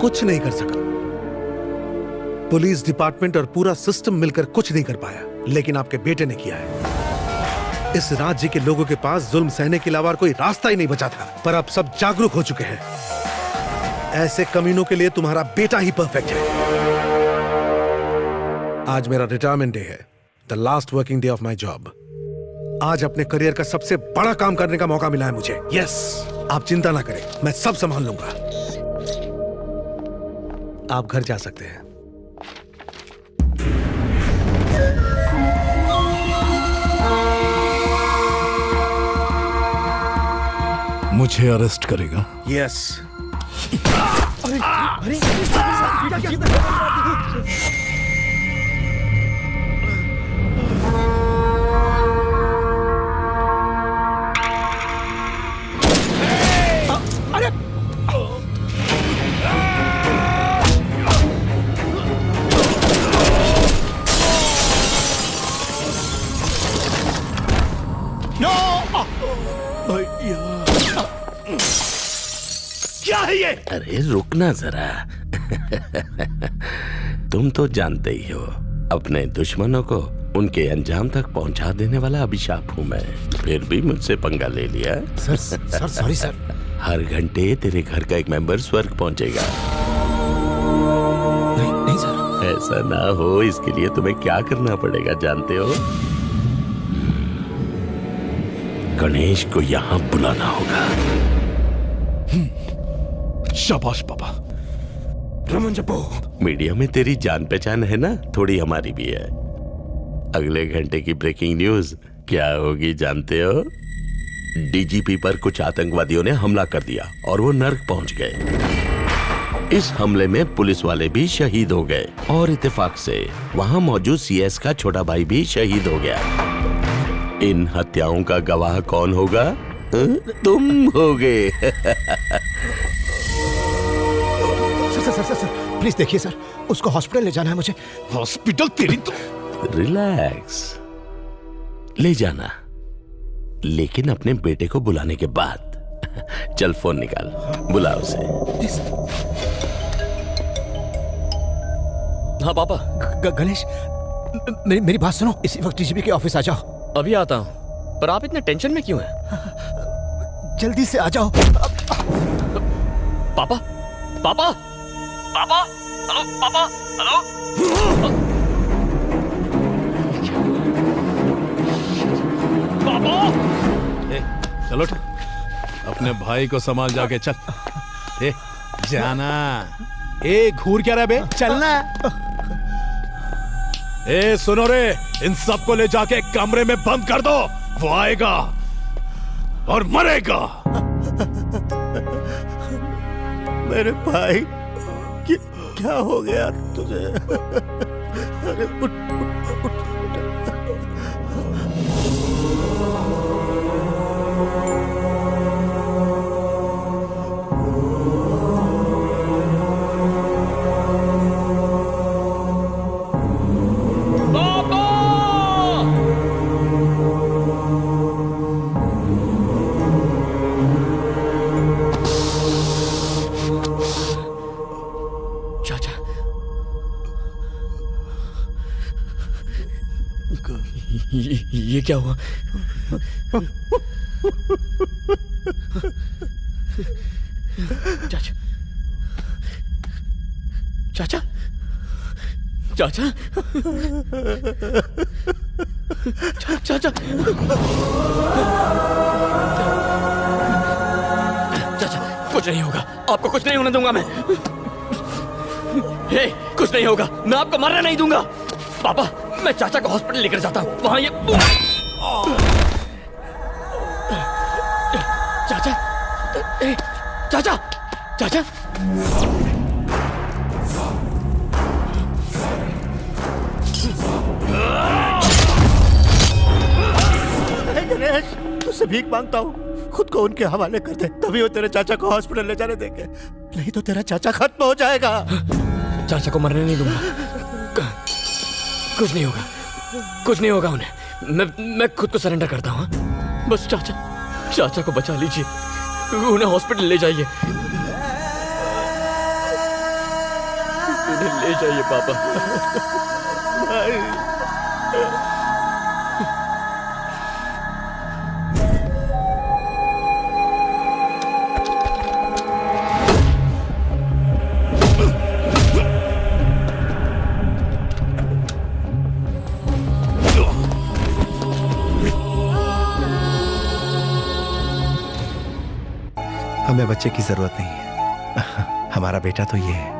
कुछ नहीं कर सका। पुलिस डिपार्टमेंट और पूरा सिस्टम मिलकर कुछ नहीं कर पाया, लेकिन आपके बेटे ने किया है। इस राज्य के लोगों के पास जुल्म सहने के अलावा कोई रास्ता ही नहीं बचा था, पर अब सब जागरूक हो चुके हैं। ऐसे कमीनों के लिए तुम्हारा बेटा ही परफेक्ट है। आज मेरा रिटायरमेंट डे है, the last working day of my job. आज अपने करियर का सबसे बड़ा काम करने का मौका मिला है मुझे। यस, आप चिंता ना करें, मैं सब संभाल लूंगा। आप घर जा सकते हैं। मुझे अरेस्ट करेगा? यस। क्या है ये? अरे रुकना जरा। तुम तो जानते ही हो, अपने दुश्मनों को उनके अंजाम तक पहुंचा देने वाला अभिशाप हूं मैं। फिर भी मुझसे पंगा ले लिया। Sir sorry sir. हर घंटे तेरे घर का एक मेंबर स्वर्ग पहुंचेगा। नहीं सर। ऐसा ना हो, इसके लिए तुम्हें क्या करना पड़ेगा जानते हो? गणेश को यहाँ बुलाना होगा। शाबाश पापा। रमन जपो। मीडिया में तेरी जान पहचान है ना, थोड़ी हमारी भी है। अगले घंटे की ब्रेकिंग न्यूज क्या होगी जानते हो? डीजीपी पर कुछ आतंकवादियों ने हमला कर दिया और वो नर्क पहुंच गए। इस हमले में पुलिस वाले भी शहीद हो गए और इत्तेफाक से वहां मौजूद सीएस का छोटा भाई भी शहीद हो गया। इन हत्याओं का गवाह कौन होगा? तुम होगे। सर, प्लीज देखिए सर, उसको हॉस्पिटल ले जाना है मुझे। हॉस्पिटल? तेरी तो। रिलैक्स, ले जाना, लेकिन अपने बेटे को बुलाने के बाद। चल फोन निकाल, बुला उसे। हाँ पापा। गणेश, मेरी बात सुनो, इसी वक्त डीजीपी के ऑफिस आ जाओ। अभी आता हूँ, पर आप इतने टेंशन में क्यों हैं? जल्दी से आ जाओ। पापा, पापा, पापा, हेलो पापा, हेलो। पापा, चलो अपने भाई को संभाल जाके चल। जाना। घूर क्या रहा बे? चलना। सुनो रे, इन सबको ले जाके कमरे में बंद कर दो। वो आएगा और मरेगा। मेरे भाई, क्या हो गया तुझे? अरे उठ। ये क्या हुआ? चाचा चाचा चाचा कुछ नहीं होगा, आपको कुछ नहीं होने दूंगा मैं। हे, कुछ नहीं होगा, मैं आपको मरने नहीं दूंगा। पापा, मैं चाचा को हॉस्पिटल लेकर जाता हूँ, वहां ये चाचा चाचा चाचा गणेश, तुझसे भीख मांगता हूँ, खुद को उनके हवाले कर दे, तभी वो तेरे चाचा को हॉस्पिटल ले जाने देंगे, नहीं तो तेरा चाचा खत्म हो जाएगा। चाचा को मरने नहीं दूंगा, कुछ नहीं होगा, कुछ नहीं होगा उन्हें, मैं खुद को सरेंडर करता हूँ। बस चाचा को बचा लीजिए, उन्हें हॉस्पिटल ले जाइए, उन्हें ले जाइए पापा। हमें बच्चे की जरूरत नहीं है, हमारा बेटा तो ये है।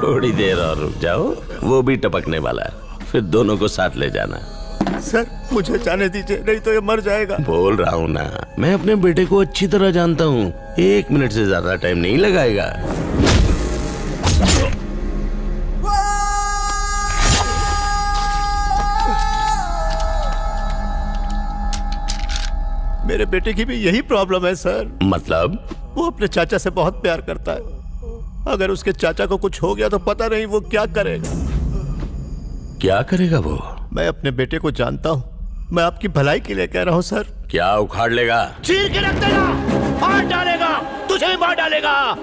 थोड़ी देर और रुक जाओ, वो भी टपकने वाला है, फिर दोनों को साथ ले जाना। सर मुझे जाने दीजिए, नहीं तो ये मर जाएगा। बोल रहा हूँ ना, मैं अपने बेटे को अच्छी तरह जानता हूँ, 1 मिनट से ज्यादा टाइम नहीं लगाएगा। मेरे बेटे की भी यही प्रॉब्लम है सर। मतलब? वो अपने चाचा से बहुत प्यार करता है, अगर उसके चाचा को कुछ हो गया तो पता नहीं वो क्या करेगा। क्या करेगा वो? मैं अपने बेटे को जानता हूँ, मैं आपकी भलाई के लिए कह रहा हूँ सर। क्या उखाड़ लेगा? चीर के रख देगा, मार डालेगा, तुझे भी मार डालेगा।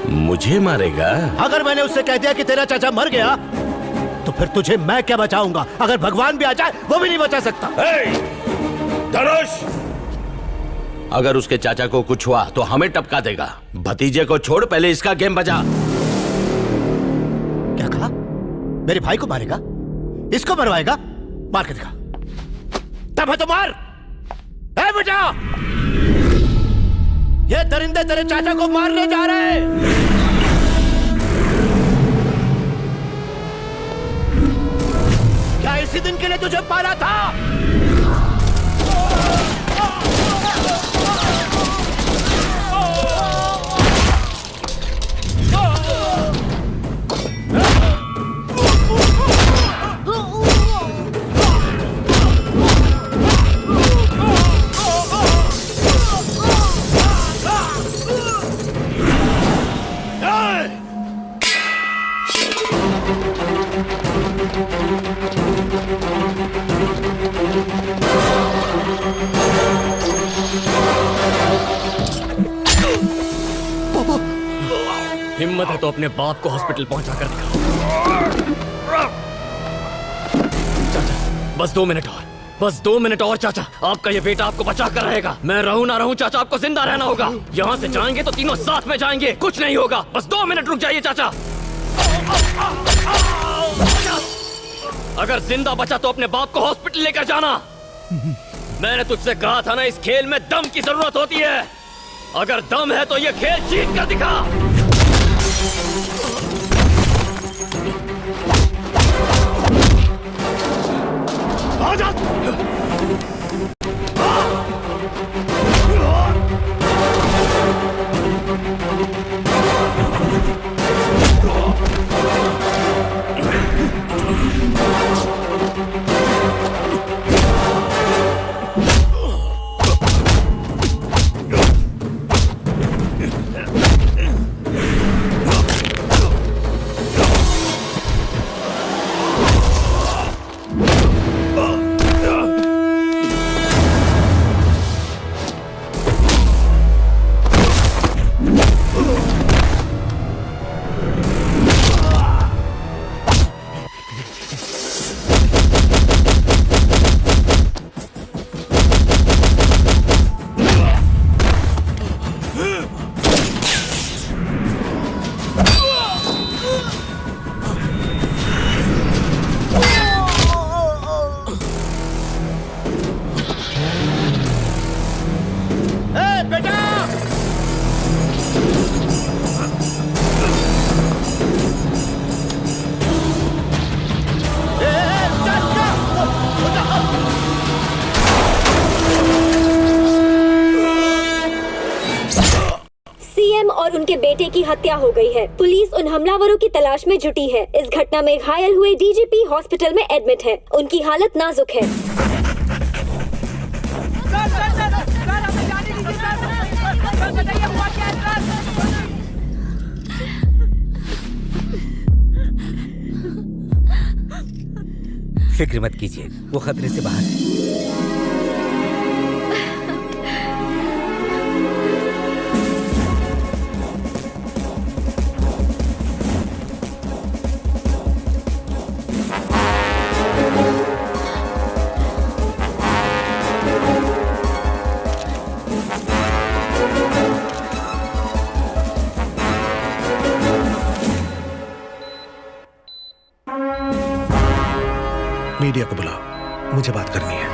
मुझे मारेगा? अगर मैंने उससे कह दिया कि तेरा चाचा मर गया तो फिर तुझे मैं क्या बचाऊंगा? अगर भगवान भी आ जाए वो भी नहीं बचा सकता। धनुष, अगर उसके चाचा को कुछ हुआ तो हमें टपका देगा। भतीजे को छोड़, पहले इसका गेम बजा। क्या कहा? मेरे भाई को मारेगा? इसको मरवाएगा? मार के दिखा, तब है तो मार। ए बेटा, ये दरिंदे तेरे चाचा को मारने जा रहे हैं। क्या इसी दिन के लिए तुझे पाला था? हिम्मत है तो अपने बाप को हॉस्पिटल पहुंचा कर दिखाओ। चाचा, बस 2 मिनट और, बस 2 मिनट और चाचा, आपका ये बेटा आपको बचा कर रहेगा। मैं रहूं ना रहूं चाचा, आपको जिंदा रहना होगा। यहाँ से जाएंगे तो तीनों साथ में जाएंगे, कुछ नहीं होगा। बस 2 मिनट रुक जाइए चाचा। अगर जिंदा बचा तो अपने बाप को हॉस्पिटल लेकर जाना। मैंने तुझसे कहा था ना, इस खेल में दम की जरूरत होती है। अगर दम है तो ये खेल जीत कर दिखा। आजा! उनके बेटे की हत्या हो गई है। पुलिस उन हमलावरों की तलाश में जुटी है। इस घटना में घायल हुए डीजीपी हॉस्पिटल में एडमिट है। उनकी हालत नाजुक है। फिक्र मत कीजिए, वो खतरे से बाहर है। मीडिया को बुलाओ, मुझे बात करनी है।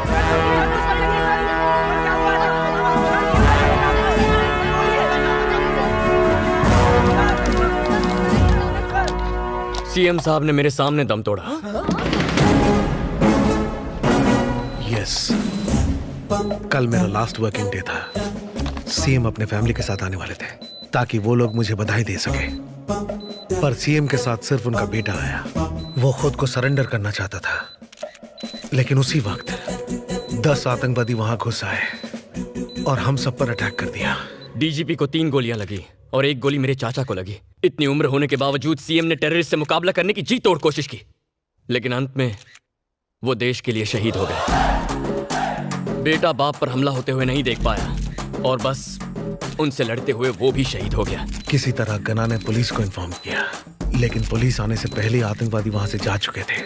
सीएम साहब ने मेरे सामने दम तोड़ा। यस, कल मेरा लास्ट वर्किंग डे था। सीएम अपने फैमिली के साथ आने वाले थे ताकि वो लोग मुझे बधाई दे सके, पर सीएम के साथ सिर्फ उनका बेटा आया। वो खुद को सरेंडर करना चाहता था, लेकिन उसी वक्त 10 आतंकवादी वहां घुस आए और हम सब पर अटैक कर दिया। डीजीपी को 3 गोलियां लगी और 1 गोली मेरे चाचा को लगी। इतनी उम्र होने के बावजूद सीएम ने टेररिस्ट से मुकाबला करने की जी तोड़ कोशिश की, लेकिन अंत में वो देश के लिए शहीद हो गए। बेटा बाप पर हमला होते हुए नहीं देख पाया और बस उनसे लड़ते हुए वो भी शहीद हो गया। किसी तरह गना ने पुलिस को इन्फॉर्म किया, लेकिन पुलिस आने से पहले आतंकवादी वहां से जा चुके थे।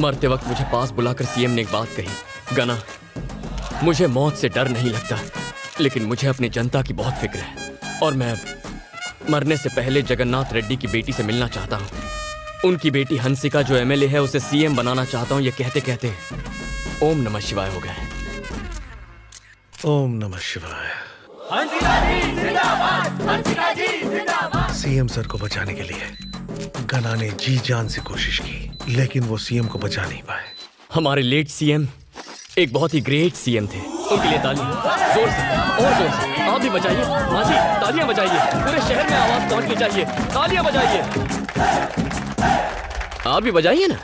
मरते वक्त मुझे पास बुलाकर सीएम ने एक बात कही, गना, मुझे मौत से डर नहीं लगता, लेकिन मुझे अपनी जनता की बहुत फिक्र है और मैं मरने से पहले जगन्नाथ रेड्डी की बेटी से मिलना चाहता हूँ। उनकी बेटी हंसिका जो एमएलए है उसे सीएम बनाना चाहता हूँ। ये कहते कहते ओम नमः शिवाय हो गए। ओम नमः शिवाय। सीएम सर को बचाने के लिए गना ने जी जान से कोशिश की, लेकिन वो सीएम को बचा नहीं पाए। हमारे लेट सीएम एक बहुत ही ग्रेट सीएम थे। उनके लिए तालियां, जोर से और जोर से। आप भी बजाइए माँ जी, तालियां बजाइए, पूरे शहर में आवाज पहुंचनी चाहिए। तालियां बजाइए, आप भी बजाइए ना।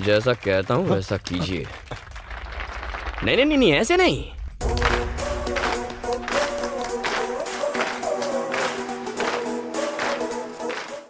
जैसा कहता हूँ वैसा कीजिए। नहीं नहीं नहीं, ऐसे नहीं।